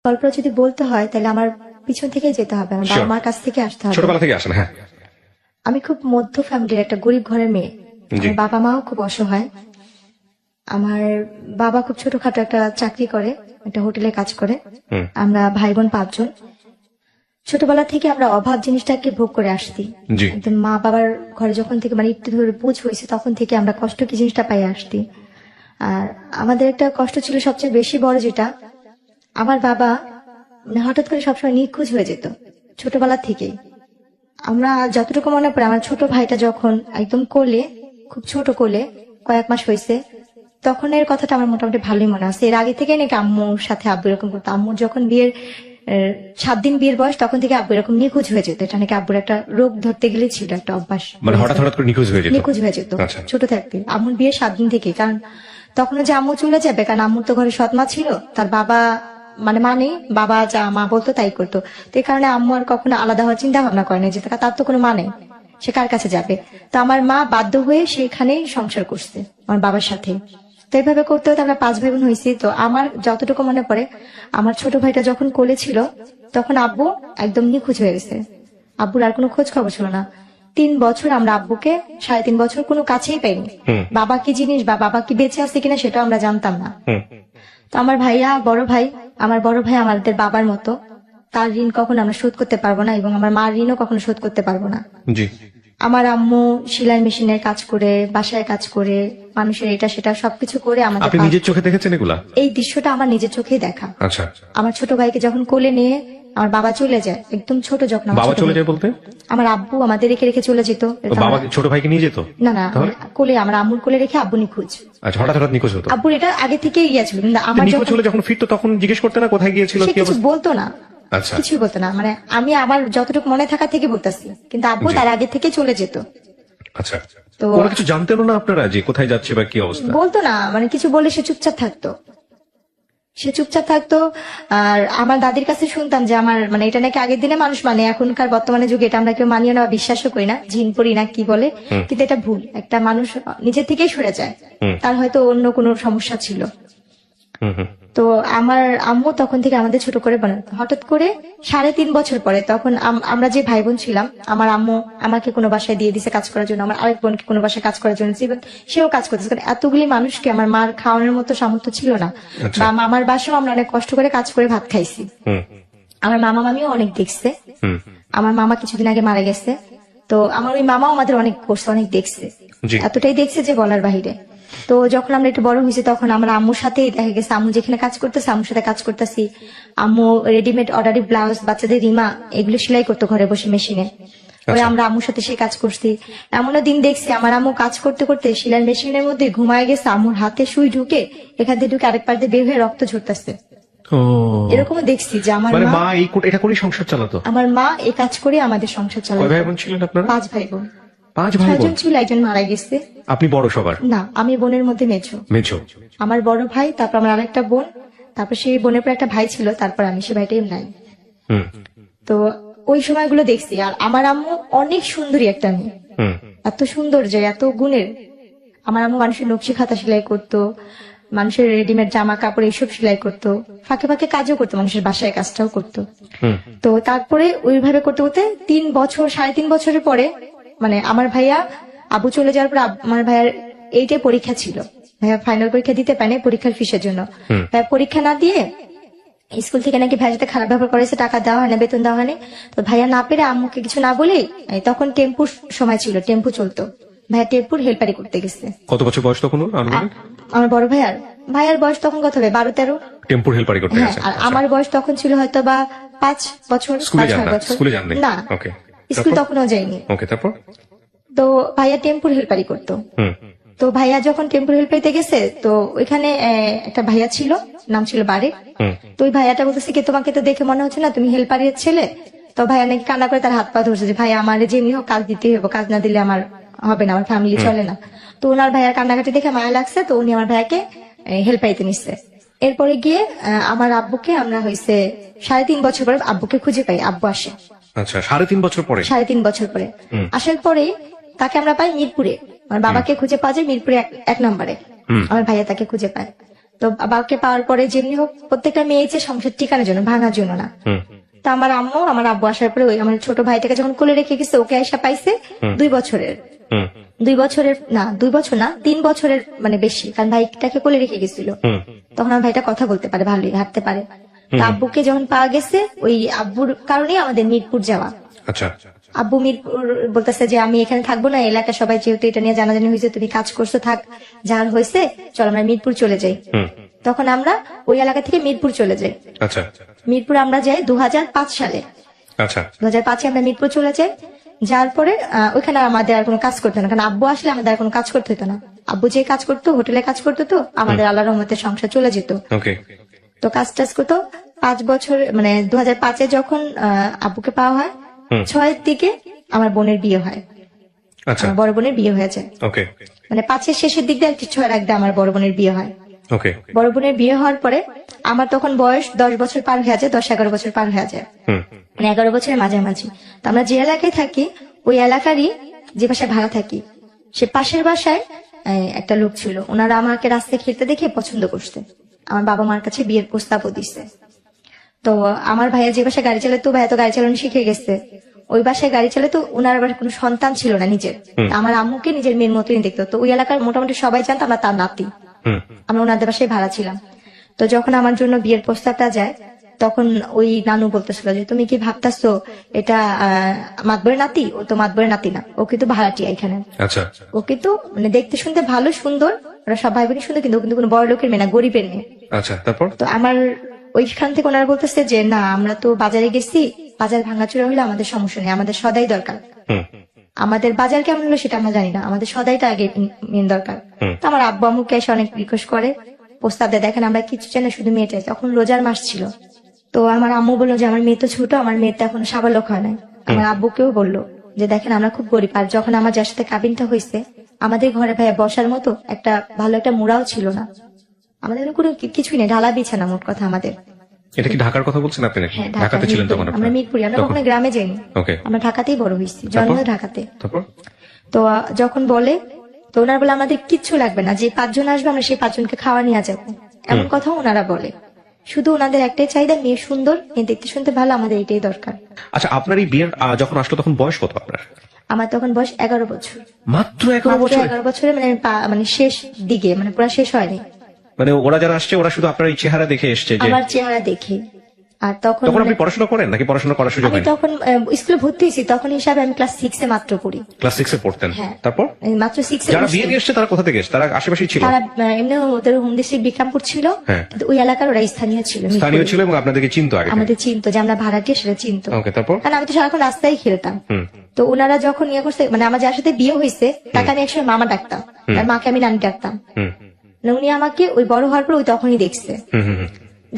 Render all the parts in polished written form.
গল্পটা যদি বলতে হয় তাহলে আমার পিছন থেকেই যেতে হবে, আমার বাবা মার কাছ থেকে আসতে হবে। ছোটবেলা থেকে আসেন? হ্যাঁ। আমি খুব মধ্য ফ্যামিলির একটা গরিব ঘরের মেয়ে। আমার বাবা মাও খুব অসহায়। আমার বাবা খুব ছোটখাটো একটা চাকরি করে, একটা হোটেলে কাজ করে। আমরা ভাই বোন 5 জন। ছোটবেলা থেকে আমরা অভাব জিনিসটাকে ভোগ করে আসছি। একদম মা বাবার ঘরে যখন থেকে মানে একটু ধরে বুঝ হয়েছে তখন থেকে আমরা কষ্ট কি জিনিসটা পাই আসছি। আর আমাদের একটা কষ্ট ছিল সবচেয়ে বেশি বড়, যেটা আমার বাবা মানে হঠাৎ করে সবসময় নিখোঁজ হয়ে যেত ছোটবেলা থেকেই। আমরা যতটুকু মনে পড়ে, আমার ছোট ভাইটা যখন একদম কোলে, খুব ছোট কোলে কয়েক মাস হয়েছে, তখন এর কথাটা আমার মোটামুটি ভালোই মনে আছে। এর আগে থেকে নাকি আম্মুর সাথে আব্বু এরকম করতো। আম্মুর যখন বিয়ের 7 দিন বিয়ের বয়স, তখন থেকে আব্বু এরকম নিখোঁজ হয়ে যেত। এটা নাকি আব্বুর একটা রোগ ধরতে গেলে ছিল, একটা অভ্যাস, মানে হঠাৎ হঠাৎ করে নিখোঁজ হয়ে যেত। ছোট থাকতে আম্মুর বিয়ের 7 দিন থেকে। কারণ তখন যে আম্মু চলে যাবে, কারণ আম্মুর তো ঘরে সৎ মা ছিল, তার বাবা মানে বাবা যা মা বলতো তাই করতো। তো এই কারণে আম্মু আর কখনো আলাদা হওয়ার চিন্তা ভাবনা করে না, যে তার তো কোনো মানে, সে কার কাছে যাবে। তো আমার মা বাধ্য হয়ে সেখানেই সংসার করছে আমার বাবার সাথে। তো এইভাবে করতে হতে আমরা 5 ভাই বোন হয়েছি। তো আমার যতটুকু মনে পড়ে, আমার ছোট ভাইটা যখন কোলে ছিল তখন আব্বু একদম নিখোঁজ হয়ে গেছে। আব্বুর আর কোনো খোঁজ খবর ছিল না। 3 বছর আমরা আব্বুকে 3.5 বছর কোনো কাছেই পাইনি। বাবা কি জিনিস বা বাবা কি বেঁচে আছে কিনা সেটাও আমরা জানতাম না। তো আমার বড় ভাই আমাদের বাবার মতো। তার ঋণ কখনো আমরা শোধ করতে পারবো না, এবং আমার মার ঋণও কখনো শোধ করতে পারবো না। আমার আম্মু সেলাই মেশিনের কাজ করে, বাসায় কাজ করে, মানুষের এটা সেটা সবকিছু করে আমাদের। আপনি নিজের চোখে দেখেছেন এগুলা? এই দৃশ্যটা আমার নিজের চোখেই দেখা। আচ্ছা। আমার ছোট ভাইকে যখন কোলে নিয়ে আমার বাবা চলে যায়, একদম ছোট যখন। বাবা চলে যায় বলতে? আমার আব্বু আমাদের রেখে রেখে চলে যেত। বাবা ছোট ভাইকে নিয়ে যেত? না, কোলে, আমার আম্মুর কোলে রেখে আব্বু নিখোঁজ। আচ্ছা, হঠাৎ হঠাৎ নিখোঁজ হতো? আব্বুর এটা আগে থেকেই ছিল। আমার যখন ফিরতো তখন জিজ্ঞেস করতে না কোথায় গিয়েছিল? কিছু বলতো না। আচ্ছা, কিছুই বলতো না। মানে আমি আমার যতটুকু মনে থাকা থেকে বলতেছি, কিন্তু আব্বু তার আগে থেকে চলে যেত। আচ্ছা। তো ওরা কিছু জানতেন না আপনারা যে কোথায় যাচ্ছে বা কি অবস্থা? বলতো না, মানে কিছু বলে সে চুপচাপ থাকতো। আর আমার দাদির কাছে শুনতাম যে আমার মানে এটা নাকি আগের দিনে মানুষ মানে, এখনকার বর্তমানে যুগে এটা আমরা কেউ মানিয়ে না, বিশ্বাসও করি না, জিন পড়ি না কি বলে, কিন্তু এটা ভুল। একটা মানুষ নিজের থেকেই সরে যায়, তার হয়তো অন্য কোনো সমস্যা ছিল। তো আমার আম্মু তখন থেকে আমাদের ছোট করে বানাতো। হঠাৎ করে 3.5 বছর পরে, তখন আমরা যে ভাই বোন ছিলাম, আমার আম্মু আমাকে কোনো বাসায় দিয়ে দিছে কাজ করার জন্য, আমার আরেক বোনকে কোনো বাসায় কাজ করার জন্য, সেও কাজ করতেছে। কারণ এতগুলি মানুষকে আমার মার খাওয়ানোর মতো সামর্থ্য ছিল না। বা মামার বাসাও আমরা অনেক কষ্ট করে কাজ করে ভাত খাইছি। আমার মামা মামিও অনেক দেখছে। আমার মামা কিছুদিন আগে মারা গেছে। তো আমার ওই মামাও আমাদের অনেক করছে, অনেক দেখছে, এতটাই দেখছে যে বলার বাহিরে। তো যখন আমরা একটু বড় হয়েছি তখন আমরা আম্মুর সাথেই দেখা গেছে, আম্মু যেখানে কাজ করতেছে আম্মুর সাথে কাজ করতেছি। আম্মু রেডিমেড অর্ডারি ব্লাউজ, বাচ্চাদের রিমা, এগুলো সেলাই করতো ঘরে বসে মেশিনে। ওই আমরা আম্মুর সাথে সেই কাজ করছি। এমনও দিন দেখছি আমার আম্মু কাজ করতে করতে সেলাই মেশিনের মধ্যে ঘুমায় গেছে, আম্মুর হাতে সুই ঢুকে এখান থেকে ঢুকে আরেক পাশ দিয়ে বের হয়ে রক্ত ঝরতেছে। এরকমও দেখছি যে আমার মা এটা করে সংসার চালাতো। আমার মা এই কাজ করে আমাদের সংসার চালাতো। কয় ভাই বোন ছিলেন আপনারা? 5 ভাই বোন। 5 ভাই বোন ছিল, একজন মারা গেছে। আপনি বড় সবার? না, আমি বোনের মধ্যে মেঝো। আমার বড় ভাই, তারপর আমার আরেকটা বোন, তারপর সেই বোনের পর একটা ভাই ছিল, তারপর আমি, সে ভাইটাই নাই। তো ওই সময়গুলো দেখছি। আর আমার আম্মু অনেক সুন্দরী একটা মেয়ে, এত সুন্দর যে এত গুণের। আমার আম্মু মানুষের নকশি খাতা সেলাই করতো, মানুষের রেডিমেড জামা কাপড় এইসব সেলাই করতো, ফাঁকে ফাঁকে কাজও করতো, মানুষের বাসায় কাজটাও করতো। তো তারপরে ওইভাবে করতে করতে 3 বছর 3.5 বছরের পরে, মানে আমার ভাইয়া আবু চলে যাওয়ার পর আমার ভাইয়ার 8-এ পরীক্ষা ছিল। ভাইয়া ফাইনাল পরীক্ষা দিতে পারেনি পরীক্ষার ফিসের জন্য। ভাইয়া পরীক্ষা না দিয়ে স্কুল থেকে নাকি ভাইয়ার সাথে খারাপ ব্যবহার করেছে, টাকা দেওয়া হয় না, বেতন দেওয়া হয়নি। তো ভাইয়া না পেরে আম্মুকে কিছু না বলেই, তখন টেম্পুর সময় ছিল, টেম্পু চলতো, ভাইয়া টেম্পুর হেল্পারি করতে গেছে। কত বছর বয়স তখন আমার বড় ভাইয়ার বয়স তখন কত হবে, 12-13। টেম্পুর হেল্পারি করতে গেছে। আর আমার বয়স তখন ছিল হয়তো বা 5 বছর। না, স্কুল তখনও যাইনি। তারপর তো ভাইয়া টেম্পুর হেল্পারি করতো। তো ভাইয়া যখন টেম্পুর হেল্পারিতে গেছে, তো ওইখানে একটা ভাইয়া ছিল, নাম ছিল বারে। তো ওই ভাইয়াটা বলতেছে কি, তোমাকে তো দেখে মনে হচ্ছে না তুমি হেল্পারির ছেলে। তো ভাইয়া নাকি কান্না করে তার হাত পা ধরছে যে ভাই আমার যেমনি হোক কাজ দিতেই হবে, কাজ না দিলে আমার হবে না, আমার ফ্যামিলি চলে না। তো ওনার ভাইয়ার কান্নাকাটি দেখে মায়া লাগছে, তো উনি আমার ভাইয়াকে হেল্পারিতে নিচ্ছে। এরপরে গিয়ে আমার আব্বুকে আমরা হয়েছে 3.5 বছর পরে আব্বুকে খুঁজে পাই, আব্বু আসে। আচ্ছা, 3.5 বছর পরে? 3.5 বছর পরে আসার পরে তাকে আমরা পাই মিরপুরে। আমার বাবাকে খুঁজে পাওয়া যায় মিরপুরে 1 নম্বরে, আমার ভাইয়া তাকে খুঁজে পায়। তো বাবাকে পাওয়ার পরে যেমনি হোক প্রত্যেকটা মেয়ে যে সংসার ঠিকানোর জন্য, ভাঙার জন্য না। হুম তো আমার আম্মু আমার আব্বু আসার পরে ওই আমার ছোট ভাইটাকে যখন কোলে রেখে গেছে, ওকে আয়সা পাইছে 2 বছরের, হুম 2 বছরের না, 2 বছর না 3 বছরের মানে বেশি, কারণ ভাইটাকে কোলে রেখে গেছিল। হুম তখন আমার ভাইটা কথা বলতে পারে, ভালোই হাঁটতে পারে। তো আব্বুকে যখন পাওয়া গেছে, ওই আব্বুর কারণেই আমাদের মিরপুর যাওয়া। আচ্ছা আব্বু মিরপুর বলতেছে যে আমি এখানে থাকবো না, এলাকা সবাই যেহেতু এটা নিয়ে জানাজানি হয়েছে, তুমি কাজ করছো, থাক, যার হয়েছে চল আমরা মিরপুর চলে যাই। হুম তখন আমরা ওই এলাকা থেকে মিরপুর চলে যাই। আচ্ছা মিরপুর আমরা যাই 2005 সালে। আচ্ছা 2005-এ আমরা মিরপুর চলে যাই। যার পরে ওইখানে আমাদের আর কোনো কাজ করতো না, কারণ আব্বু আসলে আমাদের আর কোনো কাজ করতে হতো না। আব্বু যে কাজ করতো, হোটেলে কাজ করতো, তো আমাদের আল্লাহর রহমতে সংসার চলে যেত। ওকে তো কাজ টাজ করতো 5 বছর, মানে 2005-এ যখন আব্বুকে পাওয়া হয়, 6-এর দিকে আমার বোনের বিয়ে হয়। আচ্ছা আমার বড় বোনের বিয়ে হয়ে যায়, ওকে মানে 5-এর শেষের দিক দিয়ে 6-এর আগে আমার বড় বোনের বিয়ে হয়। ওকে বড় বোনের বিয়ে হওয়ার পরে আমার তখন বয়স 10 বছর পার হয়ে যায়, 10-11 বছর পার হয়ে যায়, হুম মানে 11 বছরের মাঝামাঝি। তো আমরা যে এলাকায় থাকি, ওই এলাকারই যে বাসায় ভাড়া থাকি, সে পাশের বাসায় একটা লোক ছিল। ওনারা আমাকে রাস্তায় খেলতে দেখে পছন্দ করছে, আমার বাবা মার কাছে বিয়ের প্রস্তাবও দিচ্ছে। তো আমার ভাইয়ের যে বাসায় গাড়ি চালাতো, ভাইয়া তো গাড়ি চালানো শিখে গেছে, ওই বাসায় গাড়ি চালাতো। ওনার আবার কোনো সন্তান ছিল না নিজের, তো আমার আম্মুকে নিজের মেয়ের মতোই দেখতো। তো ওই এলাকার মোটামুটি সবাই জানতো আমরা তার নাতি। হুম আমরা ওনাদের বাসায় ভাড়া ছিলাম। তো যখন আমার জন্য বিয়ের প্রস্তাবটা যায়, তখন ওই নানু বলতেছিল যে তুমি কি ভাবতাছো এটা মাতবরের নাতি? ও তো মাতবরের নাতি না, ও কিন্তু ভাড়াটিয়া এখানে। আচ্ছা ও কিন্তু মানে দেখতে শুনতে ভালো, সুন্দর, ওরা সব ভাই বোনই সুন্দর, কিন্তু ও কিন্তু কোনো বড় লোকের মেয়ে না, গরিবের মেয়ে। আচ্ছা তারপর তো আমার ওইখান থেকে ওনারা বলতেছে যে না, আমরা তো বাজারে গেছি, বাজার ভাঙাচোরা হলে আমাদের সমস্যা নেই, আমাদের সদাই দরকার। হুম আমাদের বাজার কেমন হলো সেটা আমরা জানি না, আমাদের সদাইটা আগে মেন দরকার। তো আমার আব্বু আম্মুকে এসে অনেক রিকোয়েস্ট করে, প্রস্তাব দেয়, দেখেন আমরা কিছু চাই না, শুধু মেয়েটাই। তখন রোজার মাস ছিল। তো আমার আম্মু বললো যে আমার মেয়ে তো ছোট, আমার মেয়ে তো এখন সাবালক হয় নাই। আমার আব্বুকেও বললো যে দেখেন আমরা খুব গরিব, আর যখন আমার যার সাথে কাবিনটা হয়েছে, আমাদের ঘরে ভাইয়া বসার মতো একটা ভালো একটা মুড়াও ছিল না, আমাদের কোনো কিছুই নেই, ঢালা বিছানা মোট কথা আমাদের। এটা কি ঢাকার কথা বলছেন আপনি নাকি? হ্যাঁ, ঢাকাতে ছিলেন তখন আমরা আপনারা? মিরপুরি, আমরা তখন? কখনো গ্রামে যাইনি, ওকে আমরা ঢাকাতেই বড় হয়েছি, জন্ম ঢাকাতে। তারপর তো যখন বলে, তো ওনারা বলে আমাদের কিচ্ছু লাগবে না, যে 5 জন আসবে আমরা সেই 5 জনকে খাওয়া নিয়ে যাবো, এমন কথা ওনারা বলে। শুধু ওনাদের একটাই চাহিদা, মেয়ে সুন্দর, মেয়ে দেখতে শুনতে ভালো, আমাদের এটাই দরকার। আচ্ছা আপনার এই বিয়ের যখন আসলো তখন বয়স কত আপনার? আমার তখন বয়স 11 বছর। মাত্র 11 মাত্র বছর? 11 বছরে, মানে মানে শেষ দিকে, মানে পুরো শেষ হয়নি। মানে ওরা যারা আসছে ওরা শুধু আপনার এই চেহারা দেখে এসছে যে? আমার চেহারা দেখে। আর তখন তখন আপনি পড়াশোনা করেন নাকি পড়াশোনা করার সুযোগ আমি হয়নি? তখন স্কুলে ভর্তি হয়েছি, তখন হিসাবে আমি ক্লাস 6-এ মাত্র পড়ি। ক্লাস 6-এ পড়তেন? হ্যাঁ। তারপর মাত্র 6-এ যারা বিয়ে দিয়ে এসছে তারা কোথা থেকে এসছে? তারা আশেপাশেই ছিল? তারা এমনি ওদের হোম ডিস্ট্রিক্ট বিক্রমপুর ছিল, হ্যাঁ। কিন্তু ওই এলাকার ওরা স্থানীয় ছিল, স্থানীয় ছিল এবং আপনাদেরকে চিনতো আগে? আমাদের চিনতো, যে আমরা ভাড়াটিয়া সেটা চিনতো। ওকে তারপর? কারণ আমি তো সারাক্ষণ রাস্তায় খেলতাম। হুম তো ওনারা যখন ইয়ে করছে, মানে আমার যার সাথে বিয়ে হয়েছে তাকে আমি একসময় মামা ডাকতাম, আর মাকে আমি নানি ডাকতাম। হুম মানে উনি আমাকে ওই বড় হওয়ার পর ওই তখনই দেখছে। হুম হুম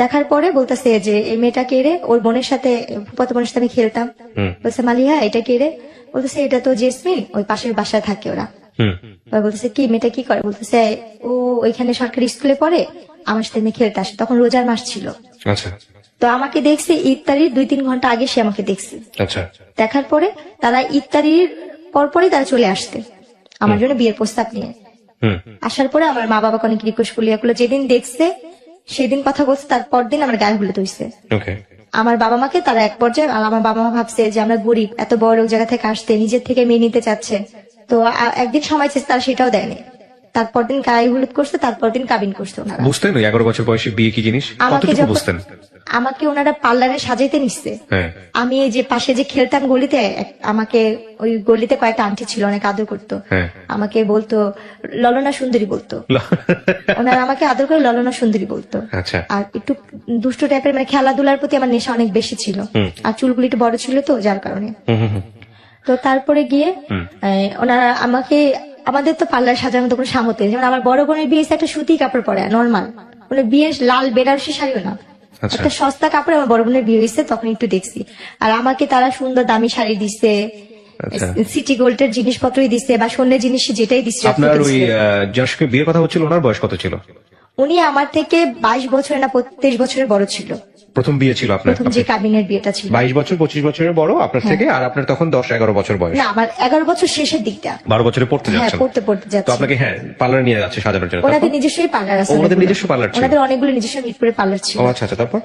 দেখার পরে বলতেছে যে এই মেয়েটা কে রে? ওর বোনের সাথে, ফুফাতো বোনের সাথে আমি খেলতাম। হুম বলছে মালিহা এটা কে রে? বলতেছে এটা তো জেসমিন, ওই পাশের বাসায় থাকে ওরা। হুম এবার বলতেছে কি মেয়েটা কি করে? বলতেছে ও ওইখানে সরকারি স্কুলে পড়ে, আমার সাথে মেয়ে খেলতে আসে, তখন রোজার মাস ছিল। আচ্ছা তো আমাকে দেখছে ইফতারির 2-3 ঘন্টা আগে, সে আমাকে দেখছে। আচ্ছা দেখার পরে তারা ইফতারির পরপরই তারা চলে আসতে আমার জন্য বিয়ের প্রস্তাব নিয়ে। হুম আসার পরে আমার মা বাবাকে অনেক রিকোয়েস্ট করলো, যেদিন দেখছে সেদিন কথা বলছে, তারপর দিন আমার গায়ে হলুদ হয়েছে। ওকে আমার বাবা মাকে তারা এক পর্যায়ে, আর আমার বাবা মা ভাবছে যে আমরা গরিব, এত বড় লোক জায়গা থেকে আসতে, নিজের থেকে মেয়ে নিতে চাচ্ছে। তো একদিন সময় চেয়েছে, তারা সেটাও দেয়নি। তারপর দিন গায়ে হলুদ করছে, তারপর দিন কাবিন করছে ওনারা। বুঝতেন ওই 11 বছর বয়সে বিয়ে কি জিনিস? আমাকে কতটুকু যখন বুঝতেন? আমাকে ওনারা পার্লারে সাজাইতে নিচ্ছে, হ্যাঁ আমি এই যে পাশে যে খেলতাম গলিতে, আমাকে ওই গলিতে কয়েকটা আন্টি ছিল, অনেক আদর করতো, হ্যাঁ আমাকে বলতো ললনা সুন্দরী বলতো। ওনারা আমাকে আদর করে ললনা সুন্দরী বলতো। আচ্ছা আর একটু দুষ্ট টাইপের, মানে খেলাধুলার প্রতি আমার নেশা অনেক বেশি ছিল, আর চুলগুলি একটু বড় ছিল তো যার কারণে। হুম হুম হুম তো তারপরে গিয়ে ওনারা আমাকে, আমাদের তো পার্লার সাজানোর মতো কোনো সামর্থ্য নেই। যেমন আমার বড় বোনের বিয়ে একটা সুতি কাপড় পরে নর্মাল, মানে বিয়ে লাল বেনারসি শাড়িও না, আচ্ছা। একটা সস্তা কাপড়ে আমার বড় বোনের বিয়ে হয়েছে, তখন একটু দেখছি। আর আমাকে তারা সুন্দর দামি শাড়ি দিচ্ছে, আচ্ছা। সিটি গোল্ডের জিনিসপত্রই দিচ্ছে, বা স্বর্ণের জিনিস যেটাই দিচ্ছে। আপনার ওই যার সঙ্গে বিয়ের কথা হচ্ছিল ওনার বয়স কত ছিল? উনি আমার থেকে 22 বছরের না 23 বছরের বড় ছিল। প্রথম বিয়ে ছিল আপনার? প্রথম যে কাবিনের বিয়েটা ছিল 22 বছর 25 বছরের বড় আপনার থেকে, আর আপনার তখন 10-11 বছর বয়স। না, আমার 11 বছর শেষের দিকটা। 12 বছরে পড়তে হ্যাঁ, যাচ্ছেন। পড়তে তো যাচ্ছি। আপনাকে পার্লারে নিয়ে যাচ্ছে সাজানোর জন্য। ওনাদের তারপর? নিজস্বই পার্লার আছে। ওনাদের নিজস্ব পার্লার ছিল? ওনাদের অনেকগুলো নিজস্ব মিরপুরে পার্লার ছিল। ও আচ্ছা আচ্ছা, তারপর?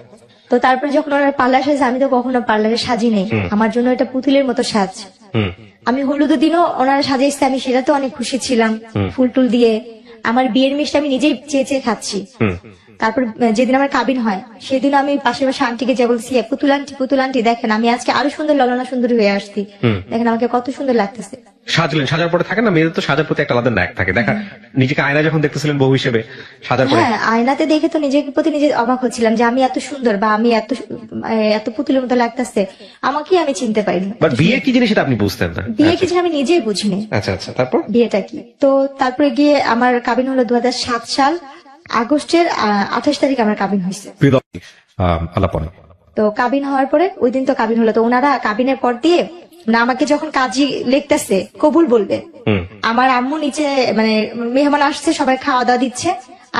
তো তারপরে যখন ওনার পার্লার সাজে, আমি তো কখনো পার্লারে সাজি নেই, আমার জন্য এটা পুতুলের মতো সাজ। আমি হলুদের দিনও ওনারা সাজাইছে, আমি সেটা তো অনেক খুশি ছিলাম, ফুল টুল দিয়ে। আমার বিয়ের মিষ্টি আমি নিজেই চেয়ে চেয়ে খাচ্ছি। তারপর যেদিন আমার কাবিন হয় সেদিন আমি পাশে পাশে আন্টিকে যা বলছি, পুতুল আন্টি দেখেন আমি আজকে আরো সুন্দর ললনা সুন্দরী হয়ে আসছি, দেখেন আমাকে কত সুন্দর লাগতেছে। সাজলেন, সাজার পরে থাকে না মেয়েদের তো সাজার প্রতি একটা আলাদা ন্যাক থাকে, দেখা নিজেকে আয়না যখন দেখতেছিলেন বউ হিসেবে সাজার পরে? হ্যাঁ, আয়নাতে দেখে তো নিজের প্রতি নিজে অবাক হচ্ছিলাম যে আমি এত সুন্দর, বা আমি এত পুতুলের মতো লাগতেছে, আমাকে আমি চিনতে পারিনি। বাট বিয়ে কি জিনিস সেটা আপনি বুঝতেন না? বিয়ে কি জিনিস আমি নিজেই বুঝিনি। আচ্ছা আচ্ছা, তারপর? বিয়েটা কি, তো তারপরে গিয়ে আমার কাবিন হলো 2007 সাল আগস্টের 28 তারিখ আমার কাবিন হয়েছে। আলাপনে তো কাবিন হওয়ার পরে ওই দিন তো কাবিন হলো, তো ওনারা কাবিনের পর দিয়ে না আমাকে যখন কাজী লিখতেছে কবুল বলবে, আমার আম্মু নিচে মানে মেহমান আসছে, সবাই খাওয়া দাওয়া দিচ্ছে,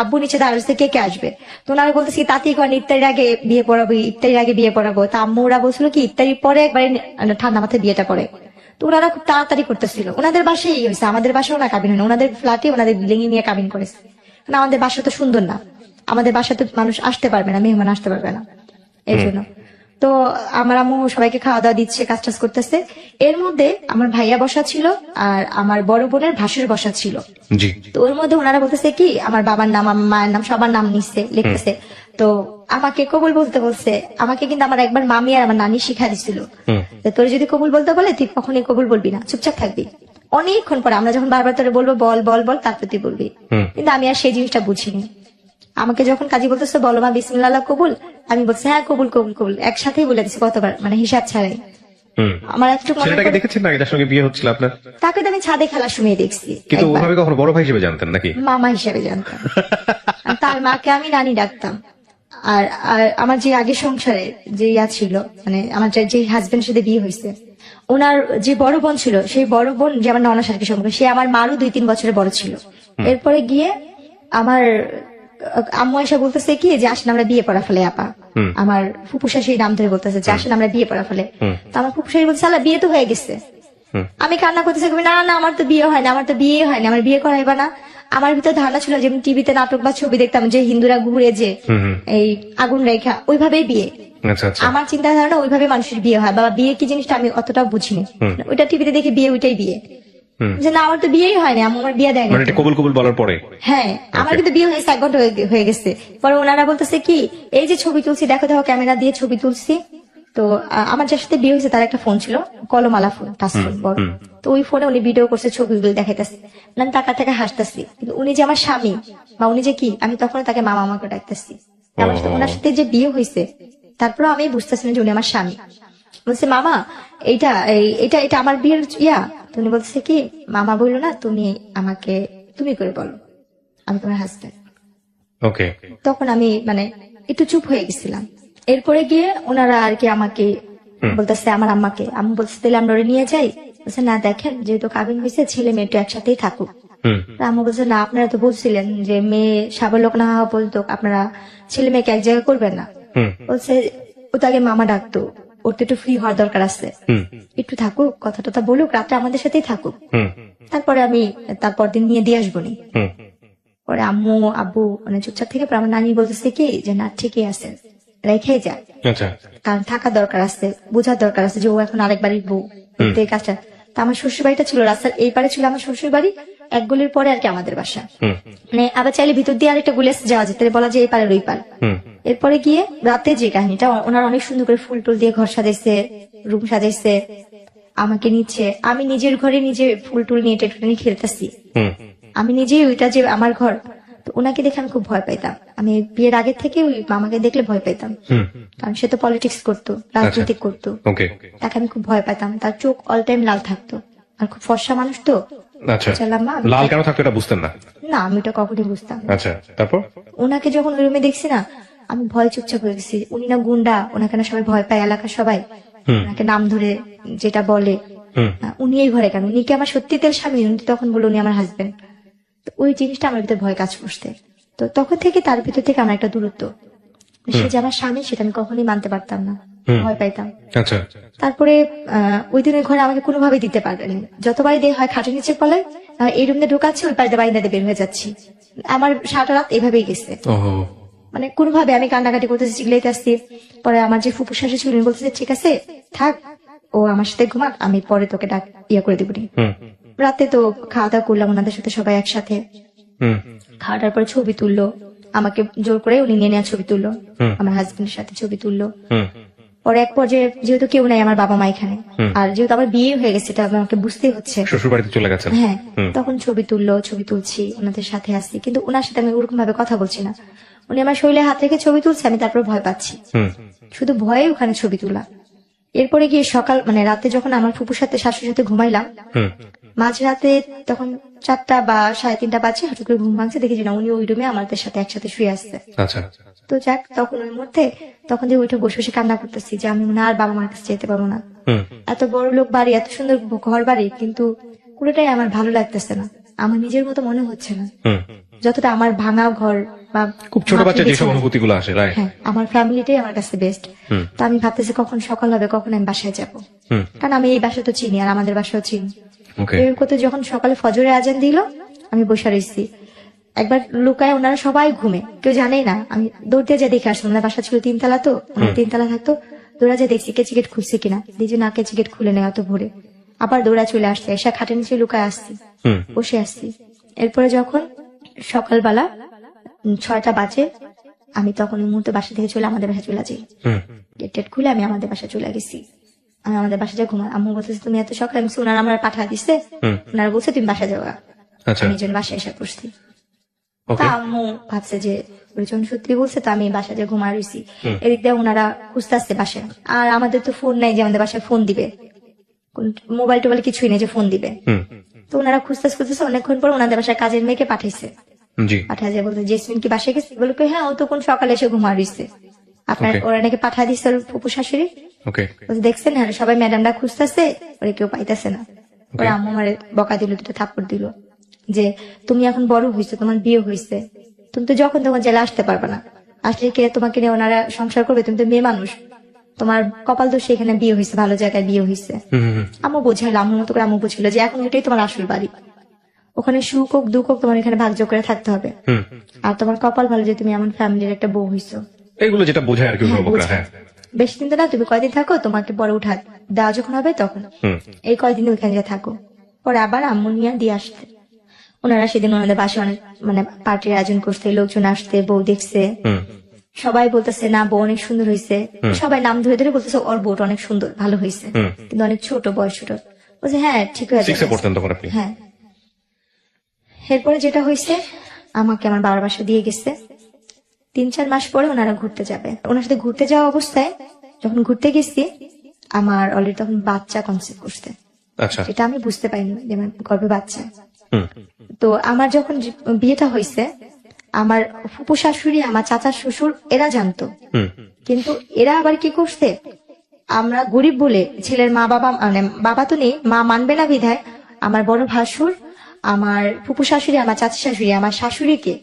আব্বু নিচে দাঁড়াচ্ছে কে কে আসবে, তো ওনারা বলতেছি তাঁতি করেন ইফতারির আগে বিয়ে পড়াবো, ইফতারির আগে বিয়ে পড়াবো। তা আম্মু ওরা বলছিল কি ইফতারির পরে একবারে ঠান্ডা মাথায় বিয়েটা পড়ে। তো ওনারা খুব তাড়াতাড়ি করতেছিল, ওনাদের বাসায় এই হয়েছে, আমাদের বাসায় ওনা কাবিন হয়, ওনাদের ফ্ল্যাটে ওনাদের বিল্ডিং নিয়ে কাবিন করেছে। কারণ আমাদের বাসা তো সুন্দর না, আমাদের বাসা তো মানুষ আসতে পারবে না, মেহমান আসতে পারবে না, এই জন্য। তো আমার আম্মু সবাইকে খাওয়া দাওয়া দিচ্ছে, কাজ টাজ করতেছে। এর মধ্যে আমার ভাইয়া বসা ছিল আর আমার বড় বোনের ভাসুর বসা ছিল। জি। তো ওর মধ্যে ওনারা বলতেছে কি আমার বাবার নাম, আমার মায়ের নাম, সবার নাম নিচ্ছে, লিখতেছে। তো আমাকে কবুল বলতে বলছে, আমাকে কিন্তু আমার একবার মামি আর আমার নানি শিখা দিছিল, তোর যদি কবুল বলতে বলে তুই কখনোই কবুল বলবি না, চুপচাপ থাকবি। অনেকক্ষণ পরে আমরা যখন বারবার তোরে বলবো বল বল বল, তারপর তুই বলবি। কিন্তু আমি আর সেই জিনিসটা বুঝিনি। আমাকে যখন কাজী বলতেছে বলো মা বিসমিল্লাহ কবুল, আমি বলছি হ্যাঁ কবুল কবুল কবুল, একসাথেই বলে দিচ্ছি কতবার, মানে হিসাব ছাড়াই। আমার একটু মনে ছেলেটাকে পড়ে, দেখেছেন না যার সঙ্গে বিয়ে হচ্ছিল আপনার? তাকে তো আমি ছাদে খেলার সময় দেখছি, কিন্তু একবার। ওভাবে কখনো বড় ভাই হিসেবে জানতেন নাকি? মামা হিসেবে জানতাম। আর তার মাকে আমি নানি ডাকতাম। আর আর আমার যে আগে সংসারে যে ছিল, মানে আমার যে হাজবেন্ডের সাথে বিয়ে হয়েছে, ওনার যে বড় বোন ছিল, সেই বড় বোন যে আমার ননার সাথে সম্পর্ক, সে আমার মারও 2-3 বছরের বড় ছিল। এরপরে গিয়ে আমার আম্মু এসে বলতেছে কি যে আসেন আমরা বিয়ে পড়া ফেলে আপা, আমার ফুপু শাশুড়ি নাম ধরে বলতেছে যে আসেন আমরা বিয়ে পড়া ফেলে। তো আমার ফুপু শাশুড়ি বলছে আল্লাহ বিয়ে তো হয়ে গেছে। আমি কান্না করতেছি, না না আমার তো বিয়ে হয় না, আমার তো বিয়ে হয়নি, আমার বিয়ে করাইবা না। আমার ভিতরে ধারণা ছিল যেমন টিভিতে নাটক বা ছবি দেখতাম যে হিন্দুরা ঘুরে যে এই আগুন রেখা, ওইভাবেই বিয়ে। আচ্ছা আচ্ছা, আমার চিন্তা ধারণা ওইভাবে মানুষের বিয়ে হয়, বাবা বিয়ে কি জিনিসটা আমি অতটা বুঝিনি। ওইটা টিভিতে দেখে বিয়ে, ওইটাই বিয়ে। যে না আমার তো বিয়েই হয়নি, আমার বিয়ে দেয়নি। মানে এটা কবুল কবুল বলার পরে? হ্যাঁ, আমার কিন্তু বিয়ে হয়েছে 1 ঘন্টা হয়ে গেছে। পরে ওনারা বলতেছে কি এই যে ছবি তুলছি, দেখো দেখো ক্যামেরা দিয়ে ছবি তুলছি। তো আমার যার সাথে বিয়ে হয়েছে তার একটা ফোন ছিল, কলমালা ফোন, টাচ ফোন বড়। তো ওই ফোনে উনি ভিডিও করছে, ছবিগুলো দেখাইতেছে, আমি টাকা থেকে হাসতেছি। কিন্তু উনি যে আমার স্বামী বা উনি যে কি, আমি তখন তাকে মামা আমাকে ডাকতেছি। আমার সাথে ওনার সাথে যে বিয়ে হয়েছে, তারপরে আমি বুঝতেছি না যে উনি আমার স্বামী। বলছে মামা এইটা এটা এটা আমার বিয়ের ইয়া। তুমি বলছে কি মামা বললো না, তুমি আমাকে তুমি করে বলো, আমি তোমার হাজবেন্ড। ওকে। তখন আমি মানে একটু চুপ হয়ে গেছিলাম। এরপরে গিয়ে ওনারা আর কি আমাকে বলতেছে, আমার আম্মাকে, আম্মু বলছে তাহলে আমরা ওরে নিয়ে যাই। বলছে না দেখেন যেহেতু কাবিন হয়েছে, ছেলে মেয়ে তো একসাথেই থাকুক। আম্মু বলছে না আপনারা তো বলছিলেন যে মেয়ে সাবলোক না হওয়া বলতো, আপনারা ছেলে মেয়েকে এক জায়গায় করবেন না। বলছে ও তো আগে মামা ডাকতো, ওর তো একটু ফ্রি হওয়ার দরকার আছে, একটু থাকুক, কথা টথা বলুক, রাতে আমাদের সাথেই থাকুক, তারপরে আমি তারপর দিন নিয়ে দিয়ে আসবো নি। পরে আম্মু আব্বু মানে চুপচাপ থেকে আমার নানি বলতেছে কি যে না ঠিকই আছে, রেখে যা, কারণ থাকা দরকার আছে, বোঝার দরকার আছে যে ও এখন আরেক বাড়ির বউ, এই কাজটা। তা আমার শ্বশুর বাড়িটা ছিল রাস্তার এই পারে ছিল আমার শ্বশুর বাড়ি, 1 গলির পরে আর কি আমাদের বাসা। মানে আবার চাইলে ভিতর দিয়ে আরেকটা গলি আছে যাওয়া যেত, বলা যায় এই পারে ওই পার। এরপরে গিয়ে রাতে যে কাহিনীটা, ওনারা অনেক সুন্দর করে ফুল টুল দিয়ে ঘর সাজাইছে, রুম সাজাইছে, আমাকে নিচ্ছে, আমি নিজের ঘরে নিজে ফুল টুল নিয়ে টেটুনি খেলতেছি, আমি নিজেই ওইটা যে আমার ঘর। তো ওনাকে দেখে আমি খুব ভয় পাইতাম, আমি বিয়ের আগে থেকে ওই মামাকে দেখলে ভয় পাইতাম, কারণ সে তো পলিটিক্স করতো, রাজনীতি করতো, তাকে আমি খুব ভয় পাইতাম। তার চোখ অল টাইম লাল থাকতো, আর খুব ফর্সা মানুষ তো। লাল কেন থাকতো এটা বুঝতেন না? না, আমি ওটা কখনই বুঝতাম। আচ্ছা, তারপর ওনাকে যখন ওই রুমে দেখছি না, আমি ভয় চুপচাপ হয়ে গেছি। উনি না গুন্ডা, ওনাকে না সবাই ভয় পায়, এলাকার সবাই ওনাকে নাম ধরে যেটা বলে। উনি এই ঘরে কেন, উনি কি আমার সত্যি তেল স্বামী? উনি তখন বললো উনি আমার হাজবেন্ড। তো ওই জিনিসটা আমার ভিতরে ভয় কাজ করছে। তো তখন থেকে তার ভিতর থেকে আমার একটা দূরত্ব, সে যে আমার স্বামী সেটা আমি কখনোই মানতে পারতাম না, ভয় পাইতাম। আচ্ছা তারপরে ওই দিনের ঘরে আমাকে কোনোভাবেই দিতে পারবেনি, যতবারই দিয়ে হয় খাটের নিচে পলে, এই রুমে ঢোকাচ্ছি, ওই পাশে বাইরে বের হয়ে যাচ্ছি। আমার সারাটা রাত এভাবেই গেছে, ও মানে কোনোভাবে আমি কান্নাকাটি করতেছি, চিল্লাইতে আসছি। পরে আমার যে ফুপু শাশুড়ি ছিল উনি বলতেছে ঠিক আছে থাক, ও আমার সাথে ঘুমাক, আমি পরে তোকে ডাক করে দিবনি। রাতে তো খাওয়া দাওয়া করলাম ওনাদের সাথে সবাই একসাথে। খাওয়া দাওয়ার পরে ছবি তুললো, আমাকে জোর করে উনি নিয়ে নেওয়া ছবি তুললো, আমার হাজবেন্ডের সাথে ছবি তুললো। পরে এক পর্যায়ে যেহেতু কেউ নাই আমার বাবা মা এখানে, আর যেহেতু আমার বিয়ে হয়ে গেছে এটা আমাকে বুঝতেই হচ্ছে, শ্বশুর বাড়িতে চলে গেছেন। হ্যাঁ, তখন ছবি তুললো, ছবি তুলছি, ওনাদের সাথে আসছি, কিন্তু ওনার সাথে আমি ওরকম ভাবে কথা বলছি না। উনি আমার শরীরে হাত রেখে ছবি তুলছে, আমি তারপর ভয় পাচ্ছি, শুধু ভয়ে ওখানে ছবি তোলা। এরপরে গিয়ে সকাল মানে রাতে যখন আমার ফুপুর সাথে শাশুড়ির সাথে ঘুমাইলাম, মাঝরাতে তখন 4টা বা 3:30 বাজে, হঠাৎ করে ঘুম ভাঙছে, দেখি যে না উনি ওই রুমে আমাদের সাথে একসাথে শুয়ে আসছে। আচ্ছা তো যাক, তখন ওই মুহূর্তে তখন যে উঠে বসে বসে কান্না করতেছি যে আমি মনে হয় আর বাবা মার কাছে যেতে পারবো না। এত বড় লোক বাড়ি, এত সুন্দর ঘর বাড়ি, কিন্তু পুরোটাই আমার ভালো লাগতেছে না, আমার নিজের মতো মনে হচ্ছে না। যতটা আমার ভাঙা ঘর বা খুব ছোট বাচ্চা যেসব অনুভূতি গুলো আসে, রাইট? হ্যাঁ, আমার ফ্যামিলিটাই আমার কাছে বেস্ট। তো আমি ভাবতেছি কখন সকাল হবে, কখন আমি বাসায় যাবো, কারণ আমি এই বাসা তো চিনি আর আমাদের বাসাও চিনি। এর করতে যখন সকালে ফজরে আজান দিল, আমি বসে রয়েছি। একবার লুকায়, ওনারা সবাই ঘুমে, কেউ জানেই না, আমি দৌড় দিয়ে যা দেখে আসলাম, ওনার বাসা ছিল 3 তলা, তো 3 তলা থাকতো, দৌড়া যা দেখছি কেচিকেট খুলছে কিনা, দিদি না কেচিকেট খুলে নেয় অত ভোরে, আবার দৌড়া চলে আসছে, এসে খাটের নিচে লুকায় আসছি, বসে আসছি। এরপরে যখন সকালবেলা 6টা বাজে, আমি তখন ওই মুহূর্তে বাসা থেকে চলে আমাদের বাসায় চলে যাই, গেট টেট খুলে আমি আমাদের বাসায় চলে গেছি। আমি আমাদের বাসা যা ঘুমা, আম্মু বলতেছে তুমি এত সকালে, আমি ওনারা আমার পাঠা দিচ্ছে, ওনারা বলছে তুমি বাসা যাওয়া, আমি জন্য বাসায় এসে পড়ছি। তা আম্মু ভাবছে যে ওইজন সত্যি বলছে, তো আমি বাসা যে ঘুমা রয়েছি। এদিক দিয়ে ওনারা খুঁজতে আসছে বাসায়, আর আমাদের তো ফোন নাই যে আমাদের বাসায় ফোন দিবে, মোবাইল টোবাইল কিছুই নেই যে ফোন দিবে। তো ওনারা খুঁজতেছে অনেকক্ষণ পর ওনাদের বাসায় কাজের মেয়েকে পাঠাইছে, পাঠা যায় বলতে জেসমিন কি বাসায় গেছে, বলে হ্যাঁ ও তো কোন সকালে এসে ঘুমা রয়েছে, আপনার ওরা নাকি পাঠা দিচ্ছে ওর ফুপু শাশুড়ি। দেখছেন হ্যাঁ সবাই ম্যাডামরা খুঁজতেছে, ওরা কেউ পাইতেছে না। ওরা আম্মু আমার বকা দিল, 2টা থাপ্পড় দিল যে তুমি এখন বড় হয়েছে, তোমার বিয়ে হয়েছে, তুমি তো যখন তখন জেলে আসতে পারবে না, আসলে কে তোমাকে নিয়ে ওনারা সংসার করবে, তুমি তো মেয়ে মানুষ, তোমার কপাল তো সেখানে বিয়ে হয়েছে, ভালো জায়গায় বিয়ে হয়েছে। আম্মু বোঝাইলো, আম্মুর মতো করে আম্মু বুঝলো যে এখন ওইটাই তোমার আসল বাড়ি, ওখানে সুখ হোক দুঃখ হোক তোমার এখানে ভাগ্য করে থাকতে হবে, আর তোমার কপাল ভালো যে তুমি এমন ফ্যামিলির একটা বউ হইছো, এগুলো যেটা বোঝায় আর কি। বেশি দিন তো না, তুমি কয়দিন থাকো, তোমাকে পরে উঠা দেওয়া যখন হবে তখন এই কয়দিন ওইখানে যা থাকো। পরে আবার আম্মু নিয়ে দিয়ে আসতে, ওনারা সেদিন ওনাদের বাসায় অনেক মানে পার্টির আয়োজন করছে, লোকজন আসতে, বউ দেখছে, সবাই বলতেছে না বউ অনেক সুন্দর হয়েছে, সবাই নাম ধরে ধরে বলতেছে ওর বউটা অনেক সুন্দর ভালো হয়েছে, কিন্তু অনেক ছোট, বয়স ছোট। বলছে হ্যাঁ ঠিক হয়ে যাবে। হ্যাঁ, এরপরে যেটা হয়েছে, আমাকে আমার বাবার বাসা দিয়ে গেছে। 3-4 মাস পরে ওনারা ঘুরতে যাবে, ওনার সাথে ঘুরতে যাওয়া অবস্থায় যখন ঘুরতে গেছি, আমার অলরেডি তখন বাচ্চা কনসেপ্ট করছে, এটা আমি বুঝতে পারিনি যে আমার গর্ভে বাচ্চা। তো আমার যখন বিয়েটা হয়েছে, আমার ফুপু শাশুড়ি, আমার চাচা শ্বশুর এরা জানতো, কিন্তু এরা আবার কি করছে, আমরা গরিব বলে ছেলের মা বাবা মানে বাবা তো নেই, মা মানবে না বিধায় আমার বড় ভাসুর, আমার ফুপু শাশুড়ি, আমার চাচা শাশুড়ি, আমার শাশুড়িকে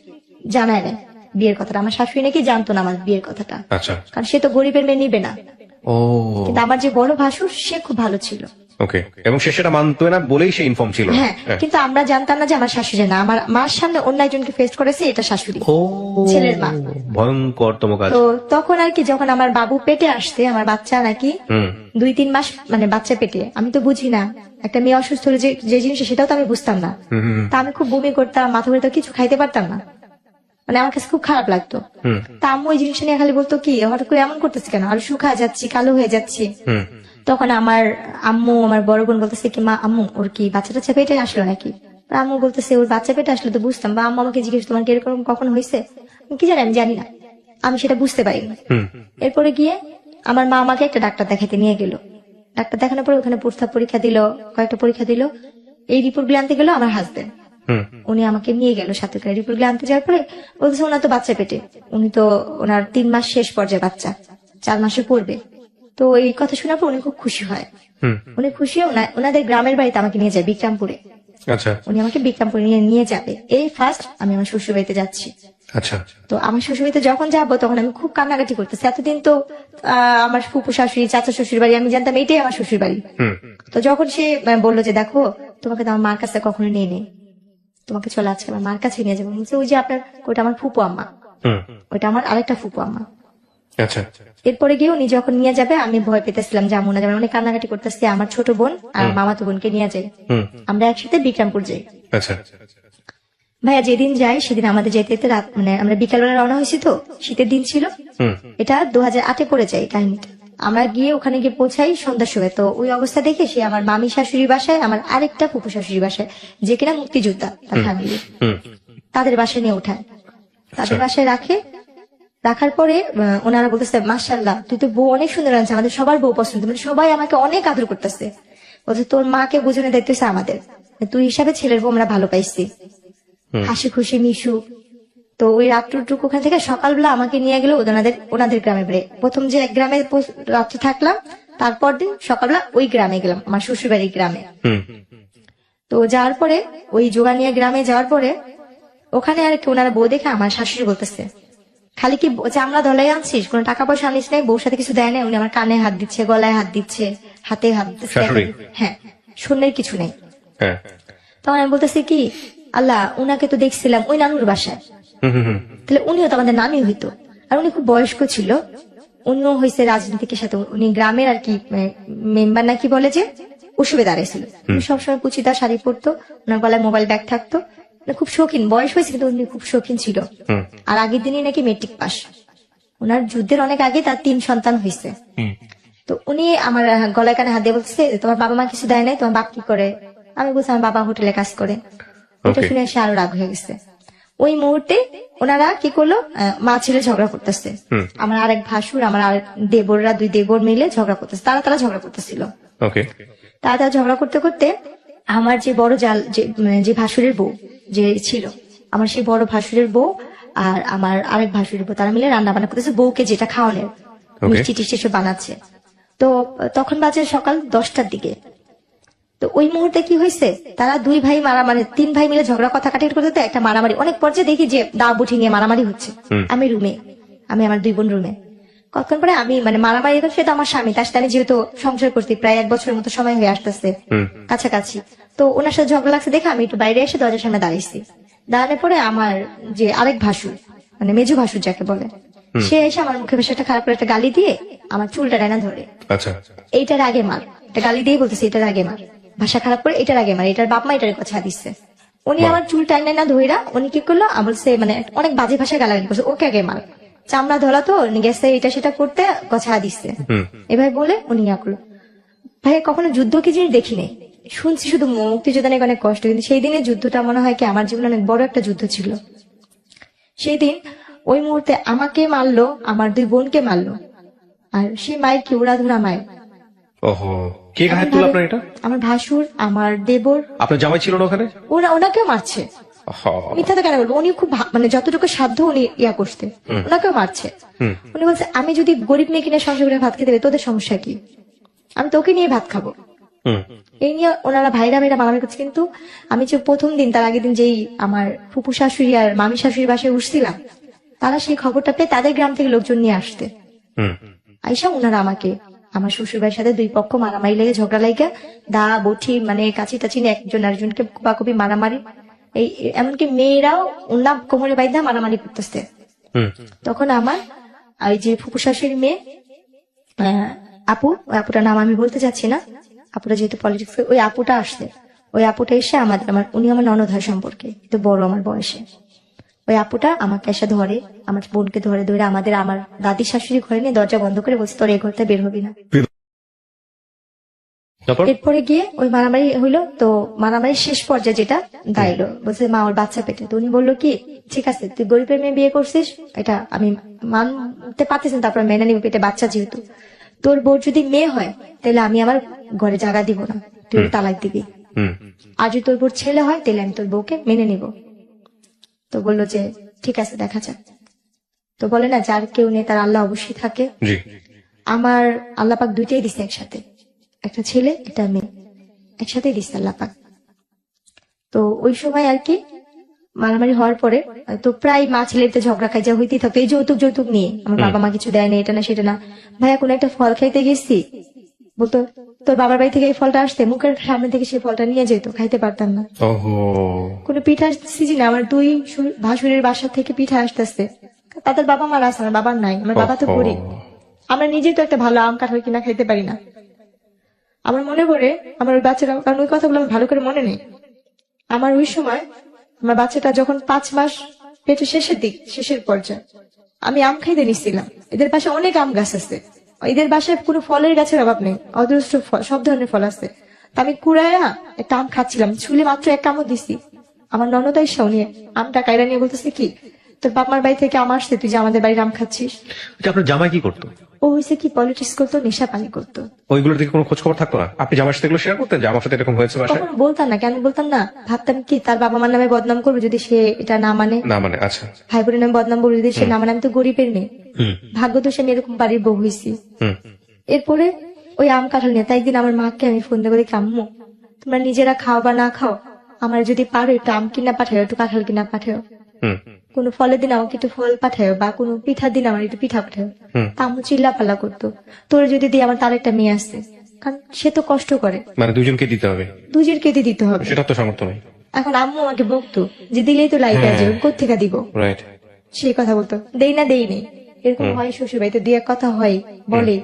জানায় না বিয়ের কথাটা। আমার শাশুড়ি নাকি জানতো না আমার বিয়ের কথাটা, কারণ সে তো গরিবের মেয়ে নিবে না। কিন্তু আমার যে বড় ভাসুর সে খুব ভালো ছিল, এবং সে সেটা মানতো না বলেই সে ইনফর্ম ছিল। হ্যাঁ, কিন্তু আমরা জানতাম না যে আমার শাশুড়ি না, আমার মার সামনে অন্য একজনকে ফেস করেছে, এটা শাশুড়ি, ছেলের মা। ভয়ঙ্করতম কাজ। তো তখন আর কি, যখন আমার বাবু পেটে আসছে, আমার বাচ্চা নাকি 2-3 মাস মানে বাচ্চা পেটে, আমি তো বুঝি না একটা মেয়ে অসুস্থ হলে যে জিনিস সেটাও তো আমি বুঝতাম না। তা আমি খুব বমি করতাম, মাথা ঘুরে কিছু খাইতে পারতাম না, মানে আমার কাছে খুব খারাপ লাগতো। তা আম্মু ওই জিনিসটা নিয়ে খালি বলতো কি হঠাৎ করে এমন করতেছে কেন, আর শুকা যাচ্ছি, কালো হয়ে যাচ্ছি। তখন আমার আম্মু, আমার বড় বোন বলতেছে কি মা আম্মু ওর কি বাচ্চা টাচ্চা পেটে আসলো নাকি, আম্মু বলতেছে ওর বাচ্চা পেটে আসলে তো বুঝতাম, বা আম্মু আমাকে জিজ্ঞেস তোমার কি এরকম কখন হয়েছে, কি জানি আমি জানি না, আমি সেটা বুঝতে পারিনি। এরপরে গিয়ে আমার মা আমাকে একটা ডাক্তার দেখাতে নিয়ে গেল, ডাক্তার দেখানোর পরে ওখানে প্রস্তাব পরীক্ষা দিল, কয়েকটা পরীক্ষা দিল, এই রিপোর্ট গুলো আনতে গেল আমার হাজবেন্ড, উনি আমাকে নিয়ে গেল সাথে করে। রিপোর্ট গুলো আনতে যাওয়ার পরে বলতেছে ওনার তো বাচ্চা পেটে, উনি তো ওনার 3 মাস শেষ পর্যায়ে, বাচ্চা 4 মাসে পড়বে। তো এই কথা শোনার পর উনি খুব খুশি হয়, উনি খুশি হয়ে ওনাদের গ্রামের বাড়িতে আমাকে নিয়ে যায় বিক্রমপুরে। উনি আমাকে বিক্রমপুরে নিয়ে যাবে, এই ফার্স্ট আমি আমার শ্বশুর বাড়িতে যাচ্ছি। আচ্ছা। তো আমার শ্বশুরবাড়িতে যখন যাবো তখন আমি খুব কান্নাকাটি করতেছি। এতদিন তো আমার ফুপু শাশুড়ি, চাচা শ্বশুর বাড়ি, আমি জানতাম এটাই আমার শ্বশুর বাড়ি। হুম। তো যখন সে বললো যে দেখো তোমাকে তো আমার মার কাছে কখনো নিয়ে নেই, তোমাকে চলে আজকে আমার মার কাছে নিয়ে যাবো, বলছে ওই যে আপনার ওইটা আমার ফুপু আম্মা, হুম। ওইটা আমার আরেকটা ফুপু আম্মা। আচ্ছা। এরপরে গিয়ে উনি যখন নিয়ে যাবে আমি ভয় পেতেছিলাম যেমন না, যেমন অনেক কান্নাকাটি করতেছি। আমার ছোট বোন আর মামাতো বোনকে নিয়ে যাই, হুম। আমরা একসাথে বিক্রমপুর যাই। আচ্ছা। ভাইয়া যেদিন যাই সেদিন আমাদের যেতে যেতে রাত, মানে আমরা বিকালবেলা রওনা হয়েছি, তো শীতের দিন ছিল, হুম। এটা 2008 পড়ে যায় কাহিনীটা। আমরা গিয়ে ওখানে গিয়ে পৌঁছাই সন্ধ্যার সময়। তো ওই অবস্থা দেখে সে আমার মামি শাশুড়ির বাসায়, আমার আরেকটা ফুপু শাশুড়ির বাসায়, যে কিনা মুক্তিযোদ্ধা তার ফ্যামিলি, হুম। তাদের বাসায় নিয়ে ওঠায়, তাদের বাসায় রাখে। রাখার পরে ওনারা বলতেছে মাশাআল্লাহ তুই তো বউ অনেক সুন্দর আছে, আমাদের সবার বউ পছন্দ, মানে সবাই আমাকে অনেক আদর করতেছে। বলছে তোর মাকে বোঝানো দেখতেছে আমাদের, তুই হিসাবে ছেলের বউ আমরা ভালো পাইছি, হাসি খুশি মিশু। তো ওই রাত্রটুকু ওখান থেকে সকালবেলা আমাকে নিয়ে গেল ওনাদের গ্রামে বেড়ে। প্রথম যে এক গ্রামে রাত্রে থাকলাম, তারপর দিন সকালবেলা ওই গ্রামে গেলাম, আমার শ্বশুরবাড়ির গ্রামে। হুম। তো যাওয়ার পরে ওই জোগানিয়া গ্রামে যাওয়ার পরে ওখানে আর কি ওনারা বউ দেখে আমার শাশুড়ি বলতেছে খালি কি চামড়া দলাই আনছিস, কোনো টাকা পয়সা আনিস নাই, বউর সাথে কিছু দেয় না। উনি আমার কানে হাত দিচ্ছে, গলায় হাত দিচ্ছে, হাতে হাত দিচ্ছে। শাশুড়ি? হ্যাঁ, শূন্যের কিছু নেই। হ্যাঁ। তখন আমি বলতেছি কি আল্লাহ, উনাকে তো দেখছিলাম ওই নানুর বাসায়, হুম। হুম। হুম। তাহলে উনিও তো আমাদের নানি হইতো। আর উনি খুব বয়স্ক ছিল, উনিও হয়েছে রাজনীতিকের সাথে, উনি গ্রামের আর কি মেম্বার নাকি বলে যে উৎসবে দাঁড়াইছিল। উনি সবসময় কুচিদার শাড়ি পরতো, ওনার গলায় মোবাইল ব্যাগ থাকতো, উনি খুব শৌখিন, বয়স হয়েছে কিন্তু উনি খুব শৌখিন ছিল। হুম। আর আগের দিনই নাকি মেট্রিক পাস, ওনার যুদ্ধের অনেক আগে তার 3 সন্তান হয়েছে। হুম। তো উনি আমার গলায় কানে হাত দিয়ে বলছে তোমার বাবা মা কিছু দেয় নাই, তোমার বাপ কি করে? আমি বলছি আমার বাবা হোটেলে কাজ করে। এটা Okay. শুনে সে আরো রাগ হয়ে গেছে। ওই মুহূর্তে ওনারা কি করলো, মা ছেলে ঝগড়া করতেছে। আমার আরেক ভাসুর, আমার আরেক দেবররা, 2 দেবর মিলে ঝগড়া করতেছে, তারা ঝগড়া করতেছিল। ওকে। তারা ঝগড়া করতে করতে আমার যে বড় যে ভাসুরের বউ যে ছিল, আমার সেই বড় ভাসুরের বউ আর আমার আরেক ভাসুরের বউ, তারা মিলে রান্না বান্না করতেছে, বউকে যেটা খাওয়ানোর মিষ্টি টিষ্টি সব বানাচ্ছে। তো তখন বাজে সকাল 10টার দিকে। তো ওই মুহূর্তে কি হয়েছে, তারা 2 ভাই মারামারি, 3 ভাই মিলে ঝগড়া কথা কাটাকাটি করতে একটা মারামারি, অনেক পর্যায়ে দেখি যে দা বুঠি নিয়ে মারামারি হচ্ছে। আমি রুমে, আমি আমার 2 বোন রুমে। কতক্ষণ পরে আমি মানে মারামারি করছি, সেটা আমার স্বামী, তার সাথে আমি যেহেতু সংসার করতে প্রায় 1 বছরের মতো সময় হয়ে আসতেছে কাছাকাছি। তো ওনার সাথে ঝগড়া লাগছে দেখে আমি একটু বাইরে এসে দরজার সামনে দাঁড়িয়েছি। দাঁড়ানোর পরে আমার যে আরেক ভাসুর, মানে মেজু ভাসুর যাকে বলে, সে এসে আমার মুখে বেশ একটা খারাপ করে একটা গালি দিয়ে আমার চুলটা ডাইনা ধরে, আচ্ছা। এইটার আগে মার, একটা গালি দিয়ে বলতেছে এটার আগে মার, ভাষা খারাপ করে এটার আগে মার, এটার বাপ মা এটার কথা দিচ্ছে। উনি আমার চুল টাইনা না ধইরা উনি কি করলো, বলছে মানে অনেক বাজে ভাষা গালাগালি করছে, ওকে আগে মার, চামড়া ধরা তো গেছে এটা সেটা করতে কথা দিচ্ছে। এভাবে বলে উনি ইয়া করলো। ভাই কখনো যুদ্ধ কি জিনিস দেখি নাই, শুনছি শুধু মুক্তিযোদ্ধা নাকি অনেক কষ্ট, কিন্তু সেই দিনের যুদ্ধটা মনে হয় কি আমার জীবনে অনেক বড় একটা যুদ্ধ ছিল। সেই দিন ওই মুহূর্তে আমাকে মারলো, আমার 2 বোনকে মারলো, আর সেই মায়ের কি উড়াধুরা মায়ের। ওহো, কে গায়ে তুল আপনার এটা? আমার ভাসুর, আমার দেবর, আপনার জামাই ছিল না ওখানে? ওনাকেও মারছে। আহা। মিথ্যা তো কেন বলবো, উনি খুব মানে যতটুকু সাধ্য উনি ইয়া করতে, ওনাকেও মারছে। উনি বলছে আমি যদি গরিব মেয়ে কিনে সংসার করে ভাত খেতে হবে, তোদের সমস্যা কি, আমি তোকে নিয়ে ভাত খাবো। এই নিয়ে ওনারা ভাইরা মারামারি করছে। কিন্তু আমি যে প্রথম দিন, তার আগের দিন যেই আমার ফুপু শাশুড়ি আর মামি শাশুড়ির বাসায় উঠছিলাম, তারা সেই খবরটা পেয়ে তাদের গ্রাম থেকে লোকজন নিয়ে আসতে আইসা ওনারা আমাকে, আমার শ্বশুর ভাইয়ের সাথে 2 পক্ষ মারামারি লেগে ঝগড়া লাগে, দা বঠি মানে কাছি টাছি নিয়ে একজন আরেকজনকে কুপাকুপি মারামারি, এই এমনকি মেয়েরাও ওনার কোমরে বাইধা মারামারি করতেছে। তখন আমার ওই যে ফুপু শাশুড়ির মেয়ে আপু, ওই আপুটার নাম আমি বলতে চাচ্ছি না, আপুটা যেহেতু পলিটিক্স, ওই আপুটা আসছে। ওই আপুটা এসে উনি আমার ননদ হয় সম্পর্কে, একটু বড় আমার বয়সে। ওই আপুটা আমাকে এসে ধরে, আমার বোনকে ধরে ধরে আমার দাদি শাশুড়ি ঘরে নিয়ে দরজা বন্ধ করে বলছে তোর এই ঘরটা বের হবি না। এরপরে গিয়ে ওই মারামারি হইলো। তো মারামারির শেষ পর্যায়ে যেটা দাঁড়াইলো, বলছে মা ওর বাচ্চা পেটে। তো উনি বললো কি ঠিক আছে তুই গরিবের মেয়ে বিয়ে করছিস, এটা আমি মানতে পারতেছি না, তারপর মেনে নিবি, পেটে বাচ্চা যেহেতু, তোর বউ যদি মেয়ে হয় তাহলে আমি আমার ঘরে জায়গা দিব না, তুই তালাক দিবি। আর যদি তোর বউর ছেলে হয় তাহলে আমি তোর বউকে মেনে নিব। তো বললো যে ঠিক আছে দেখা যাক। তো বলে না যার কেউ নেই তার আল্লাহ অবশ্যই থাকে। আমার আল্লাহ পাক 2টাই দিছে একসাথে, একটা ছেলে একটা মেয়ে একসাথেই দিছে আল্লাহ পাক। তো ওই সময় আর কি মারামারি হওয়ার পরে তো প্রায় মা ছেলেতে ঝগড়া খাই যা হইতেই থাকতো এই যৌতুক নিয়ে। আমার বাবা মা কিছু দেয় না, এটা না সেটা না। ভাইয়া কোনো একটা ফল খাইতে গেছি, বলতো তোর বাবার বাড়ি থেকে এই ফলটা আসতে, মুখের সামনে থেকে সেই ফলটা নিয়ে যেত, খাইতে পারতাম না। ওহো। কোনো পিঠা সিজনে আমার দুই ভাসুরের বাসা থেকে পিঠা আসতেছে, তাদের বাবা মার আছে, আমার বাবার নাই। আমার বাবা তো ওহো। গরিব, আমরা নিজেই তো একটা ভালো আম কাঁঠাল কিনা খাইতে পারি না। আমার মনে পড়ে আমার ওই বাচ্চাটা, কারণ ওই কথাগুলো আমার ভালো করে মনে নেই। আমার ওই সময় আমার বাচ্চাটা যখন 5 মাস পেটের শেষের পর্যায়ে, আমি আম খাইতে নিচ্ছিলাম। এদের বাসায় অনেক আম গাছ আছে, এদের বাসায় কোনো ফলের গাছের অভাব নেই, অদৃষ্ট ফল, সব ধরনের ফল আছে। তা আমি কুড়াইয়া একটা আম খাচ্ছিলাম, ছুলে মাত্র এক কামড় দিছি। আমার ননদাই শুনিয়ে আমটা কায়রা নিয়ে বলতেছে কি, তোর বাপমার বাড়ি থেকে আম আসছে, তুই যে আমাদের বাড়ির আম খাচ্ছিস। আচ্ছা, আপনার জামাই কি করতো? ও হয়েছে কি, পলিটিক্স করতো, নেশা পানি করতো। ওইগুলোর দিকে কোনো খোঁজ খবর থাকতো না? আপনি জামার সাথে এগুলো শেয়ার করতেন যে আমার সাথে এরকম হয়েছে বাসায়? কখনো বলতাম না, কেন বলতাম না, ভাবতাম কি তার বাবা মার নামে বদনাম করবো যদি সে এটা না মানে, না মানে, আচ্ছা। ভাই বোনের নামে বদনাম করবো যদি সে না মানে। আমি তো গরিবের মেয়ে, হুম ভাগ্য তো সে আমি এরকম বাড়ির বউ হয়েছি। হুম এরপরে ওই আম কাঁঠাল নিয়ে, তাই একদিন আমার মাকে আমি ফোন দিয়ে বলি, আম্মু তোমরা নিজেরা খাও বা না খাও, আমার যদি পারো একটু আম কিনা পাঠাও, একটু কাঁঠাল কিনা পাঠাও, হুম কোনো ফলের দিন আমাকে একটু ফল পাঠাও, বা কোনো পিঠার দিন আমার একটু পিঠা পাঠাও। হুম। তা আম্মু চিল্লা পাল্লা করতো, তোর যদি দিয়ে, আমার তার একটা মেয়ে আসছে, কারণ সে তো কষ্ট করে, মানে দুজনকে দিতে হবে, দুজের কেটে দিতে হবে। সেটা তো সামর্থ্য নেই। এখন আম্মু আমাকে বকতো যে দিলেই তো লাইট আসবে, কোথেকে দিব, রাইট। সেই কথা বলতো, দেই না দেই নেই, এরকম হয়। শ্বশুর বাড়িতে দিয়ে কথা হয়, বলে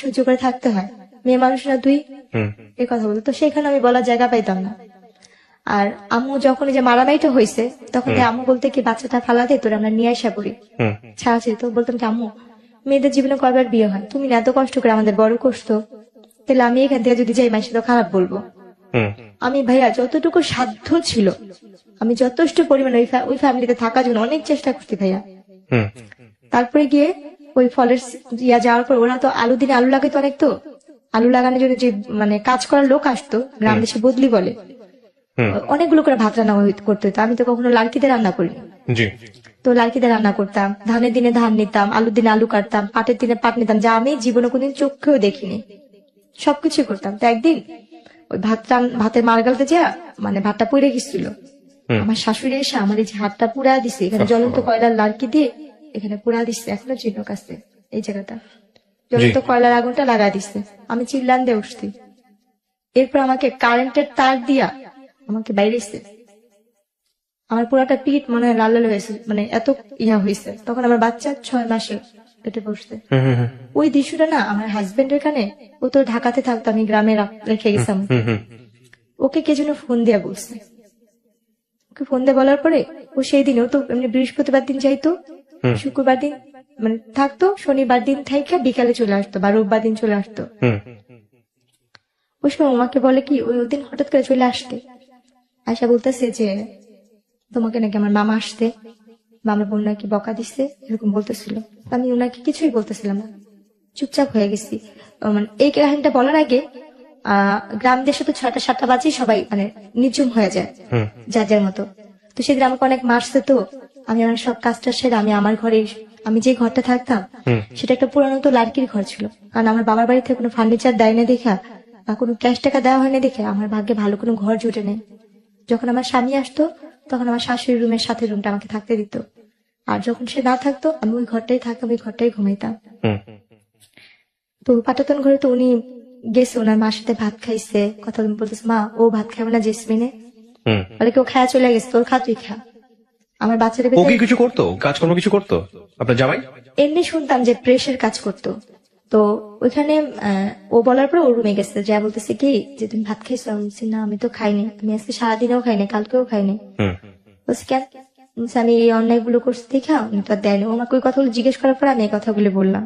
সহ্য করে থাকতে হয়, মেয়ে মানুষ না তুই, হুম এই কথা বলতো। তো সেখানে আমি বলার জায়গা পাইতাম না। আর আম্মু যখন এই যে মারামারিটা হয়েছে, তখন কি আম্মু বলতে কি বাচ্চাটা ফালা দে, তোর আমরা নিয়ে আসা করি, হুম ছাড়া তো বলতাম কি আম্মু মেয়েদের জীবনে কয়বার বিয়ে হয়, তুমি না এত কষ্ট করে আমাদের বড় করছো, তাহলে আমি এখান থেকে যদি যাই মাসে তো খারাপ বলবো। হুম আমি ভাইয়া যতটুকু সাধ্য ছিল, আমি যথেষ্ট পরিমাণে ওই ফ্যামিলিতে থাকার জন্য অনেক চেষ্টা করছি ভাইয়া। হুম তারপরে গিয়ে ওই ফলের ইয়া যাওয়ার পর, ওরা তো আলু দিনে আলু লাগাইতো অনেক, তো আলু লাগানোর জন্য যে মানে কাজ করার লোক আসতো, গ্রাম দেশে বদলি বলে, হুম। অনেকগুলো করে ভাত রান্না করতে হতো। আমি তো কখনো লাড়কিতে রান্না করিনি, জি। তো লাড়কিতে রান্না করতাম, ধানের দিনে ধান নিতাম, আলুর দিনে আলু কাটতাম, পাটের দিনে পাট নিতাম, যা আমি জীবনে কোনদিন চোখেও দেখিনি, সবকিছু করতাম। তো একদিন ওই ভাতের মারগালতে যা মানে ভাতটা পুড়ে গেছিল, আমার শাশুড়ি এসে আমার এই যে হাতটা পুড়া দিছে, এখানে জ্বলন্ত কয়লার লাড়কি দিয়ে এখানে পুড়া দিচ্ছে, এখনো চিহ্ন আছে এই জায়গাটা, জ্বলন্ত কয়লার আগুনটা লাগা দিচ্ছে। আমি চিল্লান দিয়ে উঠছি, এরপর আমাকে কারেন্টের তার দিয়া আমাকে বাইরেছে, আমার পুরাটা পিঠ মনে হয় লাল লাল হয়েছে, মানে এত ইয়া হয়েছে। তখন আমার বাচ্চা 6 মাসে পেটে বসছে। হুম হুম ওই দৃশ্যটা না আমার হাজবেন্ডের কানে, ও তো ঢাকাতে থাকতো, আমি গ্রামে রেখে গেছিলাম, হুম হুম ওকে কে যেন ফোন দিয়া বলছে। ওকে ফোন দিয়ে বলার পরে ও সেই দিন, ও তো এমনি বৃহস্পতিবার দিন যাইতো, শুক্রবার দিন মানে থাকতো, শনিবার দিন থাইকা বিকালে চলে আসতো, বা রোববার দিন চলে আসতো। হুম ওই সময় আমাকে বলে কি, ওই দিন হঠাৎ করে চলে আসতে আয়সা বলতেছে যে তোমাকে নাকি আমার মামা আসতে, বা আমার বোন নাকি বকা দিচ্ছে, এরকম বলতেছিল। আমি ওনাকে কিছুই বলতেছিলাম না, চুপচাপ হয়ে গেছি। মানে এই কাহিনীটা বলার আগে গ্রাম দেশে তো 6টা-7টা বাজে সবাই মানে নিঝুম হয়ে যায়, যার যার মতো। তো সেদিন আমাকে অনেক মারছে, তো আমি আমার সব কাজটা সেরে আমি আমার ঘরে, আমি যে ঘরটা থাকতাম সেটা একটা পুরানো তো লাড়কির ঘর ছিল, কারণ আমার বাবার বাড়ি থেকে কোনো ফার্নিচার দেয় না দেখা, বা কোনো ক্যাশ টাকা দেওয়া হয়নি দেখে আমার ভাগ্যে ভালো কোনো ঘর জুটে নেই। যখন আমার স্বামী আসতো তখন আমার শাশুড়ির রুমের সাথে রুমটা আমাকে থাকতে দিত, আর যখন সে না থাকতো আমি ওই ঘরটাই থাকতাম, ওই ঘরটাই ঘুমাইতাম। তো পাটাতন ঘরে তো উনি গেছে, ওনার মার সাথে ভাত খাইছে, কথা বলতেছে, মা ও ভাত খাবে না জেসমিনে, বলে কেউ খায়া চলে গেছে, তোর খা তুই খা। আমার বাচ্চারা ও কি কিছু করতো, কাজকর্ম কিছু করতো আপনার জামাই? এমনি শুনতাম যে প্রেসের কাজ করতো। তো ওইখানে ও বলার পর ও রুমে গেছে, যা বলতেছে কি যে তুমি ভাত খাইছো, আমি বলছি না আমি তো খাইনি, আমি আজকে সারাদিনেও খাইনি, কালকেও খাইনি। বলছি কেন, বলছে আমি এই অন্যায় গুলো করছি দেখা উনি তো দেয়নি। ও আমাকে ওই কথাগুলো জিজ্ঞেস করার পর আমি এই কথাগুলো বললাম।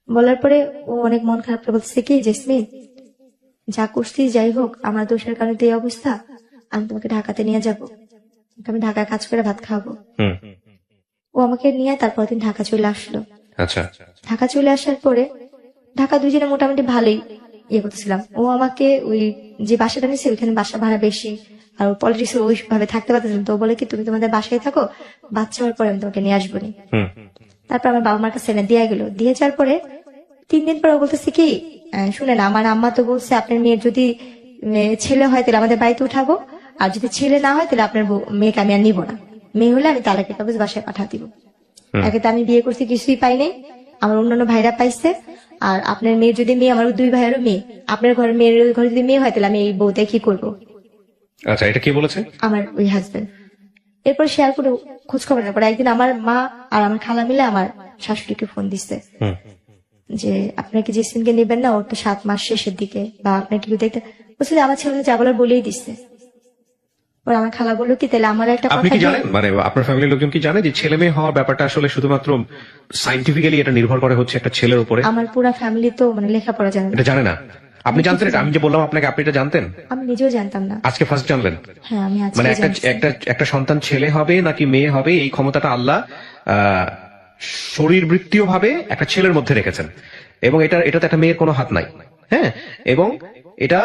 বলার পরে ও অনেক মন খারাপ করে বলছে কি, জেসমিন যা করছি যাই হোক, আমার দোষের কারণে তো এই অবস্থা, আমি তোমাকে ঢাকাতে নিয়ে যাবো, আমি ঢাকায় কাজ করে ভাত খাবো। ও আমাকে নিয়ে তারপর দিন ঢাকা চলে আসলো। আচ্ছা। ঢাকা চলে আসার পরে ঢাকা দুজনে মোটামুটি ভালোই ইয়ে করতেছিলাম। ও আমাকে ওই যে বাসাটা নিচ্ছে ওইখানে বাসা ভাড়া বেশি, আর পলিটিক্স ওইভাবে থাকতে পারতেছিলাম। তো ও বলে কি তুমি তোমাদের বাসায় থাকো, বাচ্চা হওয়ার পরে আমি তোমাকে নিয়ে আসবো নি। তারপর আমার বাবা মার কাছে এনে দিয়ে গেল, দিয়ে যাওয়ার পরে 3 দিন পর ও বলতেছে কি, শুনেন আমার আম্মা তো বলছে আপনার মেয়ের যদি ছেলে হয় তাহলে আমাদের বাড়িতে উঠাবো, আর যদি ছেলে না হয় তাহলে আপনার মেয়েকে আমি আর নিব না, মেয়ে হলে আমি তালাকের কাগজ বাসায় পাঠা দিব। একে তো আমি বিয়ে করছি কিছুই পাই নাই, আমার অন্যান্য ভাইরা পাইছে। আর আপনার মেয়ের যদি মেয়ে, আমার 2 ভাইয়েরও মেয়ে, আপনার ঘরের মেয়ের ঘরে যদি মেয়ে হয় তাহলে আমি এই বউতে কি করবো? আচ্ছা, এটা কি বলেছে? আমার ওই হাজবেন্ড। এরপর শেয়ার করে খোঁজ খবর নেওয়ার পর একদিন আমার মা আর আমার খালা মিলে আমার শাশুড়িকে ফোন দিচ্ছে যে আপনার কি জেসমিনকে নেবেন না, ওর তো 7 মাস শেষের দিকে, বা আপনার কি দেখতে বলছে যে আমার ছেলে যা বলার বলেই দিচ্ছে। ওর আমার খালা বললো কি তাহলে আমার একটা আপনি কথা কি জানেন, মানে আপনার ফ্যামিলির লোকজন কি জানে যে ছেলে মেয়ে হওয়ার ব্যাপারটা আসলে শুধুমাত্র সাইন্টিফিক্যালি এটা নির্ভর করে হচ্ছে একটা ছেলের উপরে? আমার পুরা ফ্যামিলি তো মানে লেখাপড়া জানে না। এটা জানে না? আপনি জানতেন এটা? আমি যে বললাম আপনাকে, আপনি এটা জানতেন? আমি নিজেও জানতাম না। আজকে ফার্স্ট জানলেন? হ্যাঁ, আমি আজকে মানে জানছি। একটা সন্তান ছেলে হবে নাকি মেয়ে হবে এই ক্ষমতাটা আল্লাহ শরীরবৃত্তীয় ভাবে একটা ছেলের মধ্যে রেখেছেন, এবং এটাতে একটা মেয়ের কোনো হাত নাই। হ্যাঁ, এবং এটা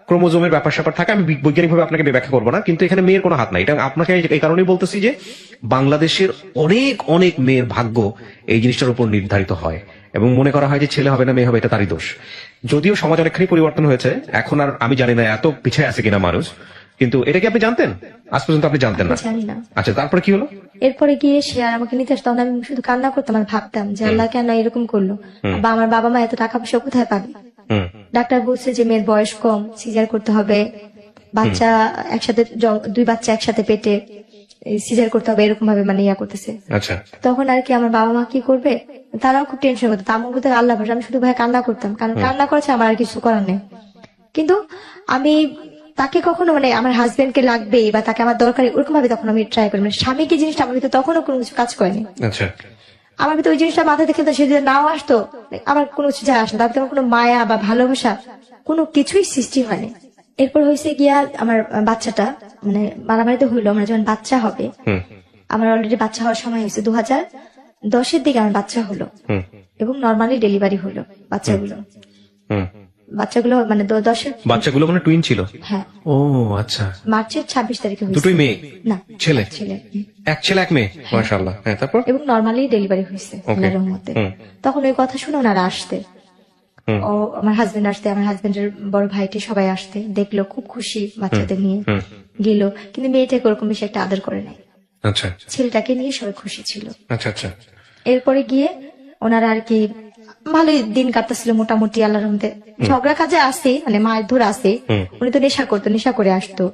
ক্রোমোজোমের ব্যাপার স্যাপার থাকে, আমি বৈজ্ঞানিকভাবে আপনাকে ব্যাখ্যা করবো না, কিন্তু এখানে মেয়ের কোনো হাত নাই। এটা আপনাকে এই কারণেই বলতেছি যে বাংলাদেশের অনেক অনেক মেয়ের ভাগ্য এই জিনিসটার উপর নির্ধারিত হয়, এবং মনে করা হয় যে ছেলে হবে না মেয়ে হবে এটা তারই দোষ। যদিও সমাজ অনেকখানি পরিবর্তন হয়েছে, এখন আর আমি জানি না এত পিছিয়ে আছে কিনা মানুষ, কিন্তু এটা কি আপনি জানতেন? আজ পর্যন্ত আপনি জানতেন না? জানি না। আচ্ছা, তারপরে কি হলো? এরপরে গিয়ে সে আর আমাকে নিতে আসতো, তখন আমি শুধু কান্না করতাম আর ভাবতাম যে আল্লাহ কেন এরকম করলো, বা আমার বাবা মা এত টাকা পয়সা কোথায় পাবে? ডাক্তার বলছে যে মেয়ের বয়স কম, সিজার করতে হবে, বাচ্চা একসাথে 2 বাচ্চা একসাথে পেটে, সিজার করতে হবে, এরকম ভাবে মানে ইয়া করতেছে। আচ্ছা, তখন আর কি আমার বাবা মা কি করবে, তারাও খুব টেনশন করতো। আমার বলতে আল্লাহ ভরসা, আমি শুধু ভাই কান্না করতাম, কারণ কান্না করেছে আমার আর কিছু করার নেই। কিন্তু আমি তাকে কখনো মানে আমার হাজবেন্ডকে লাগবে বা তাকে আমার দরকার ওরকম ভাবে তখন আমি ট্রাই করি, মানে স্বামী কি জিনিসটা আমার ভিতরে তখনও কোনো কিছু কাজ করেনি। আচ্ছা, আমার ভিতরে ওই জিনিসটা মাথায় দেখে সে যদি নাও আসতো, আমার কোনো কিছু যায় আসে না, তার ভিতরে আমার কোনো মায়া বা ভালোবাসা কোনো কিছুই সৃষ্টি হয়নি। এরপর হয়েছে গিয়া আমার বাচ্চাটা মানে মারামারিতে হইলো, আমার যখন বাচ্চা হবে, আমার অলরেডি বাচ্চা হওয়ার সময় হয়েছে 2010-এর দিকে আমার বাচ্চা হলো, এবং নর্মালি ডেলিভারি হলো বাচ্চাগুলো মানে 10-এর বাচ্চাগুলো মানে টুইন ছিল? হ্যাঁ। ও আচ্ছা, মার্চের 26 তারিখে হয়েছে। দুটোই মেয়ে? না, ছেলে। ছেলে। এক ছেলে এক মেয়ে, মাশাআল্লাহ। হ্যাঁ, তারপর? এবং নর্মালি ডেলিভারি হয়েছে আল্লাহর রহমতে। তখন ওই কথা শুনে ওনারা আসতে, ও আমার হাজবেন্ড আসতে, আমার হাজবেন্ডের বড় ভাইটি সবাই আসতে, দেখলো খুব খুশি বাচ্চাদের নিয়ে গেল, কিন্তু মেয়েটাকে ওরকম বেশি একটা আদর করে নাই। আচ্ছা, ছেলেটাকে নিয়ে সবাই খুশি ছিল। আচ্ছা, আচ্ছা। এরপরে গিয়ে ওনারা আর কি ভালোই দিন কাটতেছিল মোটামুটি আল্লাহর রহমতে। ঝগড়া কাজে আসে মানে মায়ের ধর আসে, উনি তো নেশা করতো, নেশা করে আসতো,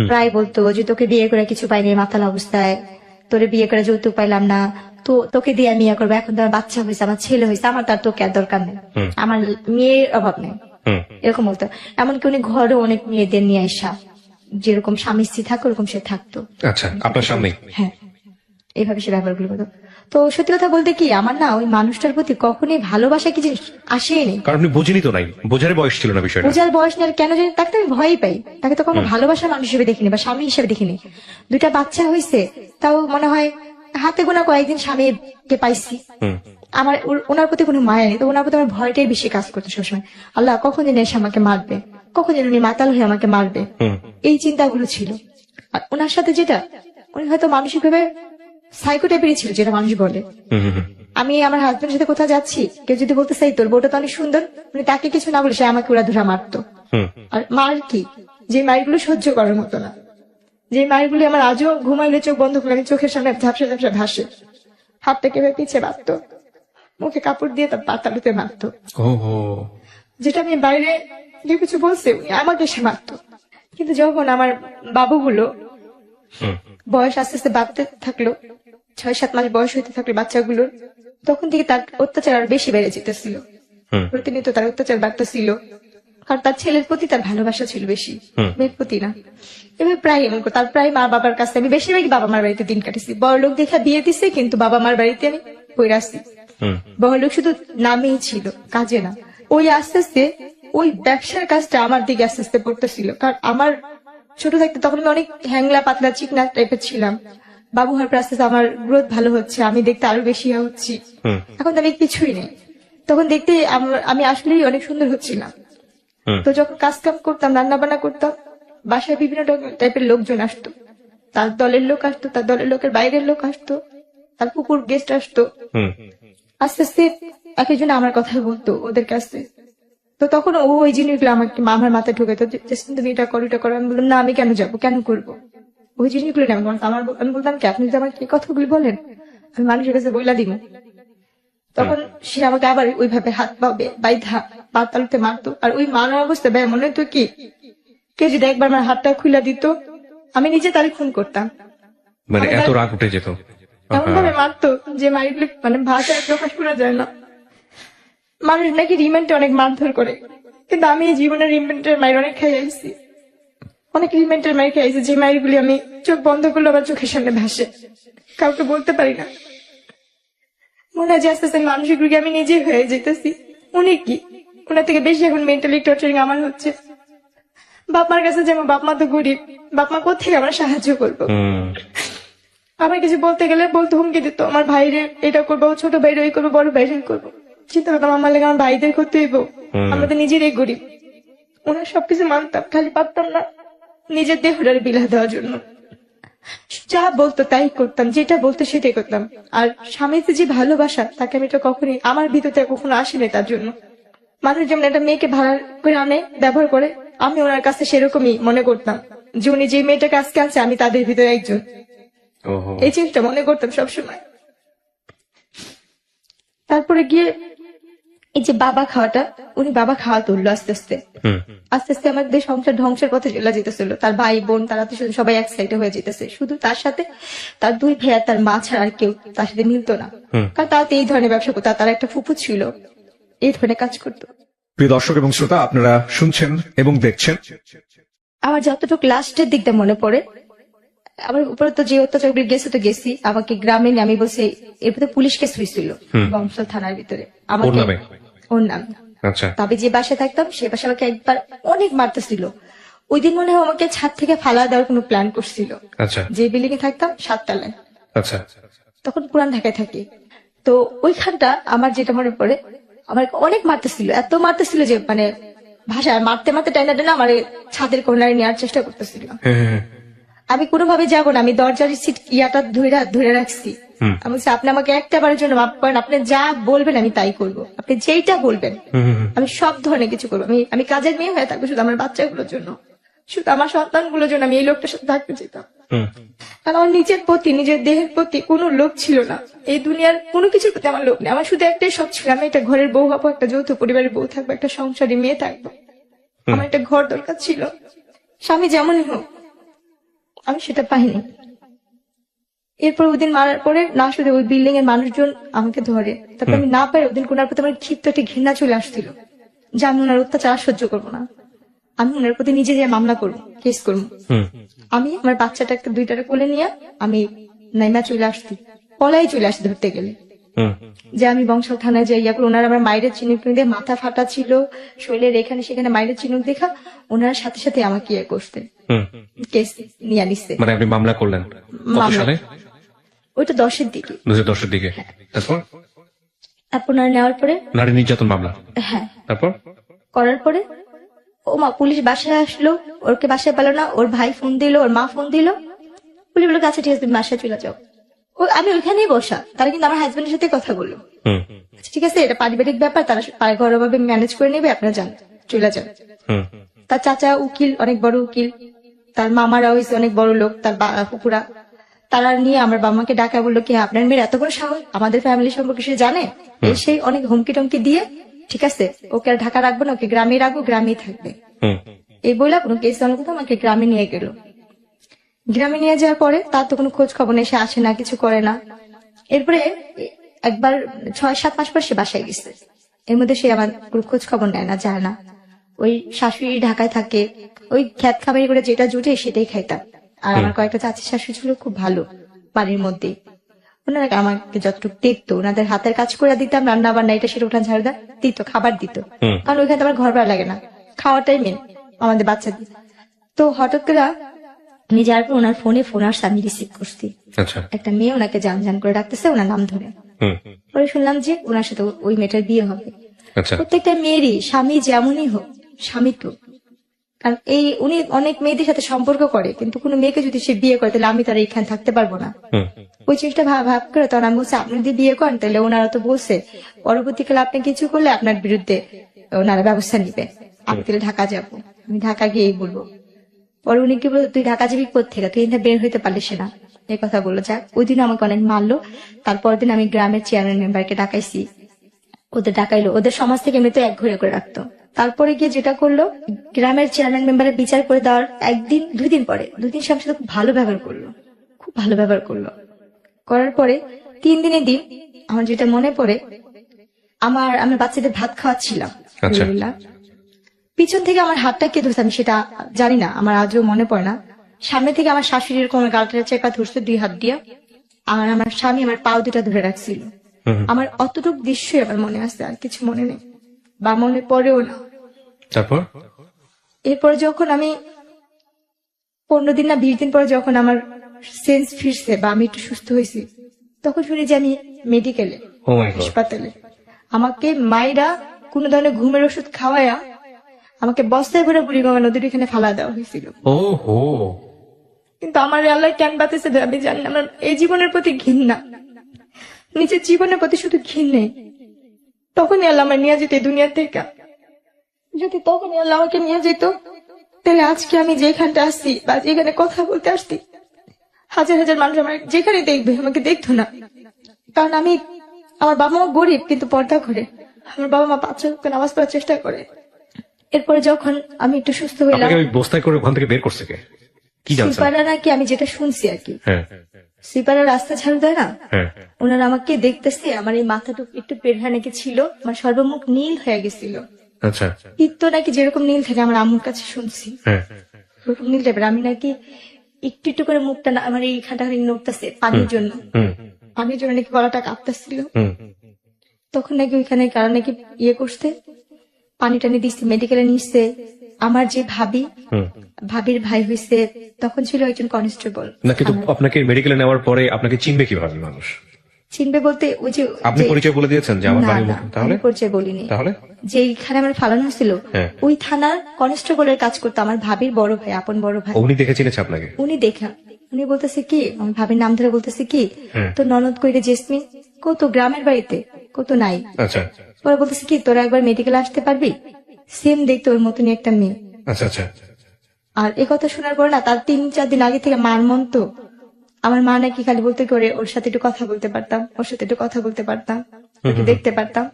প্রায় বলতো যে তোকে বিয়ে করে কিছু পাইনি মাতাল অবস্থায়, তোরে বিয়ে করে যৌতুক পাইলাম না, তো তোকে দিয়ে আমি ইয়ে করবো, এখন তো আমার বাচ্চা হয়েছে, আমার ছেলে হয়েছে, আমার তার তোকে আর দরকার নেই, আমার মেয়ের অভাব নেই, এরকম বলতো। এমনকি উনি ঘরে অনেক মেয়েদের নিয়ে আসা, যেরকম স্বামী স্ত্রী থাকে ওরকম সে থাকতো। আচ্ছা, আপনার সামনে? হ্যাঁ, এইভাবে সে ব্যাপারগুলো করতো। তো সত্যি কথা বলতে কি, আমার না ওই মানুষটার প্রতি কখনোই ভালোবাসা কি জিনিস আসেনি, কারণ আপনি বুঝিনি তো নাই, বোঝার বয়স ছিল না বিষয়টা। বোঝার বয়স নেই, আর কেন জানি তাকে তো আমি ভয়ই পাই, তাকে তো কোনো ভালোবাসার মানুষ হিসেবে দেখিনি বা স্বামী হিসেবে দেখিনি। 2টা বাচ্চা হয়েছে, তাও মনে হয় হাতে গোনা কয়েকদিন স্বামীকে পাইছি, আমার ওনার প্রতি কোনো মায়া নেই, তো ওনার প্রতি আমার ভয়টাই বেশি কাজ করতো সবসময়। আল্লাহ কখন যেন এসে আমাকে মারবে, কখন যেন উনি মাতাল হয়ে আমাকে মারবে, এই চিন্তাগুলো ছিল। আর ওনার সাথে যেটা, উনি হয়তো মানসিক ভাবে সাইকো টাইপেরই ছিল, যেটা মানুষ বলে। আমি আমার হাজবেন্ডের সাথে কোথাও যাচ্ছি, কেউ যদি বলতে চাই তোর বউটা তো অনেক সুন্দর, উনি তাকে কিছু না বলে সে আমাকে ওরা ধরা মারতো। আর মার কি, যে মারগুলো সহ্য করার মতো না, যে মারগুলো আমার আজও ঘুমাইলে চোখ বন্ধ করে আমি চোখের সামনে ঝাপসা ঝাপসা ভাসে, হাতটা কেভাবে পিছিয়ে মারতো, মুখে কাপড় দিয়ে তার পাতালুতে মারতো, যেটা আমি বাইরে কেউ কিছু বলছে উনি আমাকে সে মারতো। কিন্তু যখন আমার বাবু হলো, বয়স আস্তে আস্তে বাড়তে থাকলো, 6-7 মাস বয়স হইতে থাকলো বাচ্চাগুলোর, তখন থেকে তার অত্যাচার আরো বেশি বেড়ে যেতেছিল, প্রতিনিয়ত তার অত্যাচার বাড়তেছিল, কারণ তার ছেলের প্রতি তার ভালোবাসা ছিল বেশি, মেয়ের প্রতি না। এবার প্রায় এমন তার প্রায় মা বাবার কাছে আমি বেশিরভাগই বাবা মার বাড়িতে দিন কাটেছি। বড় লোক দেখা বিয়ে দিছে, কিন্তু বাবা মার বাড়িতে আমি পড়ে আসছি। বড় লোক শুধু নামেই ছিল, কাজে না। ওই আস্তে আস্তে ওই ব্যবসার কাজটা আমার দিকে আস্তে আস্তে পড়তেছিল, কারণ আমার ছোট থাকতে তখন আমি অনেক হ্যাংলা পাতলা চিকনা টাইপের ছিলাম। বাবু হওয়ার পর আস্তে আস্তে আমার গ্রোথ ভালো হচ্ছে, আমি দেখতে আরো বেশি হচ্ছি, এখন তো আমি কিছুই নেই। তখন দেখতে আমি আসলেই অনেক সুন্দর হচ্ছিলাম। তো যখন কাজ কাম করতাম, রান্না বান্না করতাম, বাসায় বিভিন্ন টাইপের লোকজন আসতো, তার দলের লোক আসতো, তার দলের লোকের বাইরের লোক আসতো, তার কুকুর গেস্ট আসতো। আস্তে আস্তে এক একজন আমার কথা বলতো ওদের কাছে, তো তখন ও ওই জিনিসগুলো আমাকে আমার মাথায় ঢুকে তো তুমি এটা করো এটা করো। আমি বললাম না আমি কেন যাবো, কেন করবো, ওই জিনিসগুলো না আমি বলতাম কি আপনি যদি আমাকে এই কথাগুলি বলেন আমি মানুষের কাছে বইলা দিব। তখন সে আমাকে আবার ওইভাবে হাত পা বাইধা পা তালুতে মারতো। আর ওই মারার অবস্থা ব্যয় মনে হতো কি কে যদি একবার আমার হাতটা খুলে দিত আমি নিজে তারে খুন করতাম। মানে এত রাগ উঠে যেত? এমন ভাবে মারতো যে মারিগুলো মানে ভাষায় প্রকাশ করা যায় না। মানুষ নাকি রিমেন্টে অনেক মারধর করে, কিন্তু আমি এই জীবনের রিমেন্টের মায়ের অনেক খাই আইছি, অনেক রিমেন্টের মায়ের খাই আইছি যে মায়েরগুলি আমি চোখ বন্ধ করলে আমার চোখের সামনে ভাসে, কাউকে বলতে পারি না। মনে হয় যে আস্তে আস্তে মানসিক রোগী আমি নিজেই হয়ে যেতেছি। উনি কি ওনার থেকে বেশি এখন মেন্টালি টর্চারিং আমার হচ্ছে। বাপ মার কাছে যেমন বাপ মা তো গরিব, বাপ মা কোথেকে আমরা সাহায্য করবো। আমার কিছু বলতে গেলে বলতে হুমকি দিত আমার ভাইরে এটা করবো, ছোট ভাইরে ওই করবো, বড় ভাইরে করবো। চিন্তা করতাম আমার লাগে আমার ভাইদের করতে হইব, আমরা তো নিজেরাই গরিব। ওনার সবকিছু মানতাম, খালি পারতাম না নিজের দেহটার বিলা দেওয়ার জন্য। যা বলতো তাই করতাম, যেটা বলতো সেটাই করতাম। আর স্বামীতে যে ভালোবাসা তাকে আমি এটা কখনই আমার ভিতরে কখনো আসেনি। তার জন্য মানুষ যেমন একটা মেয়েকে ভাড়া করে আনে ব্যবহার করে, আমি ওনার কাছে সেরকমই মনে করতাম যে উনি যে মেয়েটাকে আজকে আনছে আমি তাদের ভিতরে একজন। এই জিনিসটা মনে করতাম সবসময়। তারপরে গিয়ে এই যে বাবা খাওয়াটা, উনি বাবা খাওয়া তুললো আস্তে আস্তে আস্তে আস্তে আমাদের সংসার ধ্বংসের পথে চলে যেতেছিল। তার ভাই বোন তারা তো সবাই এক সাইডে হয়ে যেতেছে, শুধু তার সাথে তার দুই ভাইয়া তার মা ছাড়া আর কেউ তার সাথে মিলতো না। কারণ তারা তো এই ধরনের ব্যবসা করতো, তার একটা ফুফু ছিল এই ধরনের কাজ করতো। প্রিয় দর্শক এবং শ্রোতা, আপনারা শুনছেন এবং দেখছেন। আমার যতটুকু লাস্টের দিকটা মনে পড়ে, আমার উপরে তো যে অত্যাচার গেছে তো গেছি, আমাকে গ্রামে নিয়ে আমি বলছি এরপরে পুলিশ কেস হয়েছিল বংশাল থানার ভিতরে আমাকে, ওর নাম। আচ্ছা। তবে যে বাসায় থাকতাম সে বাসায় আমাকে একবার অনেক মারতেছিল। ওই দিন মনে হয় আমাকে ছাদ থেকে ফালা দেওয়ার কোনো প্ল্যান করছিল। আচ্ছা। যে বিল্ডিং এ থাকতাম 7 তলায়, আচ্ছা। তখন পুরান ঢাকায় থাকি। তো ওইখানটা আমার যেটা মনে পড়ে, আমার অনেক মারতেছিল, এত মারতেছিল যে মানে ভাষা মারতে মারতে টাইনা টাইনা আমার ছাদের কর্নারে নেওয়ার চেষ্টা করতেছিল। আমি কোনোভাবে যাবো না, আমি দরজার সিট ইয়াটা ধরে রাখছি। আমি বলছি আপনি আমাকে একটা বারের জন্য মাফ করেন, আপনি যা বলবেন আমি তাই করবো, আপনি যেইটা বলবেন আমি সব ধরনের কিছু করবো। আমি কাজের মেয়ে হয়ে থাকবো শুধু আমার বাচ্চাগুলোর জন্য, শুধু আমার সন্তানগুলোর জন্য আমি এই লোকটার সাথে থাকতে চাইতাম। কারণ আমার নিজের প্রতি, নিজের দেহের প্রতি কোনো লোভ ছিল না, এই দুনিয়ার কোনো কিছুর প্রতি আমার লোভ নেই। আমার শুধু একটাই শখ ছিল, আমি একটা ঘরের বউ হবো, একটা যৌথ পরিবারের বউ থাকবো, একটা সংসারী মেয়ে থাকবো। আমার একটা ঘর দরকার ছিল, স্বামী যেমনই হোক, আমি সেটা পাইনি। এরপর ওই দিন মারার পরে না শুধু ওই বিল্ডিং এর মানুষজন আমাকে ধরে, তারপর আমি না পারি ওদিন কোনার প্রতি আমার ক্ষিপ্ত একটা ঘৃণা চলে আসছিল যে আমি ওনার অত্যাচার সহ্য করবো না, আমি ওনার প্রতি নিজে যে মামলা করবো, কেস করবো। আমি আমার বাচ্চাটাকে দুইটারে কোলে নিয়ে আমি নাইমা চলে আসছি, পলাই চলে আসছি ধরতে গেলে, যে আমি বংশাল থানায় যাই। ওনার আমার মায়ের চিনুক দিয়ে মাথা ফাটা ছিল, শরীরের এখানে সেখানে মায়ের চিনুক দেখা, ওনার সাথে সাথে আমাকে ইয়ে করতে কেস নিয়ে নিচ্ছে। মানে আপনি মামলা করলেন কত সালে? ওইটা 10-এর দিকে। 2010-এর দিকে। তারপর আপনার নেওয়ার পরে নারী নির্যাতন মামলা। হ্যাঁ, তারপর করার পরে ও মা পুলিশ বাসায় আসলো, ওরকে বাসায় পেলো না, ওর ভাই ফোন দিল, ওর মা ফোন দিল, পুলিশ বললো আচ্ছা ঠিক আছে তুমি বাসায় চলে যাও। আমি ওইখানেই বসা, তারা কিন্তু আমার হাজবেন্ডের সাথে কথা বললো, আচ্ছা ঠিক আছে এটা পারিবারিক ব্যাপার, তারা ঘরোয়াভাবে ম্যানেজ করে নেবে, আপনারা যান চলে যান। তার চাচা উকিল, অনেক বড় উকিল, তার মামারা হয়েছে অনেক বড় লোক, তার পুকুরা, তারা নিয়ে আমার বাবাকে ডাকা বললো কি আপনার মেয়ের এত বড় সাহস, আমাদের ফ্যামিলি সম্পর্কে সে জানে, সেই অনেক হুমকি টমকি দিয়ে ঠিক আছে ওকে আর ঢাকা রাখবো না, ওকে গ্রামে রাখবো, গ্রামেই থাকবে এই বলে কোনো কেস কথা আমাকে গ্রামে নিয়ে গেল। গ্রামে নিয়ে যাওয়ার পরে তার তো কোনো খোঁজ খবর নেই, সে আসে না, কিছু করে না। এরপরে একবার 6-7 মাস পর সে বাসায় গেছে, এর মধ্যে সে আমার কোনো খোঁজ খবর নেয় না, যায় না। ওই শাশুড়ি ঢাকায় থাকে, ওই খ্যাত খাবারি করে যেটা জুটে সেটাই খাইতাম। আর আমার কয়েকটা চাচি শাশুড়ি ছিল খুব ভালো বাড়ির মধ্যে, ওনারা আমাকে যতটুকু দেখতো, ওনাদের হাতের কাজ করে দিতাম, রান্না বান্না এটা সেটা উঠান ঝাড়া দিত, খাবার দিত, কারণ ওইখানে আমার ঘর ভাড়া লাগে না, খাওয়াটাই মেন আমাদের বাচ্চাদের। তো হঠাৎ করে আমি যাওয়ার পর ওনার ফোনে ফোন আসছে, আমি রিসিভ করছি, একটা মেয়ে ওনাকে জান জান করে ডাকতেছে ওনার নাম ধরে। পরে শুনলাম যে ওনার সাথে ওই মেয়েটার বিয়ে হবে। প্রত্যেকটা মেয়েরই স্বামী যেমনই হোক, স্বামী তো, কারণ এই উনি অনেক মেয়েদের সাথে সম্পর্ক করে, কিন্তু কোনো মেয়েকে যদি সে বিয়ে করে তাহলে আমি তার এখানে থাকতে পারবো না। ওই জিনিসটা ভাব করে তখন আমি বলছি আপনি যদি বিয়ে করেন তাহলে ওনারা তো বলছে পরবর্তীকালে আপনি কিছু করলে আপনার বিরুদ্ধে ওনারা ব্যবস্থা নিবে। আমি তাহলে ঢাকা যাব, আমি ঢাকা গিয়েই বলবো। পরে উনি কি বললো, তুই ঢাকা যাবি কোত্থেকে, তুই এখানে বের হইতে পারলিস না, এই কথা বললো। যাক, ওই দিন আমাকে অনেক মারলো। তারপর দিন আমি গ্রামের চেয়ারম্যান মেম্বারকে ডাকাইছি, ওদের ডাকাইলো, ওদের সমাজ থেকে এমনি তো এক ঘরে করে রাখতো। তারপরে গিয়ে যেটা করলো, গ্রামের চেয়ারম্যান মেম্বারের বিচার করে দেওয়ার একদিন 2 দিন পরে 2 দিন সে আমার সাথে খুব ভালো ব্যবহার করলো, খুব ভালো ব্যবহার করলো। করার পরে 3 দিনের দিন আমার যেটা মনে পড়ে, আমার বাচ্চাদের ভাত খাওয়াচ্ছিলাম, আচ্ছা। আলহামদুলিল্লাহ। পিছন থেকে আমার হাতটা কে ধরছে আমি সেটা জানি না, আমার আজও মনে পড়ে না। সামনে থেকে আমার শাশুড়ি এরকম আমার গালটা চেপা ধরছে 2 হাত দিয়া, আর আমার স্বামী আমার পাও 2টা ধরে রাখছিল। আমার অতটুক দৃশ্যই আমার মনে আছে, আর কিছু মনে নেই বা মনে পড়েও না। তারপর এরপরে যখন আমি 15 দিন না 20 দিন পরে যখন আমার সেন্স ফিরছে বা আমি একটু সুস্থ হয়েছি, তখন শুনি যে আমি মেডিকেলে, ও মাই গড, হাসপাতালে। আমাকে মায়েরা কোন ধরনের ঘুমের ওষুধ খাওয়ায়া আমাকে বস্তায় ভরে বুড়িগঙ্গা নদীর এখানে ফালা দেওয়া হয়েছিল। ও হো, কিন্তু আমার আল্লাহ কেন বাতেছে আমি জানি না। আমার এই জীবনের প্রতি ঘৃণা, নিজের জীবনের প্রতি শুধু ঘৃণে। তখনই আল্লাহ আমার নিয়ে যেত এই দুনিয়া থেকে। যদি তখনই আল্লাহ আমাকে নিয়ে যেত, তাহলে আজকে আমি যেখানটা আসছি বা যেখানে কথা বলতে আসছি, হাজার হাজার মানুষ আমার যেখানে দেখবে আমাকে দেখতো না। কারণ আমার বাবা মা গরিব কিন্তু পর্দা করে, আমার বাবা মা 5 ওয়াক্ত নামাজ পড়ার চেষ্টা করে। এরপরে যখন আমি একটু সুস্থ হইলাম, আপনাকে ওই বস্তায় করে ওখান থেকে বের করছে কে, কি জানছেন? সুপাররা নাকি, আমি যেটা শুনছি আর কি, হ্যাঁ সুপাররা রাস্তা ঝাড়ু দেয় না, হ্যাঁ, ওনারা আমাকে দেখতেছে, আমার এই মাথাটা একটু পেড়হা নাকি ছিল, আমার সর্বমুখ নীল হয়ে গেছিল। আচ্ছা, পিত্ত নাকি যেরকম নীল থাকে, আমার আম্মুর কাছে শুনছি হ্যাঁ, ওরকম নীল টাইপের। আমি নাকি একটু একটু করে মুখটা আমার এই খানটা নড়তেছে পানির জন্য, পানির জন্য নাকি গলাটা কাঁপতেছিল। তখন নাকি ওইখানে কারণ নাকি ইয়ে করতে পানি টানি দিচ্ছে, মেডিকেলে নিচ্ছে। আমার যে ভাবির ভাই হয়েছে, তখন ছিল একজন কনস্টেবল। না কিন্তু আপনাকে মেডিকেলে নেওয়ার পরে আপনাকে চিনবে কিভাবে মানুষ? চিনবে বলতে ওই যে আপনি পরিচয় বলে দিয়েছেন যে আমার না, বাড়ি না, তাহলে? আমি পরিচয় বলিনি। তাহলে যেখানে আমার ফালানো ছিল হ্যাঁ। ওই থানার কনস্টেবলের কাজ করতো আমার ভাবির বড় ভাই, আপন বড় ভাই। উনি দেখে চিনেছে আপনাকে? উনি বলতেছে কি, আমার ভাবির নাম ধরে বলতেছে কি, হ্যাঁ। তো ননদ কইরে জেসমিন কত গ্রামের বাড়িতে কত নাই। আচ্ছা পরে বলতেছে কি, তোরা একবার মেডিকেল আসতে পারবি, সেম দেখতে ওর মতনই একটা মেয়ে। আচ্ছা আচ্ছা, আর এই কথা শোনার পর না, তার 3-4 দিন আগে থেকে মার মন তো, আমার মা নাকি খালি বলতে করে ওর সাথে একটু কথা বলতে পারতাম, ওর সাথে একটু কথা বলতে পারতাম, একটু দেখতে পারতাম।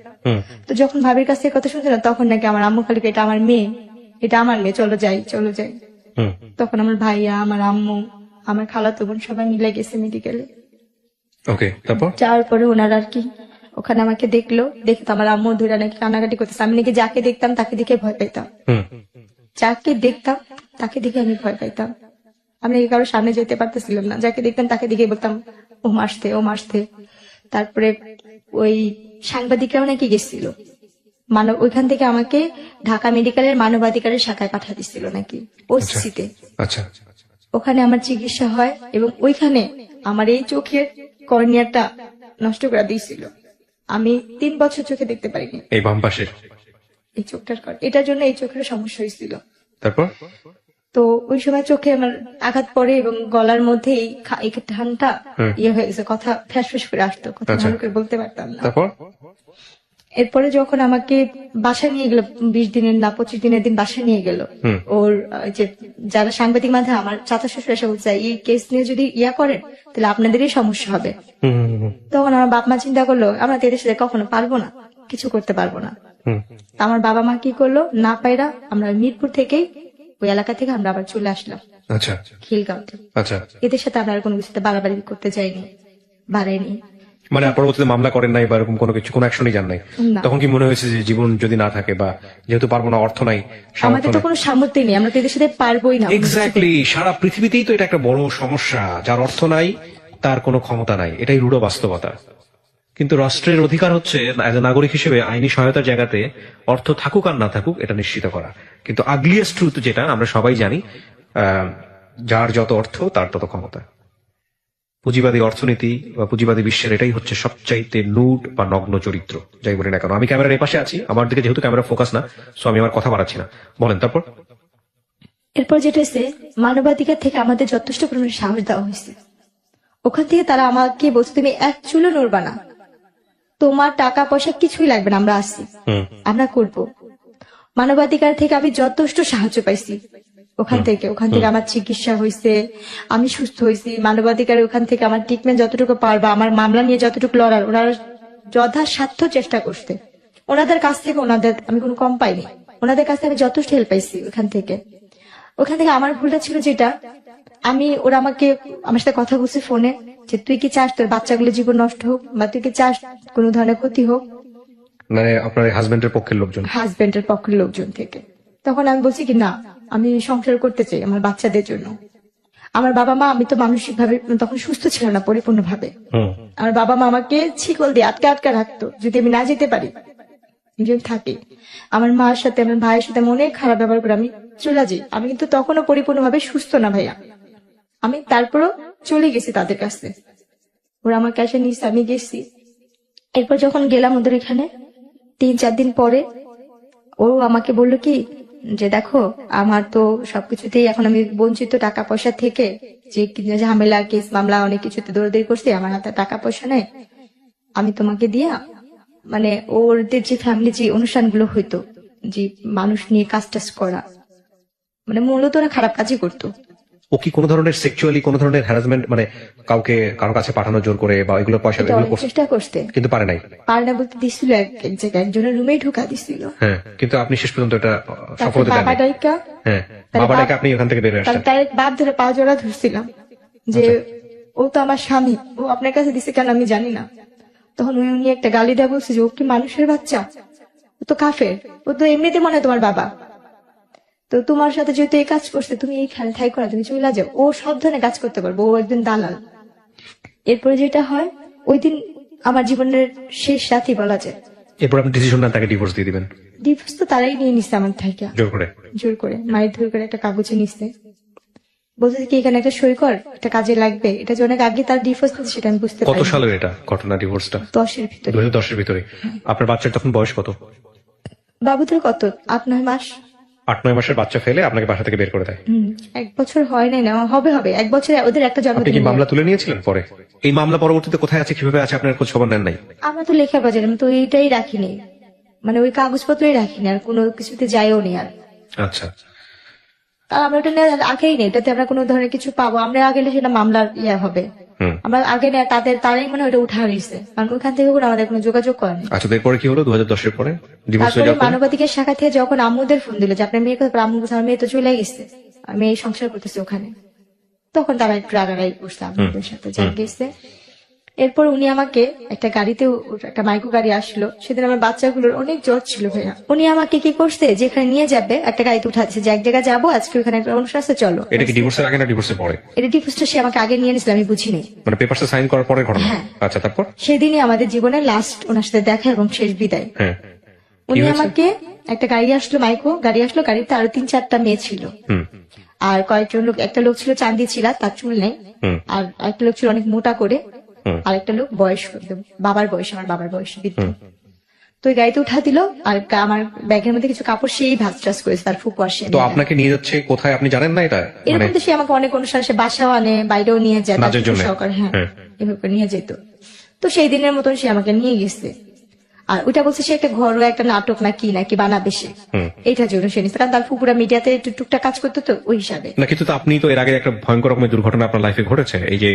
তো যখন ভাবির কাছে এই কথা শুনছিলাম, তখন নাকি আমার আম্মু খালি এটা আমার মেয়ে, এটা আমার মেয়ে, চলো যাই চলো যাই। তখন আমার ভাইয়া, আমার আম্মু, আমার খালাতো বোন সবাই মিলে গেছে মেডিকেলে। ওকে, তারপর? যাওয়ার পরে ওনারা আর কি ওখানে আমাকে দেখলো, দেখে তো আমার আম্মু ধরে নাকি কান্নাকাটি করতেছে। আমি নাকি যাকে দেখতাম তাকে দেখে ভয় পাইতাম, যাকে দেখতাম তাকে দেখে আমি ভয় পাইতাম। আমি নাকি কারোর সামনে যেতে পারতেছিলাম না, যাকে দেখতাম তাকে দেখে বলতাম ও মারতে ও মারতে। তারপরে ওই সাংবাদিকরাও নাকি গেছিল ওইখান থেকে আমাকে ঢাকা মেডিকেলের মানবাধিকারের শাখায় পাঠা দিচ্ছিল নাকি ওসিতে। আচ্ছা, ওখানে আমার চিকিৎসা হয় এবং ওইখানে আমার এই চোখের কর্নিয়াটা নষ্ট করে দিয়েছিল। আমি 3 বছর চোখে দেখতে পারিনি, এই বাম পাশের এই চোখটার এটার জন্য এই চোখের সমস্যা হয়েছিল। তারপর? তো ওই সময় চোখে আমার আঘাত পড়ে এবং গলার মধ্যে এই ঠানটা ইয়ে হয়ে গেছে, কথা ফ্যাস ফ্যাস করে আসতো, কথা ভালো করে বলতে পারতাম না। তারপর? এরপরে যখন আমাকে বাসায় নিয়ে গেল, 20 দিনের না 25 দিনের দিন বাসায় নিয়ে গেল, ওর যে যারা সাংবাদিক মাধ্যমে আমার চাচা শ্বশুর এসে বলছে এই কেস নিয়ে যদি ইয়া করেন তাহলে আপনাদেরই সমস্যা হবে। তখন আমার বাপ মা চিন্তা করলো আমরা তো এদের সাথে কখনো পারবো না, কিছু করতে পারবো না। আমার বাবা মা কি করলো, না পাইরা আমরা মিরপুর থেকেই ওই এলাকা থেকে আমরা আবার চলে আসলাম আচ্ছা খিলগাঁওতে। আচ্ছা, এদের সাথে আমরা আর কোনো কিছুতে বাড়াবাড়ি করতে যাইনি, বাড়াইনি। মানে পরবর্তীতে মামলা করেন নাই বা এরকম কোনো কিছু, কোনো অ্যাকশনই যান নাই? না। তখন কি মনে হয়েছে যে জীবন যদি না থাকে বা যেহেতু পারবো না, অর্থ নাই, আমাদের তো কোনো সামর্থ্য নেই, আমরা তো এদের সাথে পারবোই না। এক্স্যাক্টলি, সারা পৃথিবীতেই তো এটা একটা বড় সমস্যা, যার অর্থ নাই তার কোনো ক্ষমতা নাই, এটাই রূঢ় বাস্তবতা। কিন্তু রাষ্ট্রের অধিকার হচ্ছে এজ এ নাগরিক হিসেবে আইনি সহায়তার জায়গাতে অর্থ থাকুক আর না থাকুক এটা নিশ্চিত করা। কিন্তু আগলিয়েস্ট ট্রুথ যেটা আমরা সবাই জানি, যার যত অর্থ তার তত ক্ষমতা। পুঁজিবাদী অর্থনীতি বা পুঁজিবাদী বিশ্বের এটাই হচ্ছে সবচাইতে নুড বা নগ্ন চরিত্র, যাই বলি না কেন। আমি ক্যামেরার এই পাশে আছি, আমার দিকে যেহেতু ক্যামেরা ফোকাস না, সো আমি আমার কথা বাড়াচ্ছি না, বলেন তারপর। এরপর যেটা হচ্ছে মানবাধিকার থেকে আমাদের যথেষ্ট পরিমাণে সাহস দেওয়া হয়েছে। ওখান থেকে তারা আমাকে বলছে তুমি 1 চুলও নড়বা না, তোমার টাকা পয়সা কিছুই লাগবে না, আমরা আসছি, আমরা করবো। মানবাধিকার থেকে আমি যথেষ্ট সাহায্য পাইছি ওখান থেকে আমার চিকিৎসা হয়েছে, আমি সুস্থ হয়েছি। মানবাধিকার ওখান থেকে আমার ট্রিটমেন্ট যতটুকু পারবা, আমার মামলা নিয়ে যতটুকু লড়ার, ওনারা যথাসাধ্য চেষ্টা করতে। ওনাদের কাছ থেকে আমি কোনো কম পাইনি, ওনাদের কাছ থেকে আমি যথেষ্ট হেল্প পাইছি ওখান থেকে। আমার ভুলটা ছিল যেটা, ওরা আমার সাথে কথা বলছে ফোনে যে তুই কি চাস তোর বাচ্চাগুলো জীবন নষ্ট হোক, বা তুই কি চাস কোনো ধরনের ক্ষতি হোক, মানে আপনার হাজবেন্ডের পক্ষের লোকজন? হাজবেন্ডের পক্ষের লোকজন থেকে। তখন আমি বলছি কি না, আমি সংসার করতে চাই আমার বাচ্চাদের জন্য। আমার বাবা মা, আমি তো মানসিক ভাবে তখন সুস্থ ছিলাম না পরিপূর্ণভাবে। আমার বাবা মা আমাকে শিকল দিয়ে আটকে আটকে রাখতো, যদি আমি না যেতে পারি, যদি থাকি। আমার মার সাথে আমার ভাইয়ের সাথে আমি অনেক খারাপ ব্যবহার করে আমি চলে যাই। আমি কিন্তু তখনও পরিপূর্ণভাবে সুস্থ না ভাইয়া, আমি তারপরও চলে গেছি তাদের কাছে। ওরা আমার কাছে নিচ্ছে, আমি গেছি। এরপর যখন গেলাম ওদের এখানে 3-4 দিন পরে ও আমাকে বললো কি যে দেখো আমার তো সবকিছুতেই এখন আমি বঞ্চিত, টাকা পয়সা থেকে, যে ঝামেলা কেস মামলা অনেক কিছুতে দৌড়াদৌড়ি করছি, আমার হাতে টাকা পয়সা নেই, আমি তোমাকে দিয়া মানে ওদের যে ফ্যামিলি যে অনুষ্ঠানগুলো হইতো, যে মানুষ নিয়ে কাজ টাজ করা, মানে মূলত ওরা খারাপ কাজই করতো। ও কি কোনো ধরনের সেক্সুয়ালি কোনো ধরনের হ্যারাসমেন্ট, মানে কাউকে কারো কাছে পাঠানো জোর করে বা এগুলো পয়সা এটা অনেক চেষ্টা করতে, কিন্তু পারে নাই? পারে না বলতে দিছিল, এক জায়গায় একজনের রুমেই ঢুকা দিছিল। হ্যাঁ, কিন্তু আপনি শেষ পর্যন্ত এটা তারপর সফলতা দেন বাবা নাই। ডাইকা, হ্যাঁ, বাবা ডাইকা আপনি ওখান থেকে বের হয়ে আসছেন। তার বাপ ধরে পা জোড়া ধরছিলাম যে ও তো আমার স্বামী, ও আপনার কাছে দিছে কেন আমি জানি না। তখন উনি একটা গালি দেওয়া বলছে যে ও কি মানুষের বাচ্চা, ও তো কাফের, ও তো এমনিতে মনে হয় তোমার বাবা, তো তোমার সাথে যেহেতু এই কাজ করছে তুমি এই খেয়াল ঠাই করা, তুমি চলে যাও। ও সব ধরনের কাজ করতে পারবো, ও একদিন দালাল। এরপরে যেটা হয়, ওই দিন আমার জীবনের শেষ রাতই বলা যায়। এরপর আপনি ডিসিশন নেন তাকে ডিভোর্স দিয়ে দিবেন? ডিভোর্স তো তারাই নিয়ে নিচ্ছে আমার থেকে, জোর করে মায়ের ধরে করে একটা কাগজে নিচ্ছে, বলছে কি এখানে একটা সই কর, একটা কাজে লাগবে। এটা যে অনেক আগে তার ডিভোর্স দিচ্ছে সেটা আমি বুঝতে পারি। কত সালের এটা ঘটনা, ডিভোর্সটা? 10-এর ভিতরে। 2010-এর ভিতরে। আপনার বাচ্চার তখন বয়স কত? বাবুদের কত 8-9 মাস। 8-9 মাসের বাচ্চা ফেলে আপনাকে বাসা থেকে বের করে দেয়? 1 বছর হয় নাই, না হবে 1 বছরে ওদের একটা আপনি কি জন্মদিন। মামলা তুলে নিয়েছিলেন পরে? এই মামলা পরবর্তীতে কোথায় আছে, কিভাবে আছে, আপনার খোঁজ খবর নেন নাই? আমরা তো লেখা বাজার, আমি তো এইটাই রাখিনি, মানে ওই কাগজপত্রই রাখিনি, আর কোনো কিছুতে যাইও নি আর। আচ্ছা, আর আমরা ওটা নিয়ে আগেই নেই, এটাতে আমরা কোনো ধরনের কিছু পাবো, আমরা আগে সেটা মামলার হবে। আমরা আগে নেই, তারাই মনে হয় ওটা উঠা হয়েছে, কারণ ওখান থেকে কোনো আমাদের কোনো যোগাযোগ করেনি। আচ্ছা, এরপরে কি হলো 2010-এর পরে? ডিভোর্স হয়ে তারপরে যাওয়ার পরে মানবাধিকার শাখা থেকে যখন আম্মুদের ফোন দিল যে আপনার মেয়ে কোথায়, আম্মু বলছে আমার মেয়ে তো চলে গেছে, আমি এই সংসার করতেছি ওখানে, তখন তারা একটু রাগারাগি করছে আম্মুদের সাথে, যা গেছে। এরপর উনি আমাকে একটা গাড়িতে, একটা মাইক্রো গাড়ি আসলো, সেদিন আমার বাচ্চাগুলোর অনেক জ্বর ছিল ভাইয়া। উনি আমাকে কি করছে, যেখানে নিয়ে যাবে একটা গাড়িতে উঠাচ্ছে, যে এক জায়গায় যাবো আজকে, ওখানে একটা অনুষ্ঠান আছে চলো। এটা কি ডিভোর্সের আগে না ডিভোর্সের পরে? এটা ডিভোর্সটা সে আমাকে আগে নিয়ে নিয়েছিল, আমি বুঝিনি, মানে পেপারসে সাইন করার পরে ঘটনা? হ্যাঁ। আচ্ছা, তারপর? সেদিনই আমাদের জীবনের লাস্ট ওনার সাথে দেখা এবং শেষ বিদায়। হ্যাঁ, উনি আমাকে একটা গাড়ি আসলো, মাইক্রো গাড়ি আসলো, গাড়িতে আরো 3-4টা মেয়ে ছিল, আর কয়েকজন লোক, একটা লোক ছিল চাঁদি ছিল, তার চুল নেই, আর একটা লোক ছিল অনেক মোটা করে, আর একটা লোক বয়স বাবার বয়স, আমার বাবার বয়স বৃদ্ধ। তো ওই গাড়িতে উঠা দিল, আর আমার ব্যাগের মধ্যে কিছু কাপড় সেই ভাজ টাজ করেছে, তার ফুকু আসে। তো আপনাকে নিয়ে যাচ্ছে কোথায় আপনি জানেন না এটা? এরকম তো সে আমাকে অনেক অনুষ্ঠান, সে বাসাও আনে, বাইরেও নিয়ে যায় নাচের জন্য? সহকারে, হ্যাঁ এভাবে নিয়ে যেত। তো সেই দিনের মতন সে আমাকে নিয়ে গেছে, আর ওইটা বলছে সে একটা ঘরোয়া একটা নাটক নাকি বানাবে সে, এইটার জন্য সে নিচ্ছে, কারণ তার ফুপুরা মিডিয়াতে টুকটাক কাজ করতো, তো ওই হিসাবে না। কিন্তু তো আপনি তো এর আগে একটা ভয়ঙ্কর রকমের দুর্ঘটনা আপনার লাইফে ঘটেছে, এই যে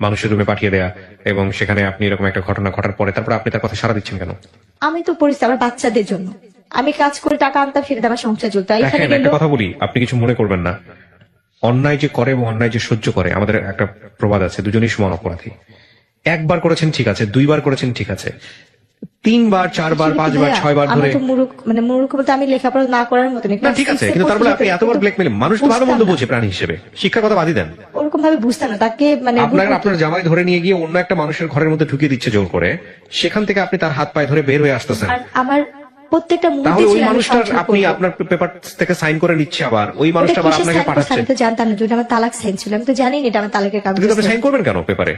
মানুষের রুমে পাঠিয়ে দেয়া, এবং সেখানে আপনি এরকম একটা ঘটনা ঘটার পরে তারপর আপনি তার কথা সাড়া দিচ্ছেন কেন? আমি তো পরিস্থিতি আমার বাচ্চাদের জন্য, আমি কাজ করে টাকা আনতাম, ফেরত আমার সংসার চলতো। এখানে দেখেন, একটা কথা বলি, আপনি কিছু মনে করবেন না। অন্যায় যে করে এবং অন্যায় যে সহ্য করে, আমাদের একটা প্রবাদ আছে, দুজনেই সমান অপরাধী। 1 বার করেছেন ঠিক আছে, 2 বার করেছেন ঠিক আছে, 3 বার 4 বার 5 বার 6 বার ধরে, আমি তো মূর্খ বলতে আমি লেখাপড়া না করার মতো না ঠিক আছে, কিন্তু তারপরে আপনি এতবার ব্ল্যাকমেল, মানুষ তো ভালো মন্দ বোঝে প্রাণী হিসেবে, শিক্ষার কথা বাদই দেন। ওরকম ভাবে বুঝতাম না তাকে, মানে আপনার জামাই ধরে নিয়ে গিয়ে অন্য একটা মানুষের ঘরের মধ্যে ঢুকিয়ে দিচ্ছে জোর করে, সেখান থেকে আপনি তার হাত পায়ে ধরে বের হয়ে আসতেছেন। আর আমার প্রত্যেকটা মুহূর্তে তাহলে ওই ছিল আমি মানুষটার সংসার আপনি করবো। আপনার পেপার থেকে সাইন করে নিচ্ছে, আবার ওই মানুষটা আবার ওটা কিসের আপনাকে sign করছে পাঠাচ্ছে। আমি তো জানতাম না, যদি আমার তালাক সাইন ছিল, আমি তো জানি না এটা আমার তালাকের কাগজ। কিন্তু আপনি সাইন করবেন কেন পেপারে?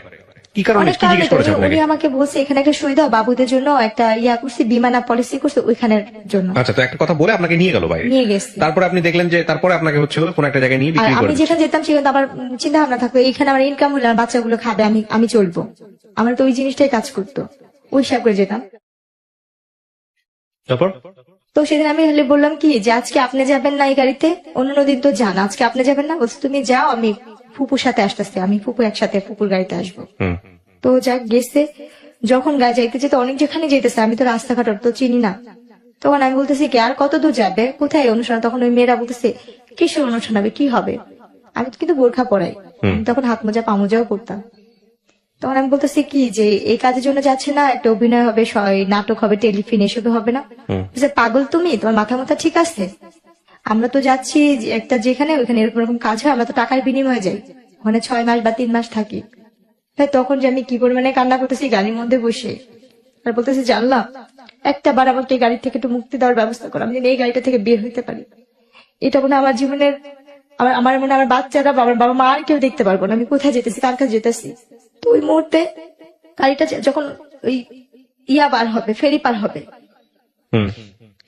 কি কারণে, অনেক কি জিজ্ঞেস কারণে, করেছে উনি আপনাকে? আমাকে বলছে এখানে একটা সই দাও, বাবুদের জন্য একটা করছি, বিমানা পলিসি করছে ওইখানের জন্য। আচ্ছা, তো একটা কথা বলে আপনাকে নিয়ে গেল বাইরে, নিয়ে গেছে। তারপরে আপনি দেখলেন যে তারপরে আপনাকে হচ্ছে হলো কোন একটা জায়গায় নিয়ে আর বিক্রি আমি করে। যেখানে যেতাম সেখানে তো আমার চিন্তা ভাবনা থাকতো, এখানে আমার ইনকাম হলে আমার বাচ্চাগুলো খাবে, আমি চলবো, আমার তো ওই জিনিসটাই কাজ করতো, ওই হিসাব করে যেতাম। তারপর তো সেদিন আমি হলে বললাম কি যে আজকে আপনি যাবেন না এই গাড়িতে, অন্য দিন তো যান, আজকে আপনি যাবেন না? বলছে তুমি যাও, আমি ফুপুর সাথে আসতেছি, আমি ফুপু একসাথে ফুপুর গাড়িতে আসবো। হুম তো যাক গেছে, যখন গায়ে যাইতে যেতে অনেক যেখানে যেতেছে, আমি তো রাস্তাঘাট তো চিনি না, তখন আমি বলতেছি কি আর কত দূর যাবে, কোথায় অনুষ্ঠান? তখন ওই মেয়েরা বলতেছে কিসের অনুষ্ঠান হবে, কি হবে? আমি তো কিন্তু বোরখা পরাই, আমি তখন হাত মোজা পা মোজাও করতাম। তখন আমি বলতেছি কি যে এই কাজের জন্য যাচ্ছে না, একটা অভিনয় হবে, নাটক হবে, টেলিফিল্ম, এসবে হবে না? বলছে, পাগল তুমি, তোমার মাথা মাথা ঠিক আছে? আমরা তো যাচ্ছি যে একটা যেখানে ওইখানে এরকম এরকম কাজ হয়, আমরা তো টাকার বিনিময়ে যাই, ওখানে 6 মাস বা 3 মাস থাকি। তাই তখন যে আমি কি পরিমাণে কান্না করতেছি গাড়ির মধ্যে বসে, আর বলতেছি জানলাম একটা বার আমাকে এই গাড়ি থেকে একটু মুক্তি দেওয়ার ব্যবস্থা করো, আমি যেন এই গাড়িটা থেকে বের হইতে পারি। এটা মনে হয় আমার জীবনের, আমার মনে হয় আমার বাচ্চারা বা আমার বাবা মা আর কেউ দেখতে পারবো না আমি কোথায় যেতেছি, কার কাছে যেতেছি। তো ওই মুহূর্তে গাড়িটা যখন ওই বার হবে, ফেরি পার হবে, হুম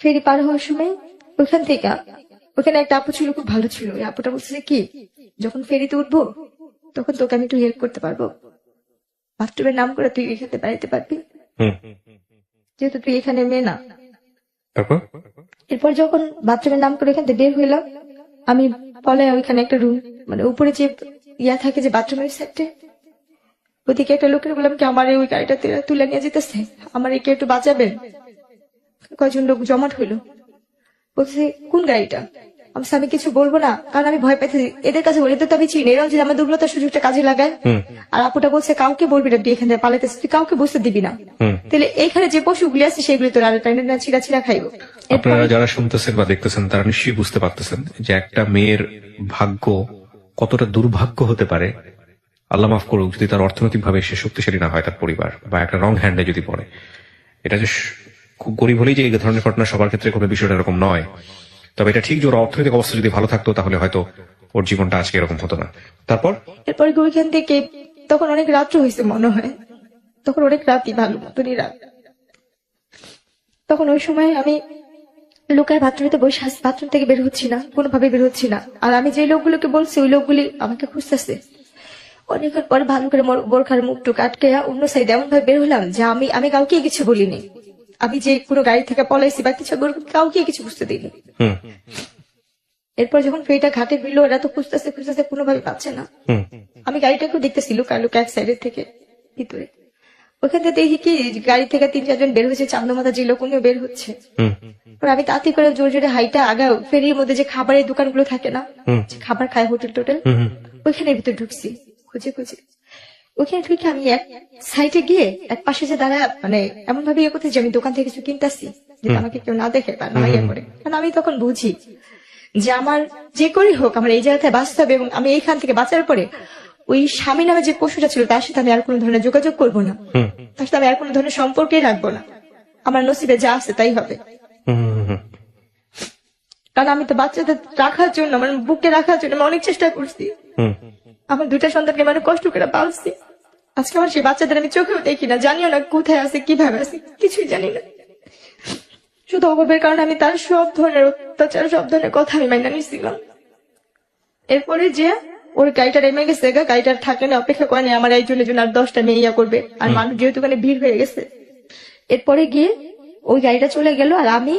ফেরি পার হওয়ার সময় ওইখান থেকে ওখানে একটা আপু ছিল, খুব ভালো ছিল। ওই আপুটা বলছে কি যখন ফেরিতে উঠবো তখন তোকে আমি একটু হেল্প করতে পারবো, বাথরুমের নাম করে তুই এখানে বেড়াইতে পারবি, হুম যেহেতু তুই এখানে মেয়ে না। তারপর এরপর যখন বাথরুমের নাম করে এখান থেকে বের হইলাম, আমি পলে ওইখানে একটা রুম, মানে উপরে যে থাকে যে বাথরুমের সেটে, ওদিকে একটা লোকের বললাম কি আমার ওই গাড়িটা তুলে নিয়ে যেতেছে, আমার একে একটু বাঁচাবেন। কয়জন লোক জমাট হইলো, বলছে কোন গাড়িটা? আমি কিছু বলবো না, কারণ আমি ভয় পাইছি এদের কাছে বলে, এদের তো আমি চিনি, এরাও যদি আমার দুর্বলতার সুযোগটা কাজে লাগায়। আর আপুটা বলছে কাউকে বলবি না, তুই এখান থেকে পালাইতেছিস, তুই কাউকে বুঝতে দিবি না, তাহলে এইখানে যে পশুগুলি আছে সেগুলি তোর আর ছিঁড়া ছিঁড়া খাইবো। আপনারা যারা শুনতেছেন বা দেখতেছেন তারা নিশ্চয়ই বুঝতে পারতেছেন যে একটা মেয়ের ভাগ্য কতটা দুর্ভাগ্য হতে পারে। আল্লাহ মাফ করুক যদি তার অর্থনৈতিক ভাবে সে শক্তিশালী না হয়, তার পরিবার বা একটা রং হ্যান্ডে যদি পড়ে। এটা যে খুব গরিব হলেই যে এই ধরনের ঘটনা সবার ক্ষেত্রে কোনো বিষয়টা এরকম নয়। তবে এটা ঠিক যে ওর অর্থনৈতিক অবস্থা যদি ভালো থাকতো তাহলে হয়তো ওর জীবনটা আজকে এরকম হতো না। তারপর এরপরে ওইখান থেকে তখন অনেক রাত্র হয়েছে মনে হয়, তখন অনেক রাতই, ভালো মতনই রাত। তখন ওই সময় আমি লোকের বাথরুমে বসে আছি, বাথরুম থেকে বের হচ্ছি না, কোনোভাবে বের হচ্ছি না। আর আমি যে লোকগুলোকে বলছি ওই লোকগুলি আমাকে খুঁজতেছে। অনেকক্ষণ পরে ভালো করে বোরখার মুখটুক আটকে অন্য সাইডে এমন ভাবে বের হলাম যে আমি কাউকে কিছু বলিনি, আমি যে কোনো গাড়ি থেকে পলাইছি বা কিছু কাউকে কিছু বুঝতে দিইনি। এরপর যখন ফেরিটা ঘাটে ফিরলো, ওরা তো খুঁজতেছে খুঁজতেছে, কোনোভাবে পাচ্ছে না। আমি গাড়িটাকেও দেখতেছি লুকা এক সাইডের থেকে ভিতরে, ওখান থেকে দেখি কি গাড়ি থেকে 3-4 জন বের হয়েছে, চান্দমাথা যে লোক উনিও বের হচ্ছে। আমি তাতে করে জোরে জোরে হাইটা আগাও ফেরির মধ্যে যে খাবারের দোকানগুলো থাকে না, যে খাবার খায় হোটেল টোটেল, ওইখানের ভিতরে ঢুকছি খুঁজে খুঁজে। ওইখানে ঢুকে আমি এক সাইডে গিয়ে এক পাশে যে দাঁড়া, মানে এমন ভাবে ইয়ে করতে যে আমি দোকান থেকে কিছু কিনতেছি, যেটা আমাকে কেউ না দেখে বা না ইয়ে করে। কারণ আমি তখন বুঝি যে আমার যে করেই হোক আমার এই জায়গায় বাঁচতে হবে, এবং আমি এইখান থেকে বাঁচার পরে ওই স্বামী নামে যে পশুটা ছিল তার সাথে আমি আর কোনো ধরনের যোগাযোগ করবো না, তার সাথে আমি আর কোনো ধরনের সম্পর্কেই রাখবো না, আমার নসিবে যা আছে তাই হবে। কারণ আমি তো বাচ্চাদের রাখার জন্য, আমার বুকে রাখার জন্য আমি অনেক চেষ্টা করছি, আমার 2টা সন্তানকে মানে কষ্ট করে পালছি। আজকে আমার সেই বাচ্চাদের আমি চোখেও দেখি না, জানিও না কোথায় আছে, কিভাবে আছে, কিছুই জানি না। শুধু অভাবের কারণে আমি তার সব ধরনের অত্যাচার, সব ধরনের কথা আমি মাইনা নিছিলাম। এরপরে যে ওর গাড়িটা নেমে গেছে, গাড়িটার থাকে না, অপেক্ষা করে আমার একজনের জন্য আর 10টা মেয়ে ইয়া করবে, আর মানুষ যেহেতু ওখানে ভিড় হয়ে গেছে। এরপরে গিয়ে ওই গাড়িটা চলে গেল, আর আমি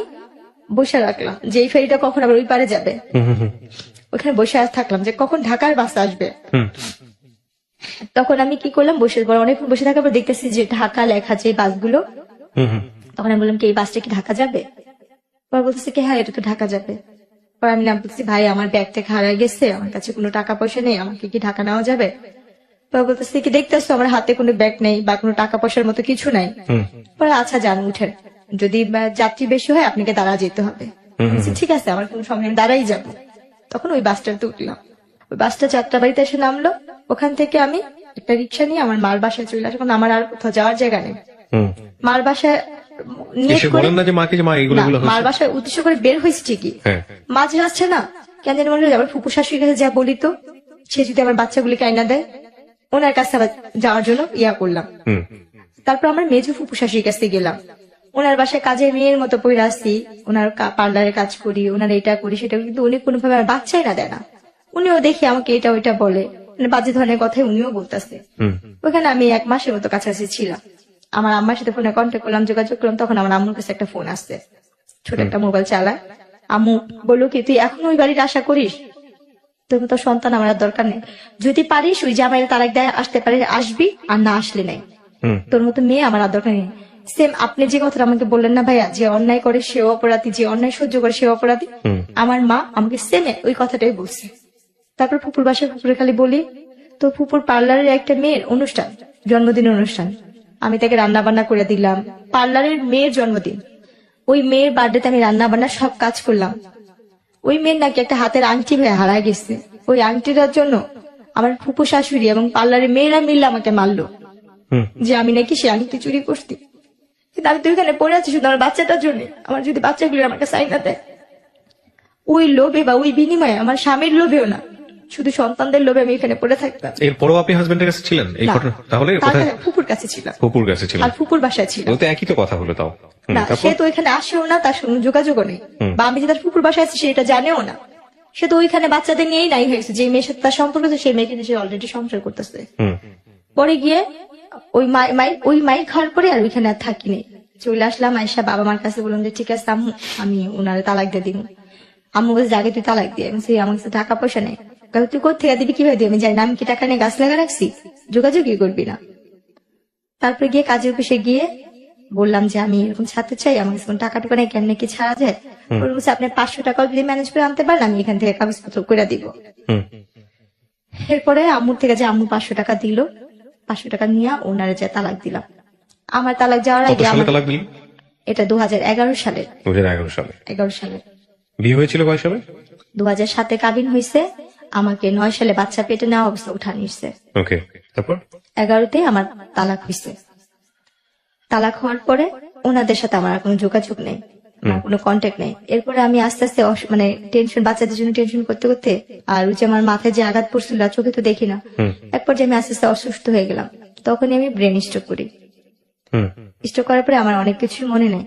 বসে রাখলাম যে এই ফেরিটা কখন আবার ওই পারে যাবে। ওখানে বসে থাকলাম যে কখন ঢাকার বাস আসবে। তখন আমি কি করলাম, অনেকক্ষণ বসে থাকার পর দেখতেছি যে ঢাকা লেখা যে বাসগুলো, তখন আমি বললাম কি এই বাসটা কি ঢাকা যাবে? পরে বলতেছে কি হ্যাঁ এটা তো ঢাকা যাবে। পরে আমি নাম বলছি ভাই আমার ব্যাগ থেকে হারিয়ে গেছে, আমার কাছে কোনো টাকা পয়সা নেই, আমাকে কি ঢাকা নেওয়া যাবে? পরে বলতেছে কি দেখতেছো আমার হাতে কোনো ব্যাগ নেই বা কোনো টাকা পয়সার মতো কিছু নাই। পরে আচ্ছা যান উঠেন, যদি যাত্রী বেশি হয় আপনাকে দাঁড়া যেতে হবে। ঠিক আছে আমার কোনো সময় আমি দাঁড়াই যাবো। তখন ওই বাসটাতে উঠলাম, ওই বাসটা যাত্রাবাড়িতে এসে নামলো। ওখান থেকে আমি একটা রিক্সা নিয়ে আমার মার বাসায় চলে আসলাম, আমার আর কোথাও যাওয়ার জায়গা নেই। মার বাসায় মার বাসায় উদ্দেশ্য করে বের হয়েছে ঠিকই, মাঝে আসছে না কেন জানি মনে হয় আমার ফুপু শাশুড়ির কাছে যা বলি তো সে যদি আমার বাচ্চাগুলিকে আইনা দেয়, ওনার কাছে আবার যাওয়ার জন্য ইয়া করলাম। তারপর আমার মেজো ফুপু শাশুড়ির কাছে গেলাম, ওনার বাসায় কাজের মেয়ের মতো পড়ে আসছি, ওনার পার্লারে কাজ করি, ওনার এটা করি সেটা, কিন্তু উনি কোনোভাবে আমার বাচ্চাই না দেয় না। উনিও দেখি আমাকে এটা ওইটা বলে, মানে বাজে ধরনের কথাই উনিও বলতেছে। ওখানে আমি 1 মাসের মতো কাছাকাছি ছিলাম। আমার আম্মার সাথে ফোনে কন্ট্যাক্ট করলাম, যোগাযোগ করলাম, তখন আমার আম্মুর কাছে একটা ফোন আসছে। ছোট একটা মোবাইল চালায়। আম্মু বললো কি তুই এখন ওই বাড়ির আশা করিস, তোর মতো সন্তান আমার আর দরকার নেই, যদি পারিস ওই জামাইয়ের তালাক দেয় আসতে পারিস আসবি, আর না আসলে নাই, তোর মতো মেয়ে আমার আর দরকার নেই। সেম আপনি যে কথাটা আমাকে বললেন না ভাইয়া, যে অন্যায় করে সেও অপরাধী, যে অন্যায় সহ্য করে সেও অপরাধী, আমার মা আমাকে সেম ওই কথাটাই বলছে। তারপর ফুপুর বাসায় ফুপুরে খালি বলি, তো ফুপুর পার্লারের একটা মেয়ের অনুষ্ঠান, জন্মদিন অনুষ্ঠান, আমি তাকে রান্না বান্না করে দিলাম। পার্লারের মেয়ের জন্মদিন, ওই মেয়ের বার্থডেতে আমি রান্না বান্না সব কাজ করলাম। ওই মেয়ের নাকি একটা হাতের আংটি হয়ে হারায় গেছে, ওই আংটিটার জন্য আমার ফুপু শাশুড়ি এবং পার্লারের মেয়েরা মিললে আমাকে মারলো, যে আমি নাকি সে আংটি চুরি করছি। কিন্তু আমি তো এখানে পড়ে আছি শুধু আমার বাচ্চাটার জন্য, আমার যদি বাচ্চাগুলো আমার কাছে আইনা দেয়, ওই লোভে বা ওই বিনিময়ে, আমার স্বামীর লোভেও না, শুধু সন্তানদের লোভে আমি এখানে পড়ে থাকতাম। এরপরও আপনি হাজবেন্ডের কাছে ছিলেন এই না, ঘটনা? তাহলে তার কোথায়? কাছে ফুপুর কাছে ছিলাম, ফুপুর কাছে ছিলেন। আর ফুপুর বাসায় ছিল। তো একই তো কথা হলো তাও। না, তারপর? সে তো ওইখানে আসেও না, তার সঙ্গে যোগাযোগও নেই, বা আমি যে তার ফুপুর বাসায় আছি সেটা জানেও না। সে তো ওইখানে বাচ্চাদের নিয়েই নাই হয়েছে, যে মেয়ের সাথে তার সম্পর্ক আছে সেই মেয়েকে নিয়ে সে অলরেডি সংসার করতেছে। পরে গিয়ে ওই মাই খাওয়ার পরে আর ওইখানে আর থাকিনি, চলে আসলাম। আয়সা বাবা মার কাছে বললাম যে ঠিক আছে আম্মু আমি ওনারে তালাক দিয়ে দিব। আম্মু বলছে আগে তুই তালাক দিয়ে, আমি বলছি, আমার কাছে টাকা পয়সা নেই। কারণ তুই কোথেকে দিবি, কিভাবে দিবি, আমি জানি না, আমি কি টাকা নিয়ে গাছ লাগা রাখছি, যোগাযোগই করবি না। তারপরে গিয়ে কাজের অফিসে গিয়ে বললাম যে আমি এরকম ছাড়তে চাই, আমার কাছে টাকা টুকা নেই, কেমনে কি ছাড়া যায়। ওরা বলছে আপনি 500 টাকা যদি ম্যানেজ করে আনতে পারেন আমি এখান থেকে কাগজপত্র করে দিব। এরপরে আম্মুর থেকে যে আম্মু 500 টাকা দিল, 500 টাকা নিয়ে ওনারে যে তালাক দিলাম। আমার তালাক যাওয়ার কত আগে সালে আমার, তালাক দিলেন? এটা 2011 সালে। 2011 সালে। 11 সালে বিয়ে হয়েছিল কয় সালে? 2007 কাবিন হয়েছে, আমাকে 9 সালে বাচ্চা পেটে নেওয়া অবস্থা উঠা নিচ্ছে। ওকে, তারপর? 11তে আমার তালাক হয়েছে। তালাক হওয়ার পরে ওনাদের সাথে আমার আর কোনো যোগাযোগ নেই, আমার কোনো কন্ট্যাক্ট নেই। এরপরে আমি আস্তে আস্তে মানে টেনশন, বাচ্চাদের জন্য টেনশন করতে করতে, আর ওই যে আমার মাথায় যে আঘাত পড়ছিল আর চোখে তো দেখি না, এক পর্যায়ে আমি আস্তে আস্তে অসুস্থ হয়ে গেলাম। তখনই আমি ব্রেন স্ট্রোক করি। স্ট্রোক করার পরে আমার অনেক কিছু মনে নেই।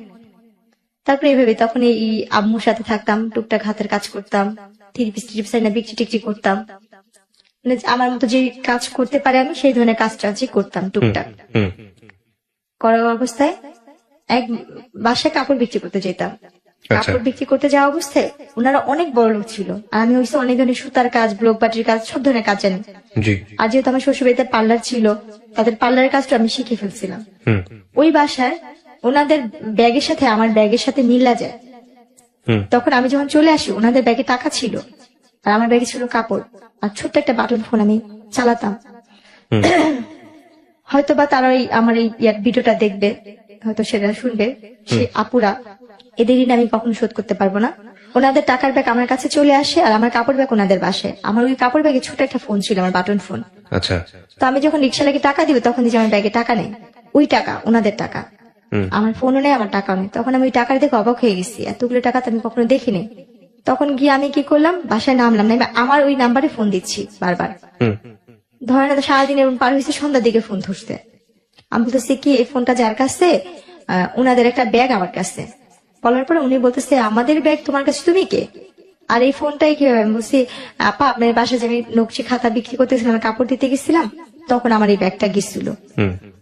তারপরে এইভাবে তখন এই আম্মুর সাথে থাকতাম, টুকটাক হাতের কাজ করতাম, টিপস না বিক্রি টিকরি করতাম, মানে আমার মতো যে কাজ করতে পারে আমি সেই ধরনের কাজ টাজই করতাম টুকটাক। করার অবস্থায় এক বাসায় কাপড় বিক্রি করতে যেতাম। কাপড় বিক্রি করতে যাওয়া অবস্থায় ওনারা অনেক বড় লোক ছিল, আর আমি হচ্ছে অনেক ধরনের সুতার কাজ, ব্লক বাটির কাজ, সব ধরনের কাজ জানি। আর যেহেতু আমার শ্বশুর বাড়িতে পার্লার ছিল, তাদের পার্লারের কাজটা আমি শিখে ফেলছিলাম। ওই বাসায় ওনাদের ব্যাগের সাথে আমার ব্যাগের সাথে মিলা যায়। তখন আমি যখন চলে আসি ওনাদের ব্যাগে টাকা ছিল, আর আমার ব্যাগে ছিল কাপড় আর ছোট্ট একটা বাটন ফোন আমি চালাতাম। হয়তো বা তারা আমার এই ভিডিওটা দেখবে, হয়তো সেটা শুনবে, সে আপুরা, এদের ঋণ আমি কখনো শোধ করতে পারবো না। ওনাদের টাকার ব্যাগ আমার কাছে চলে আসে, আর আমার কাপড় ব্যাগ ওনাদের বাসায়। আমার ওই কাপড় ব্যাগে ছোট একটা ফোন ছিল, আমার বাটন ফোন। আচ্ছা। তো আমি যখন রিক্সালাকে টাকা দিব তখন দিয়েছি আমার ব্যাগে টাকা নেই, ওই টাকা ওনাদের টাকা, আমার ফোনও নেই, আমার টাকাও নেই। তখন আমি ওই টাকার দেখে অবাক হয়ে গেছি, এতগুলো টাকা তো আমি কখনো দেখিনি। তখন গিয়ে আমি কি করলাম, বাসায় নামলাম না, আমার ওই নাম্বারে ফোন দিচ্ছি বারবার। ধরে না সারাদিন এরকম পার হয়েছে, সন্ধ্যার দিকে ফোন ধরছে। আমি বলতেছি কি এই ফোনটা যার কাছে, উনাদের একটা ব্যাগ আমার কাছে। বলার পরে উনি বলতেছে আমাদের ব্যাগ তোমার কাছে, তুমি কে, আর এই ফোনটাই কি? আমি বলছি আপা আপনার বাসায় যে আমি নকশি খাতা বিক্রি করতেছিলাম, কাপড় দিতে গেছিলাম, তখন আমার এই ব্যাগটা গেছিল।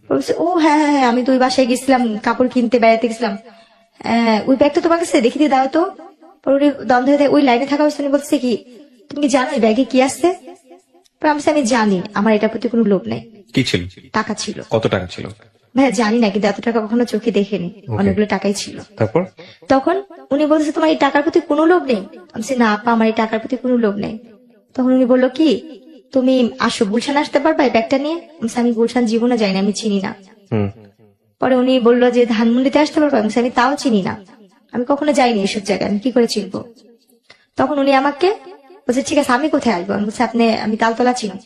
বলছে ও হ্যাঁ হ্যাঁ আমি তো ওই বাসায় গেছিলাম, কাপড় কিনতে বেড়াতে গেছিলাম, ওই ব্যাগটা তোমার কাছে, দেখি দিয়ে দাও তো। দ্বন্দ্ব হয়ে ওই লাইনে থাকা অবস্থা বলছে কি তুমি কি জানো এই ব্যাগে কি আসছে? আমি জানি, আমার এটার প্রতি কোনো লোভ নেই। কি ছিল? টাকা ছিল। কত টাকা ছিল? ভাই জানি না, কিন্তু এত টাকা কখনো চোখে দেখেনি, অনেকগুলো টাকাই ছিল। তারপর তখন উনি বলতেছে তোমার এই টাকার প্রতি কোনো লোভ নেই? আমি না আপা আমার এই টাকার প্রতি কোনো লোভ নেই। তখন উনি বললো কি তুমি আসো গুলশান আসতে পারবা এই ব্যাগটা নিয়ে? আমি গুলশান জীবনে যাই না, আমি চিনি না। পরে উনি বললো যে ধানমন্ডিতে আসতে পারবা? আমি তাও চিনি না, আমি কখনো যাইনি এসব জায়গায়, আমি কি করে চিনবো? তখন উনি আমাকে বলছে ঠিক আছে আমি কোথায় আসবো? আমি বলছি আমি তালতলা চিনি।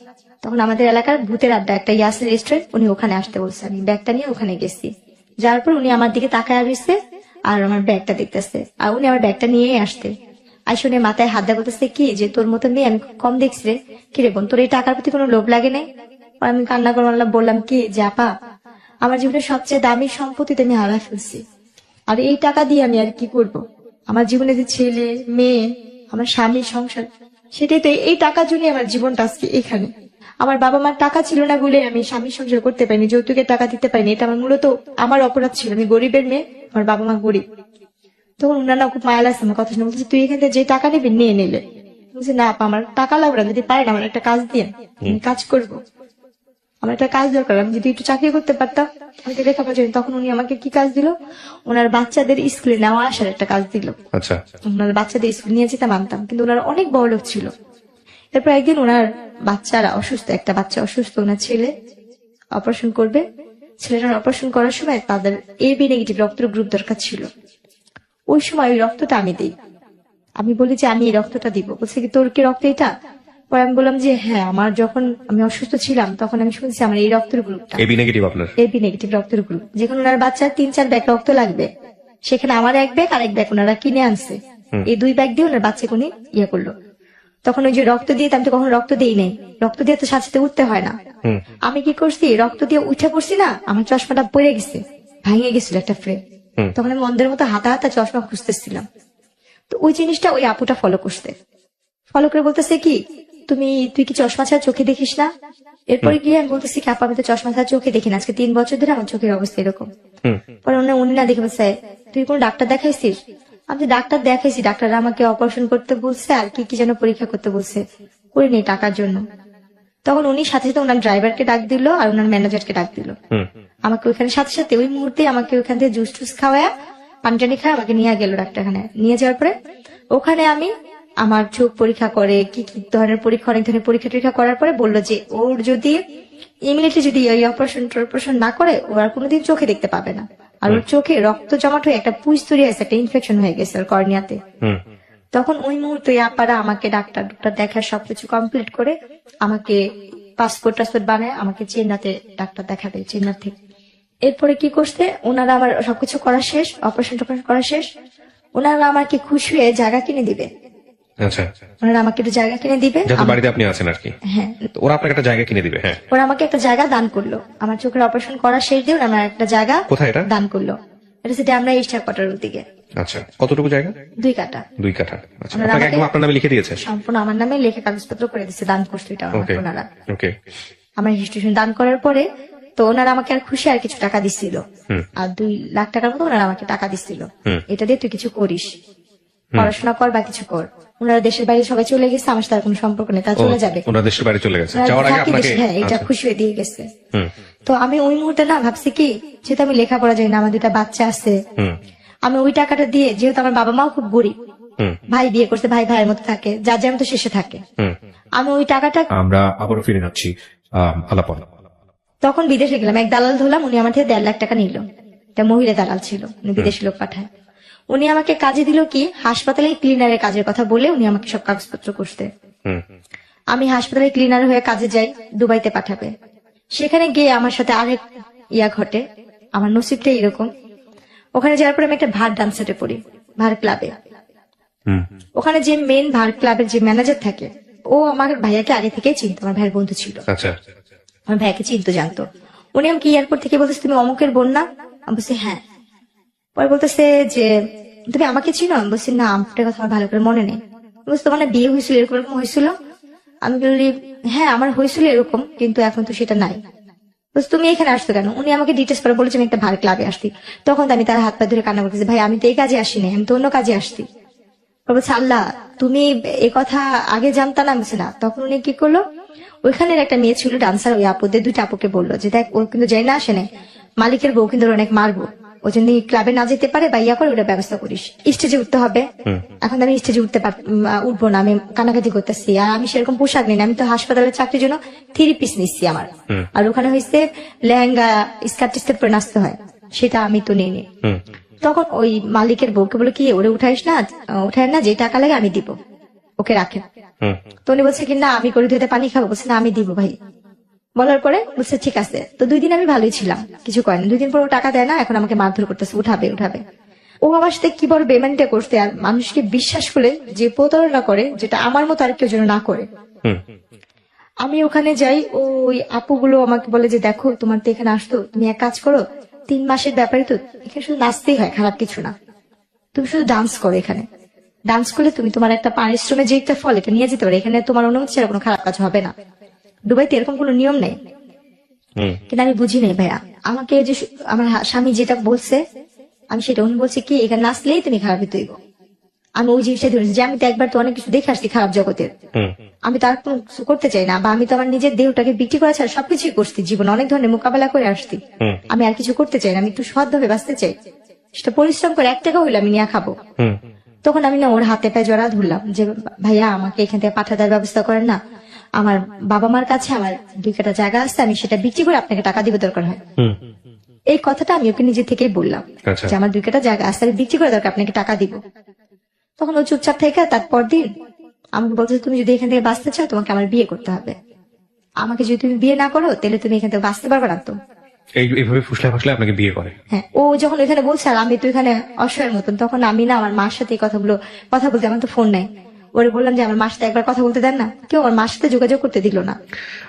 তখন আমাদের এলাকার ভূতের আড্ডা একটা ইয়াসির রেস্টুরেন্ট, উনি ওখানে আসতে বলছে। আমি ব্যাগটা নিয়ে ওখানে গেছি, যার পর উনি আমার দিকে তাকায় আসছে আর আমার ব্যাগটা দেখতেছে, আর উনি আমার ব্যাগটা নিয়েই আসতে শুনে মাথায় হাত দেয়, বলতেছে কি যে তোর মতো মেয়ে আমি কম দেখছি রে, কিরে বোন তোর এই টাকার প্রতি কোনো লোভ লাগে নাই? আমি কান্না করে বললাম কি যে আপা আমার জীবনের সবচেয়ে দামি সম্পত্তিতে আমি হারা ফেলছি, আর এই টাকা দিয়ে আমি আর কি করব? আমার জীবনে যে ছেলে মেয়ে, আমার স্বামী, সংসার, সেটাই তো, এই টাকার জন্য আমার জীবনটা আজকে এখানে। আমার বাবা মার টাকা ছিল না বলে আমি স্বামী সংসার করতে পারিনি, যৌতুকের টাকা দিতে পারিনি, এটা আমার মূলত আমার অপরাধ ছিল। আমি গরিবের মেয়ে, আমার বাবা মা গরিব, তখন ওনারা খুব মায়া লাগছে আমার কথা শুনে, বলছে তুই এখান থেকে যে টাকা নিবি নিয়ে নিলে। বলছে না আপা আমার টাকা লাগবে না, যদি পারেন আমার একটা কাজ দিয়ে আমি কাজ করবো, আমার একটা কাজ দরকার, আমি যদি একটু চাকরি করতে পারতাম আমি তো লেখাপড়া জানি। তখন উনি আমাকে কি কাজ দিল, ওনার বাচ্চাদের স্কুলে নেওয়া আসার একটা কাজ দিল। আচ্ছা, ওনার বাচ্চাদের স্কুল নিয়ে যেতে মানতাম, কিন্তু ওনার অনেক বড় লোক ছিল। এরপর একদিন ওনার বাচ্চারা অসুস্থ, একটা বাচ্চা অসুস্থ, ওনার ছেলে অপারেশন করবে। ছেলেটার অপারেশন করার সময় তাদের AB নেগেটিভ রক্তের গ্রুপ দরকার ছিল। ওই সময় ওই রক্তটা আমি দিই। আমি বলি যে আমি এই রক্তটা দিব। বলছে কি তোর কি রক্ত এটা? পরে আমি বললাম যে হ্যাঁ, আমার যখন আমি অসুস্থ ছিলাম তখন আমি শুনছি আমার এই রক্তের গ্রুপটা AB নেগেটিভ আপনার। AB নেগেটিভ রক্তের গ্রুপ, যেখানে ওনার বাচ্চার 3-4 ব্যাগ রক্ত লাগবে, সেখানে আমার 1 ব্যাগ আর 1 ব্যাগ ওনারা কিনে আনছে। এই 2 ব্যাগ দিয়ে ওনার বাচ্চাকে উনি ইয়ে করলো। তখন ওই যে রক্ত দিয়ে, আমি তো কখনো রক্ত দিই নাই, রক্ত দিয়ে তো সাথে সাথে উঠতে হয় না। আমি কি করছি, রক্ত দিয়ে উঠে পড়ছি না, আমার চশমাটা পড়ে গেছে, ভাঙে গেছিল একটা ফ্রেম। তখন আমি অন্ধের মতো হাতা হাতা চশমা খুঁজতেছিলাম। তো ওই জিনিসটা ওই আপুটা ফলো করতে, ফলো করে বলতেছে কি তুই কি চশমা ছাড়া চোখে দেখিস না? এরপরে গিয়ে আমি বলতেছি কি আপা আমি তো চশমা ছাড়া চোখে দেখি না, আজকে 3 বছর ধরে আমার চোখের অবস্থা এরকম। পরে উনি না দেখে বলছে তুই কোন ডাক্তার দেখাইছিস? আমি ডাক্তার দেখাইছি, ডাক্তার আমাকে অপারেশন করতে বলছে আর কি কি যেন পরীক্ষা করতে বলছে, করিনি টাকার জন্য। তখন উনি সাথে সাথে ওনার ড্রাইভারকে ডাক দিল আর ওনার ম্যানেজারকে ডাক দিল। আমাকে ওইখানে সাথে সাথে ওই মুহূর্তে আমাকে ওইখান থেকে জুস টুস খাওয়ায়া পানি টানি খাওয়া আমাকে নিয়ে গেল ডাক্তারখানায়। নিয়ে যাওয়ার পরে ওখানে আমি আমার চোখ পরীক্ষা করে কি কি ধরনের পরীক্ষা, অনেক ধরনের পরীক্ষা টরীক্ষা করার পরে বললো যে ওর যদি ইমিডিয়েটলি যদি ওই অপারেশন না করে ও আর কোনোদিন চোখে দেখতে পাবে না। আর ওর চোখে রক্ত জমাট হয়ে একটা পুঁজ তৈরি হয়েছে, একটা ইনফেকশন হয়ে গেছে ওর কর্নিয়াতে। তখন ওই মুহূর্তে আপারা আমাকে ডাক্তার দেখা সবকিছু কমপ্লিট করে আমাকে পাসপোর্ট টাসপোর্ট বানায় আমাকে চেন্নাইতে ডাক্তার দেখাবে, চেন্নাই থেকে। এরপরে কি করছে ওনারা, আমার সবকিছু করা শেষ, অপারেশন টপারেশন করা শেষ, ওনারা আমাকে খুশি হয়ে জায়গা কিনে দিবে। আচ্ছা, ওনারা আমাকে একটু জায়গা কিনে দিবে, যাতে বাড়িতে আপনি আছেন আর কি। হ্যাঁ তো ওরা আপনাকে একটা জায়গা কিনে দিবে। হ্যাঁ, ওরা আমাকে একটা জায়গা দান করলো। আমার চোখের অপারেশন করা শেষ দিয়ে ওরা আমার একটা জায়গা কোথায় এটা দান করলো। এটা সেটা আমরা ইস্টার কোয়ার্টারের দিকে। আচ্ছা, কতটুকু জায়গা? 2 কাঠা। 2 কাঠা। আচ্ছা, ওনারা আপনাকে আমাকে একদম আপনার নামে লিখে দিয়েছে? সম্পূর্ণ আমার নামে লেখা কাগজপত্র করে দিচ্ছে, দান করছে এটা ওকে, ওনারা। ওকে। আমার রেজিস্ট্রেশন দান করার পরে তো ওনারা আমাকে আর খুশি আর কিছু টাকা দিচ্ছিল, আর 2 লাখ টাকার মতো ওনারা আমাকে টাকা দিচ্ছিল, এটা দিয়ে তুই কিছু করিস, পড়াশোনা কর বা কিছু কর। ওনারা দেশের বাইরে সবাই চলে গেছে, আমার সাথে আর কোনো সম্পর্ক নেই, তারা চলে যাবে। ওনার দেশের বাইরে চলে গেছে, ওনারা যাওয়ার আগে থাকি আপনাকে। দেশে, হ্যাঁ এটা আচ্ছা। খুশি হয়ে দিয়ে গেছে। তো আমি ওই মুহূর্তে না ভাবছি কি, যেহেতু আমি লেখাপড়া জানি না, আমার 2টা বাচ্চা আছে, আমি ওই টাকাটা দিয়ে, যেহেতু আমার বাবা মাও খুব গরিব, ভাই বিয়ে করছে, ভাই ভাইয়ের মতো থাকে, যার যার মতো শেষে থাকে, আমি ওই টাকাটা আমরা আবারও ফিরে যাচ্ছি আলাপন। তখন বিদেশে গেলাম, এক দালাল ধরলাম, উনি আমার থেকে 1.5 লাখ টাকা নিল। একটা মহিলা দালাল ছিল, উনি বিদেশি লোক পাঠায়। উনি আমাকে কাজে দিল কি, হাসপাতালে ক্লিনারের কাজের কথা বলে উনি আমাকে সব কাগজপত্র করতে। আমি হাসপাতালে ক্লিনার হয়ে কাজে যাই, দুবাইতে পাঠাবে। সেখানে গিয়ে আমার সাথে আরেক ইয়া ঘটে, আমার নসিবটা এরকম। ওখানে যাওয়ার পরে আমি একটা ভার ডান্সারে পড়ি, ভার ক্লাবে। ওখানে যে মেন ভার ক্লাবের যে ম্যানেজার থাকে, ও আমার ভাইয়াকে আগে থেকেই চিনতো, আমার ভাইয়ের বন্ধু ছিল। আচ্ছা, আমার ভাইকে চিনতো, জানতো। উনি আমাকে এয়ারপোর্ট থেকে বলতেছে তুমি অমুকের বোন না? আমি বলছি হ্যাঁ। পরে বলতেছে যে তুমি আমাকে চিনো? আমি বলছি না, আপনার কথা আমার ভালো করে মনে নেই। বলছি তোমার না বিয়ে হয়েছিল, এরকম এরকম হয়েছিল? আমি বলি হ্যাঁ আমার হয়েছিল এরকম, কিন্তু এখন তো সেটা নাই। বলছি তুমি এখানে আসছো কেন? উনি আমাকে ডিটেলস করে বলেছে আমি একটা ভার ক্লাবে আসছি। তখন তো আমি তার হাত পা ধরে কান্না করতেছি, ভাই আমি তো এই কাজে আসিনি, আমি তো অন্য কাজে আসছি। বলছে আল্লাহ তুমি এই কথা আগে জানতা না? বলছে না। তখন উনি কি করলো, ওইখানের একটা মেয়ে ছিল ডান্সার, ওই আপুদের 2টা আপুকে বললো যে দেখ ও কিন্তু যাই না আসে নাই, মালিকের বউ কিন্তু অনেক মারবো, ও জন্য ক্লাবে না যেতে পারে বা ইয়া করে ওটা ব্যবস্থা করিস। স্টেজে উঠতে হবে। এখন আমি স্টেজে উঠবো না, আমি কানাকাটি করতেছি, আর আমি সেরকম পোশাক নিই না, আমি তো হাসপাতালের চাকরির জন্য 3 পিস নিচ্ছি আমার, আর ওখানে হয়েছে লেহেঙ্গা স্কার্ট টিস্কার্ট পরে নাচতে হয়, সেটা আমি তো নিইনি। তখন ওই মালিকের বউকে বলে কি ওরে উঠাইস না, উঠায় না, যে টাকা লাগে আমি দিব, ওকে রাখেন। তো উনি বলছে কি না আমি করে ধুতে পানি খাবো, বলছে না আমি দিব ভাই। বলার পরে বলছে ঠিক আছে। তো 2 দিন আমি ভালোই ছিলাম, কিছু করেনি। 2 দিন পর ও টাকা দেয় না, এখন আমাকে মারধর করতেছে, উঠাবে উঠাবে। ও আমার সাথে কি বড় বেমানিটা করতে, আর মানুষকে বিশ্বাস করে যে প্রতারণা করে, যেটা আমার মতো আর কেউ যেন না করে। আমি ওখানে যাই, ওই আপুগুলো আমাকে বলে যে দেখো তোমার তো এখানে আসতো, তুমি এক কাজ করো, 3 মাসের ব্যাপারে তো এখানে শুধু নাচতেই হয়, খারাপ কিছু না, তুমি শুধু ডান্স করো, এখানে ডান্স করলে তুমি তোমার একটা পারিশ্রমে যে একটা ফল এটা নিয়ে যেতে পারো, এখানে তোমার অনুমতি ছাড়া কোনো খারাপ কাজ হবে না। দুবাইতে এরকম কোনো নিয়ম নেই। কিন্তু আমি বুঝি নাই ভাইয়া, আমাকে যে আমার স্বামী যেটা বলছে আমি সেটা উনি বলছে কি এখানে নাচলেই তুমি খারাপ হইব। আমি ওই জিনিসটা ধরেছি যে আমি তো একবার তো অনেক কিছু দেখে আসছি খারাপ জগতের, আমি তো আর কোনো কিছু করতে চাই না, বা আমি তো আমার নিজের দেহটাকে বিক্রি করা ছাড়া সবকিছুই করছি, জীবন অনেক ধরনের মোকাবেলা করে আসছি, আমি আর কিছু করতে চাই না, আমি একটু সৎভাবে বাঁচতে চাই, সেটা পরিশ্রম করে 1 টাকা হইলে আমি নিয়ে খাবো। তখন আমি না ওর হাতে পায়ে জড়া ধরলাম যে ভাইয়া আমাকে এখান থেকে পাঠা দেওয়ার ব্যবস্থা করেন না, আমার বাবা মার কাছে আমার 2 কাঠা জায়গা আছে, আমি সেটা বিক্রি করে আপনাকে টাকা দিবে দরকার হয়। এই কথাটা আমি ওকে নিজে থেকেই বললাম আচ্ছা। যে আমার 2 কাঠা জায়গা আছে, আমি বিক্রি করে দরকার আপনাকে টাকা দিব। তখন ও চুপচাপ থেকে তারপর দিন আমাকে বলছে তুমি যদি এখান থেকে বাঁচতে চাও তোমাকে আমার বিয়ে করতে হবে, আমাকে যদি তুমি বিয়ে না করো তাহলে তুমি এখান থেকে বাঁচতে পারবে না। তো এইভাবে ফুসলায় ফুসলায় আপনাকে বিয়ে করে? হ্যাঁ, ও যখন এখানে বলছে আর আমি তো এখানে অসহায়ের মতন, তখন আমি না আমার মার সাথে এই কথাগুলো কথা বলতে, আমার তো ফোন নাই, ওরে বললাম যে আমার মার সাথে একবার কথা বলতে দেন না, কেউ আমার মার সাথে যোগাযোগ করতে দিল না।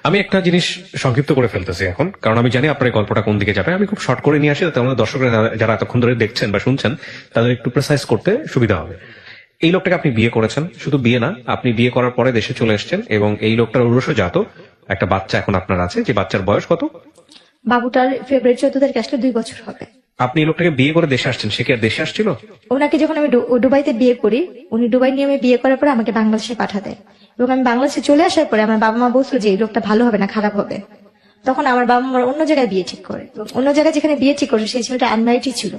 আমি একটা জিনিস সংক্ষিপ্ত করে ফেলতেছি এখন, কারণ আমি জানি আপনার এই গল্পটা কোন দিকে যাবে। আমি খুব শর্ট করে নিয়ে আসি যাতে আমাদের দর্শকরা যারা এতক্ষণ ধরে দেখছেন বা শুনছেন তাদের একটু প্রেসাইজ করতে সুবিধা হবে। এই লোকটাকে আপনি বিয়ে করেছেন, শুধু বিয়ে না, আপনি বিয়ে করার পরে দেশে চলে এসেছেন এবং এই লোকটার ঔরসজাত একটা বাচ্চা এখন আপনার আছে, যে বাচ্চার বয়স কত? বাবুটার ফেব্রুয়ারি 14 তারিখে আসলে 2 বছর হবে। আপনি এই লোকটাকে বিয়ে করে দেশে আসছেন, সে কি আর দেশে আসছিল? ওনাকে যখন আমি দুবাইতে বিয়ে করি, উনি দুবাই নিয়ে আমি বিয়ে করার পরে আমাকে বাংলাদেশে পাঠা দেয়, এবং আমি বাংলাদেশে চলে আসার পরে আমার বাবা মা বলছিল যে এই লোকটা ভালো হবে না, খারাপ হবে। তখন আমার বাবা মা অন্য জায়গায় বিয়ে ঠিক করে, অন্য জায়গায় যেখানে বিয়ে ঠিক করে সেই ছেলেটা আনম্যারিডই ছিল।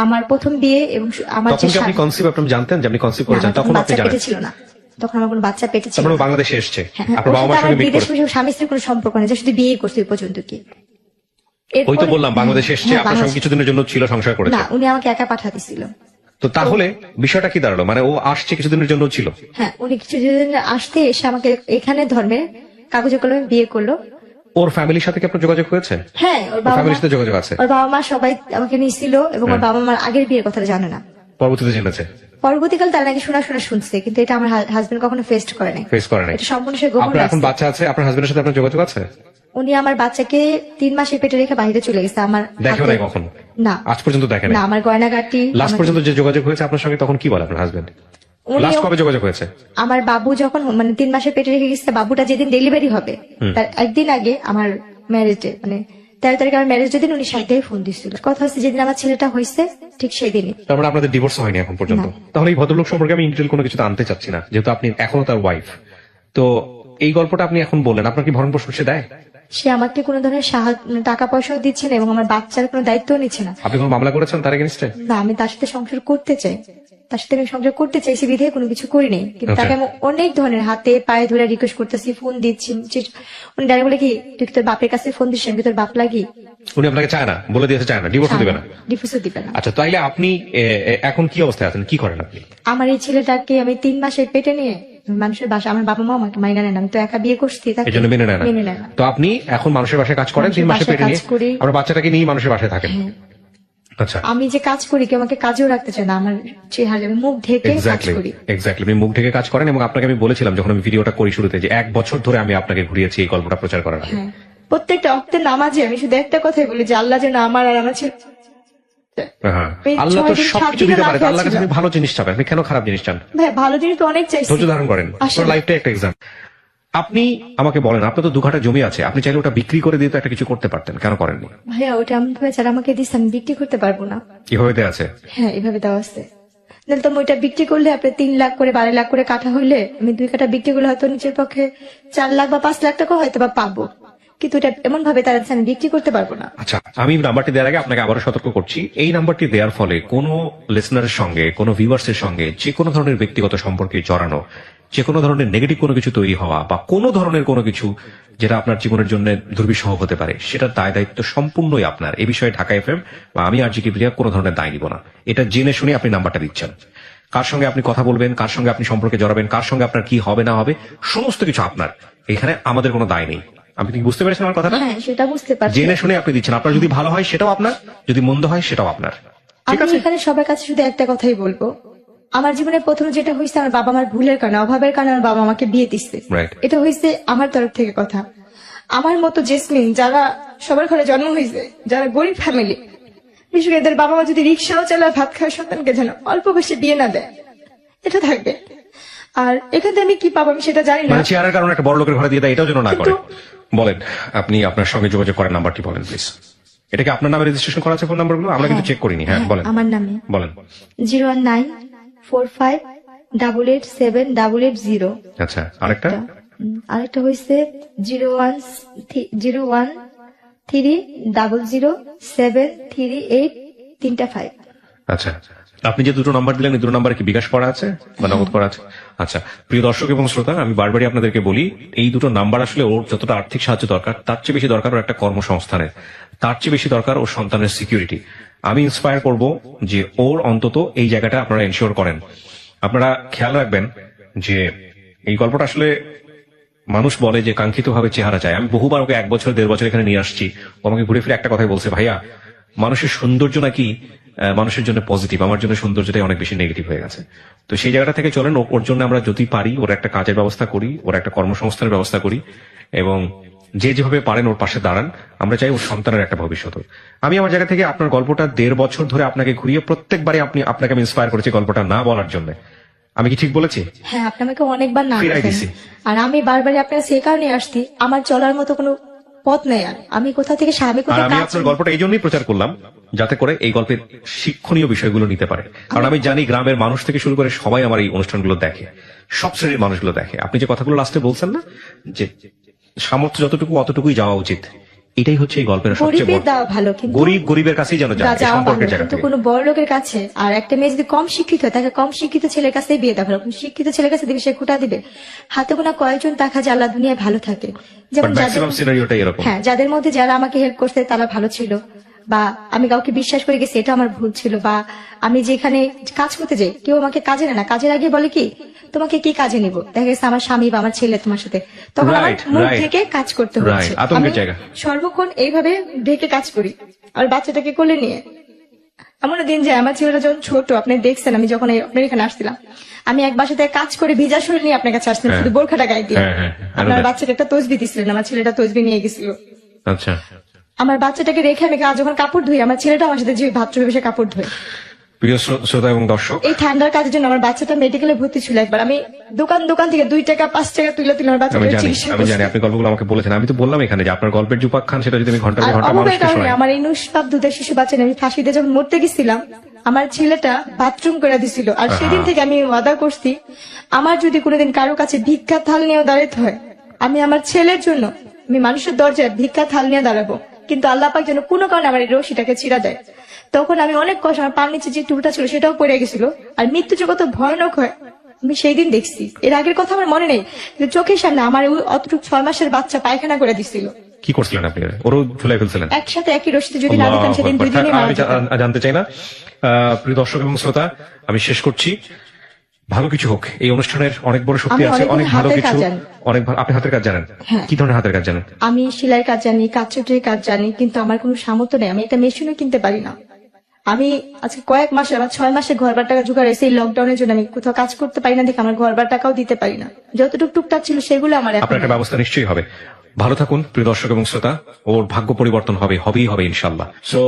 আমার প্রথম বিয়ে এবং আমার তখন কি আপনি কনসিভ আপনি জানতেন যে আপনি কনসিভ করেছেন? তখন আপনি বাচ্চা জানেন পেটে ছিল না, তখন আমার কোনো বাচ্চা পেটে ছিল তারপরে না। বাংলাদেশে এসছে, হ্যাঁ, আপনার বাবা ওর মার সাথে সঙ্গে আমার মিট বিদেশ করে? স্বামী স্ত্রীর কোনো সম্পর্ক নেই, যে শুধু বিয়ে করছে ওই পর্যন্ত কি। ওই তো এরপরে- বললাম বাংলাদেশে এসছে, হ্যাঁ, আপনার সঙ্গে বাংলাদেশ- কিছুদিনের জন্য ছিল, সংসার করেছে। না, উনি আমাকে একা পাঠা দিছিল। তো তাহলে বিষয়টা কি দাঁড়ালো? মানে ও আসছে কিছুদিনের জন্য ছিল? হ্যাঁ, উনি কিছুদিন আসতে এসে আমাকে এখানে ধর্মে কাগজে কলমে বিয়ে করলো। ওর ফ্যামিলির সাথে কি আপনার যোগাযোগ হয়েছে? হ্যাঁ, ওর বাবা ফ্যামিলির মা- সাথে যোগাযোগ আছে? ওর বাবা মা সবাই আমাকে নিয়েছিল এবং ওর বাবা মার আগের বিয়ের কথা জানে না। পরবর্তীতে জেনেছে? পরবর্তীকাল তারা নাকি শোনা শুনছে, কিন্তু এটা আমার হাজবেন্ড কখনো ফেস্ট করে নাই। ফেস করে নাই? এটা সম্পূর্ণ সে গোপন আপনার এখন রাখছে। বাচ্চা আছে, আপনার হাজবেন্ডের সাথে আপনার যোগাযোগ আছে? উনি আমার বাচ্চাকে 3 মাসে পেটে রেখে বাইরে চলে গেছে, আমার দেখেও হাতে- নাই কখনো? না, আজ পর্যন্ত দেখে নাই? না, আমার গয়নাগাটি লাস্ট আমার- পর্যন্ত যে যোগাযোগ হয়েছে আপনার সঙ্গে তখন কি বলে আপনার হাজবেন্ড? উনিও- লাস্ট কবে যোগাযোগ হয়েছে? আমার বাবু যখন মানে 3 মাসে পেটে রেখে গেছে, বাবুটা যেদিন ডেলিভারি হবে তার একদিন আগে আমার ম্যারেজ ডে, মানে 13 তারিখে আমার ম্যারেজ ডে দিন উনি 60 ফোন দিচ্ছিল। কথা হচ্ছে যেদিন আমার ছেলেটা হয়েছে ঠিক সেই দিনই। তার মানে আপনাদের ডিভোর্স হয়নি এখন পর্যন্ত? না। তাহলে এই ভদ্রলোক সম্পর্কে আমি ইন্টেল কোনো কিছুতে আনতে চাচ্ছি না, যেহেতু আপনি এখনো তার ওয়াইফ। তো এই গল্পটা আপনি এখন বললেন, আপনার কি ভরণ পোষণ সে দেয়? সে আমাকে কোনো ধরনের সাহায্য টাকা পয়সাও দিচ্ছে না এবং আমার বাচ্চার কোনো দায়িত্ব নিচ্ছে না। আপনি কোনো মামলা করেছেন তার এগেনস্টে? না, আমি তার সাথে সংসার করতে চাই, তার সাথে আমি সংসার করতে চাইছি বিধে কোনো কিছু করিনি, কিন্তু আচ্ছা। তাকে আমি অনেক ধরনের হাতে পায়ে ধরে রিকোয়েস্ট করতেছি, ফোন দিচ্ছি, উনি ডাইরেক্ট বলে কি তুই কি তোর বাপের কাছে ফোন দিস, আমি কি তোর বাপ লাগি? উনি আপনাকে চায় না, বলে দিয়েছে চায় না, ডিভোর্স দিবে না? ডিভোর্সও দিবে না। আচ্ছা, তাইলে আপনি এখন কি অবস্থায় আছেন, কি করেন আপনি? আমার এই ছেলেটাকে আমি 3 মাসে পেটে নিয়ে মানুষের বাসা, আমার বাবা মা আমাকে মাইনা নেন, আমি তো একা বিয়ে করছি, তাকে এই জন্য মেনে নেয় না? মেনে নেয় না। তো আপনি এখন মানুষের বাসায় কাজ করেন, 3 মাসে মানুষের পেটে নিয়ে বাসায় কাজ করি। আপনার বাচ্চাটাকে নিয়ে মানুষের বাসায় থাকেন? আচ্ছা, আমি যে কাজ করি কেউ আমাকে কাজেও রাখতে চায় না, আমার চেহারা আমি মুখ ঢেকে কাজ এক্স্যাক্টলি করি। এক্স্যাক্টলি আপনি মুখ ঢেকে কাজ করেন, এবং আপনাকে আমি বলেছিলাম যখন আমি ভিডিওটা করি শুরুতে যে 1 বছর ধরে আমি আপনাকে ঘুরিয়েছি এই গল্পটা প্রচার করার আগে। হ্যাঁ, প্রত্যেকটা অক্তের নামাজে আমি শুধু একটা কথাই বলি যে আল্লাহ যেন আমার আর আমার ছেলে হ্যাঁ, এই আল্লাহ 6 তো দিন, 7 সবকিছু দিন দিতে না পারে, খেয়ে আল্লাহর কাছে ছিলাম। আপনি ভালো জিনিস চাবেন, আপনি কেন খারাপ জিনিস চান? ভাই, ভালো জিনিস তো অনেক চাইছি। ধৈর্য ধারণ করেন, আসলে। লাইফটা একটা এক্সাম। আপনি আমাকে বলেন, আপনার তো 2 কাঠা জমি আছে, আপনি চাইলে ওটা বিক্রি করে দিয়ে তো একটা কিছু করতে পারতেন, কেন করেননি? ভাইয়া ওটা এমন ভাবে যারা আমাকে দিচ্ছে আমি বিক্রি করতে পারবো না। কিভাবে দেয়া আছে? হ্যাঁ, এভাবে দেওয়া আছে। তাহলে তো আমি ওইটা বিক্রি করলে আপনি 3 লাখ করে 12 লাখ করে কাঠা হইলে আমি 2 কাঠা বিক্রি করলে হয়তো নিচের পক্ষে 4 লাখ বা 5 লাখ টাকা হয়তো বা পাবো, কিন্তু এটা এমন ভাবে তারা দিচ্ছে আমি বিক্রি করতে পারবো না। আচ্ছা, আমি নাম্বারটি দেওয়ার আগে আপনাকে আবারও সতর্ক করছি, এই নাম্বারটি দেওয়ার ফলে কোনো লিসনারের সঙ্গে, কোনো ভিউয়ার্সের সঙ্গে যে কোনো ধরনের ব্যক্তিগত সম্পর্কে জড়ানো, যে কোনো ধরনের নেগেটিভ কোনো কিছু তৈরি হওয়া বা কোনো ধরনের কোনো কিছু যেটা আপনার জীবনের জন্য দুর্বিষহ হতে পারে, সেটার দায় দায়িত্ব সম্পূর্ণই আপনার। এই বিষয়ে ঢাকা এফএম বা আমি আর জি কিবরিয়া কোনো ধরনের দায় নিব না। এটা জেনে শুনে আপনি নাম্বারটা দিচ্ছেন। কার সঙ্গে আপনি কথা বলবেন, কার সঙ্গে আপনি সম্পর্কে জড়াবেন, কার সঙ্গে আপনার কি হবে না হবে, সমস্ত কিছু আপনার। এখানে আমাদের কোনো দায় নেই। আপনি কি বুঝতে পেরেছেন আমার কথাটা? হ্যাঁ, সেটা বুঝতে পারছি। জেনে শুনে আপনি দিচ্ছেন। আপনার যদি ভালো হয় সেটাও আপনার, যদি মন্দ হয় সেটাও আপনার। ঠিক আমি আছে? এখানে সবার কাছে শুধু একটা কথাই বলবো, আমার জীবনে প্রথম যেটা হয়েছে আমার বাবা মার ভুলের কারণে, অভাবের কারণে আমার বাবা আমাকে বিয়ে দিচ্ছে। Right. এটা হয়েছে আমার তরফ থেকে কথা। আমার মতো জেসমিন যারা সবার ঘরে জন্ম হয়েছে, যারা গরিব ফ্যামিলি, বিশেষ করে এদের বাবা মা যদি রিক্সাও চালায় ভাত খাওয়া সন্তানকে যেন অল্প বয়সে বিয়ে না দেয়, এটা থাকবে। আর এখান থেকে আমি কি পাবো আমি সেটা জানি না। মানে চেয়ারের কারণে একটা বড় লোকের ঘরে দিয়ে দেয়, এটাও যেন না করে। কিন্তু- বলেন, আপনি আপনার সঙ্গে যোগাযোগ করার নাম্বারটি বলেন প্লিজ। এটা কি আপনার নামে রেজিস্ট্রেশন করা আছে ফোন নাম্বারগুলো? আমরা কিন্তু চেক করিনি। হ্যাঁ বলেন আমার নামে বলেন। 01945887880। আচ্ছা আরেকটা আরেকটা হয়েছে 01300738385। আচ্ছা, আপনি যে দুটো নাম্বার দিলেন এই দুটো নাম্বারে কি বিকাশ করা আছে বা নগদ করা আছে? আচ্ছা, প্রিয় দর্শক এবং শ্রোতা, আমি বারবারই আপনাদেরকে বলি এই দুটো নাম্বার আসলে ওর যতটা আর্থিক সাহায্য দরকার তার চেয়ে বেশি দরকার ওর একটা কর্মসংস্থানের, তার চেয়ে বেশি দরকার ওর সন্তানের সিকিউরিটি। আমি ইন্সপায়ার করব যে ওর অন্তত এই জায়গাটা আপনারা এনশিওর করেন। আপনারা খেয়াল রাখবেন যে এই গল্পটা আসলে মানুষ বলে যে কাঙ্ক্ষিত ভাবে চেহারা চায়। আমি বহুবার ওকে 1 বছর 1.5 বছর এখানে নিয়ে আসছি, ও আমাকে ঘুরে ফিরে একটা কথাই বলছে, ভাইয়া মানুষের সৌন্দর্য নাকি মানুষের জন্য পজিটিভ, আমার জন্য সৌন্দর্যটাই অনেক বেশি নেগেটিভ হয়ে গেছে। তো সেই জায়গাটা থেকে চলেন ওর জন্য আমরা যদি পারি ওর একটা কাজের ব্যবস্থা করি, ওর একটা কর্মসংস্থানের ব্যবস্থা করি, এবং যে যেভাবে পারেন ওর পাশে দাঁড়ান। আমরা চাই ওর সন্তানের একটা ভবিষ্যৎ হোক। আমি আমার জায়গা থেকে আপনার গল্পটা 1.5 বছর ধরে আপনাকে ঘুরিয়ে প্রত্যেকবারই আপনাকে আমি ইন্সপায়ার করেছি গল্পটা না বলার জন্য। আমি কি ঠিক বলেছি? হ্যাঁ, আপনি আমাকে অনেকবার না ফিরাই বলেছেন। দিছি। আর আমি বারবারই আপনার সেই কারণে আসছি, আমার চলার মতো কোনো পথ নেই। আর আমি কোথা থেকে স্বামী আর কোথায় আমি কাজ আপনার গল্পটা এই জন্যই প্রচার করলাম যাতে করে এই গল্পের শিক্ষণীয় বিষয়গুলো নিতে পারে। কারণ আমি জানি গ্রামের মানুষ থেকে শুরু করে সবাই আমার এই অনুষ্ঠানগুলো দেখে, সব শ্রেণীর মানুষগুলো দেখে। আপনি যে কথাগুলো লাস্টে বলছেন না যে সামর্থ্য যতটুকু অতটুকুই যাওয়া উচিত, এটাই হচ্ছে এই গল্পের সবচেয়ে গরিবের বড়। দেওয়া ভালো, কিন্তু গরিবের কাছেই যেন যায় এই যাওয়া ভালো, সম্পর্কের জায়গা কিন্তু থেকে। কোনো বড় লোকের কাছে। আর একটা মেয়ে যদি কম শিক্ষিত হয় তাকে কম শিক্ষিত ছেলের কাছেই বিয়ে দেওয়া ভালো। শিক্ষিত ছেলের কাছে দিবে সে খুঁটা দিবে। হাতে গোনা কয়েকজন দেখা যায় আল্লাহ দুনিয়ায় ভালো থাকে, যেমন ম্যাক্সিমাম সিনারিওটা এরকম। হ্যাঁ, যাদের মধ্যে যারা আমাকে হেল্প করছে তারা ভালো ছিল, বা আমি কাউকে বিশ্বাস করে গেছি এটা আমার ভুল ছিল, বা আমি যেখানে কাজ করতে যাই কেউ আমাকে কাজে নেয় না, কাজের আগে বলে কি তোমাকে কি কাজে নিব, দেখা গেছে আমার স্বামী বা আমার ছেলে তোমার সাথে, তখন আমার Right, মুখ right. থেকে কাজ করতে হচ্ছে। Right, আতঙ্কের আমি জায়গা। সর্বক্ষণ এইভাবে ঢেকে কাজ করি আর বাচ্চাটাকে কোলে নিয়ে। এমন দিন যায় আমার ছেলেটা যখন ছোট, আপনি দেখছেন আমি যখন আপনার এখানে আসছিলাম, আমি এক বাসাতে কাজ করে ভিজা শরীর নিয়ে আপনার কাছে আসছিলাম, হ্যাঁ। শুধু বোরখাটা গায়ে দিয়ে। হ্যাঁ, হ্যাঁ, আপনার হ্যাঁ। বাচ্চাকে একটা তসবি দিছিলেন, আমার ছেলেটা তসবি নিয়ে গেছিল। আচ্ছা, আমার বাচ্চাটাকে রেখে আমি যখন কাপড় ধুই, আমার ছেলেটা আমার সাথে যে বাথরুমে বসে কাপড় ধোয়। প্রিয় শ্রোতা এবং দর্শক, এই ঠান্ডার কাজের জন্য আমার বাচ্চাটা মেডিকেলে ভর্তি ছিল একবার। আমি দোকান থেকে 2 টাকা 5 টাকা তুলে আমার আমি বাচ্চাটাকে জানি চিকিৎসা আমি করছি। জানি আপনি গল্পগুলো আমাকে বলেছেন। আমি তো বললাম এখানে যে আপনার গল্পের যে উপাখ্যান সেটা যদি আমি ঘন্টা আর ঘন্টা অভাবের মানুষকে কারণে শোনাই। আমার এই নুসপাপ দুধের শিশু বাচ্চা নিয়ে আমি ফাঁসিতে যখন মরতে গেছিলাম, আমার ছেলেটা বাথরুম করে দিছিল। আর সেদিন থেকে আমি ওয়াদা করছি, আমার যদি কোনোদিন কারো কাছে ভিক্ষা থাল নিয়েও দাঁড়াতে হয়, আমি আমার ছেলের জন্য আমি মানুষের দরজায় ভিক্ষা থাল নিয়ে দাঁড়াবো। কিন্তু আল্লাহ পাক যেন কোনো কারণে আমার এই রশিটাকে ছিঁড়া দেয়। তখন আমি অনেক কষ্ট, আমার পার নিচে যে টুলটা ছিল সেটাও পড়ে গেছিল। আর মৃত্যু যে কত ভয়ানক হয় আমি সেই দিন দেখছি। এর আগের কথা আমার মনে নেই, কিন্তু চোখের সামনে আমার ওই অতটুকু 6 মাসের বাচ্চা পায়খানা করে দিছিল। কি করছিলেন আপনি? ওরও ঝুলাই ফেলছিলেন একসাথে একই রশিতে যদি না আল্লাহু দিতাম সেদিন আকবার। 2 দিনে মারা আমি যেতাম। জানতে চাই না। প্রিয় দর্শক এবং শ্রোতা, আমি শেষ করছি। ভালো কিছু হোক, এই অনুষ্ঠানের অনেক বড় শক্তি আমি আছে, অনেক অনেক ভালো হাতের কিছু। কাজ জানি। আপনি হাতের কাজ জানেন? হ্যাঁ। কি ধরনের হাতের কাজ জানেন? আমি সেলাই কাজ জানি, কাঠচুটির কাজ জানি, কিন্তু আমার কোনো সামর্থ্য নেই। আমি একটা মেশিনও কিনতে পারি না। আমি আজকে কয়েক মাসে, আমার 6 মাসে ঘর ভাড়া টাকা জোগাড় হয়েছে। এই লকডাউনের জন্য আমি কোথাও কাজ করতে পারি না দেখে আমার ঘর ভাড়া টাকাও দিতে পারি না। যতটুকু টুকটাক ছিল সেগুলো আমার এখন আপনার একটা ব্যবস্থা নিশ্চয়ই হবে। ভালো থাকুন প্রিয় দর্শক এবং শ্রোতা। ওর ভাগ্য পরিবর্তন হবেই হবে ইনশাল্লাহ। সো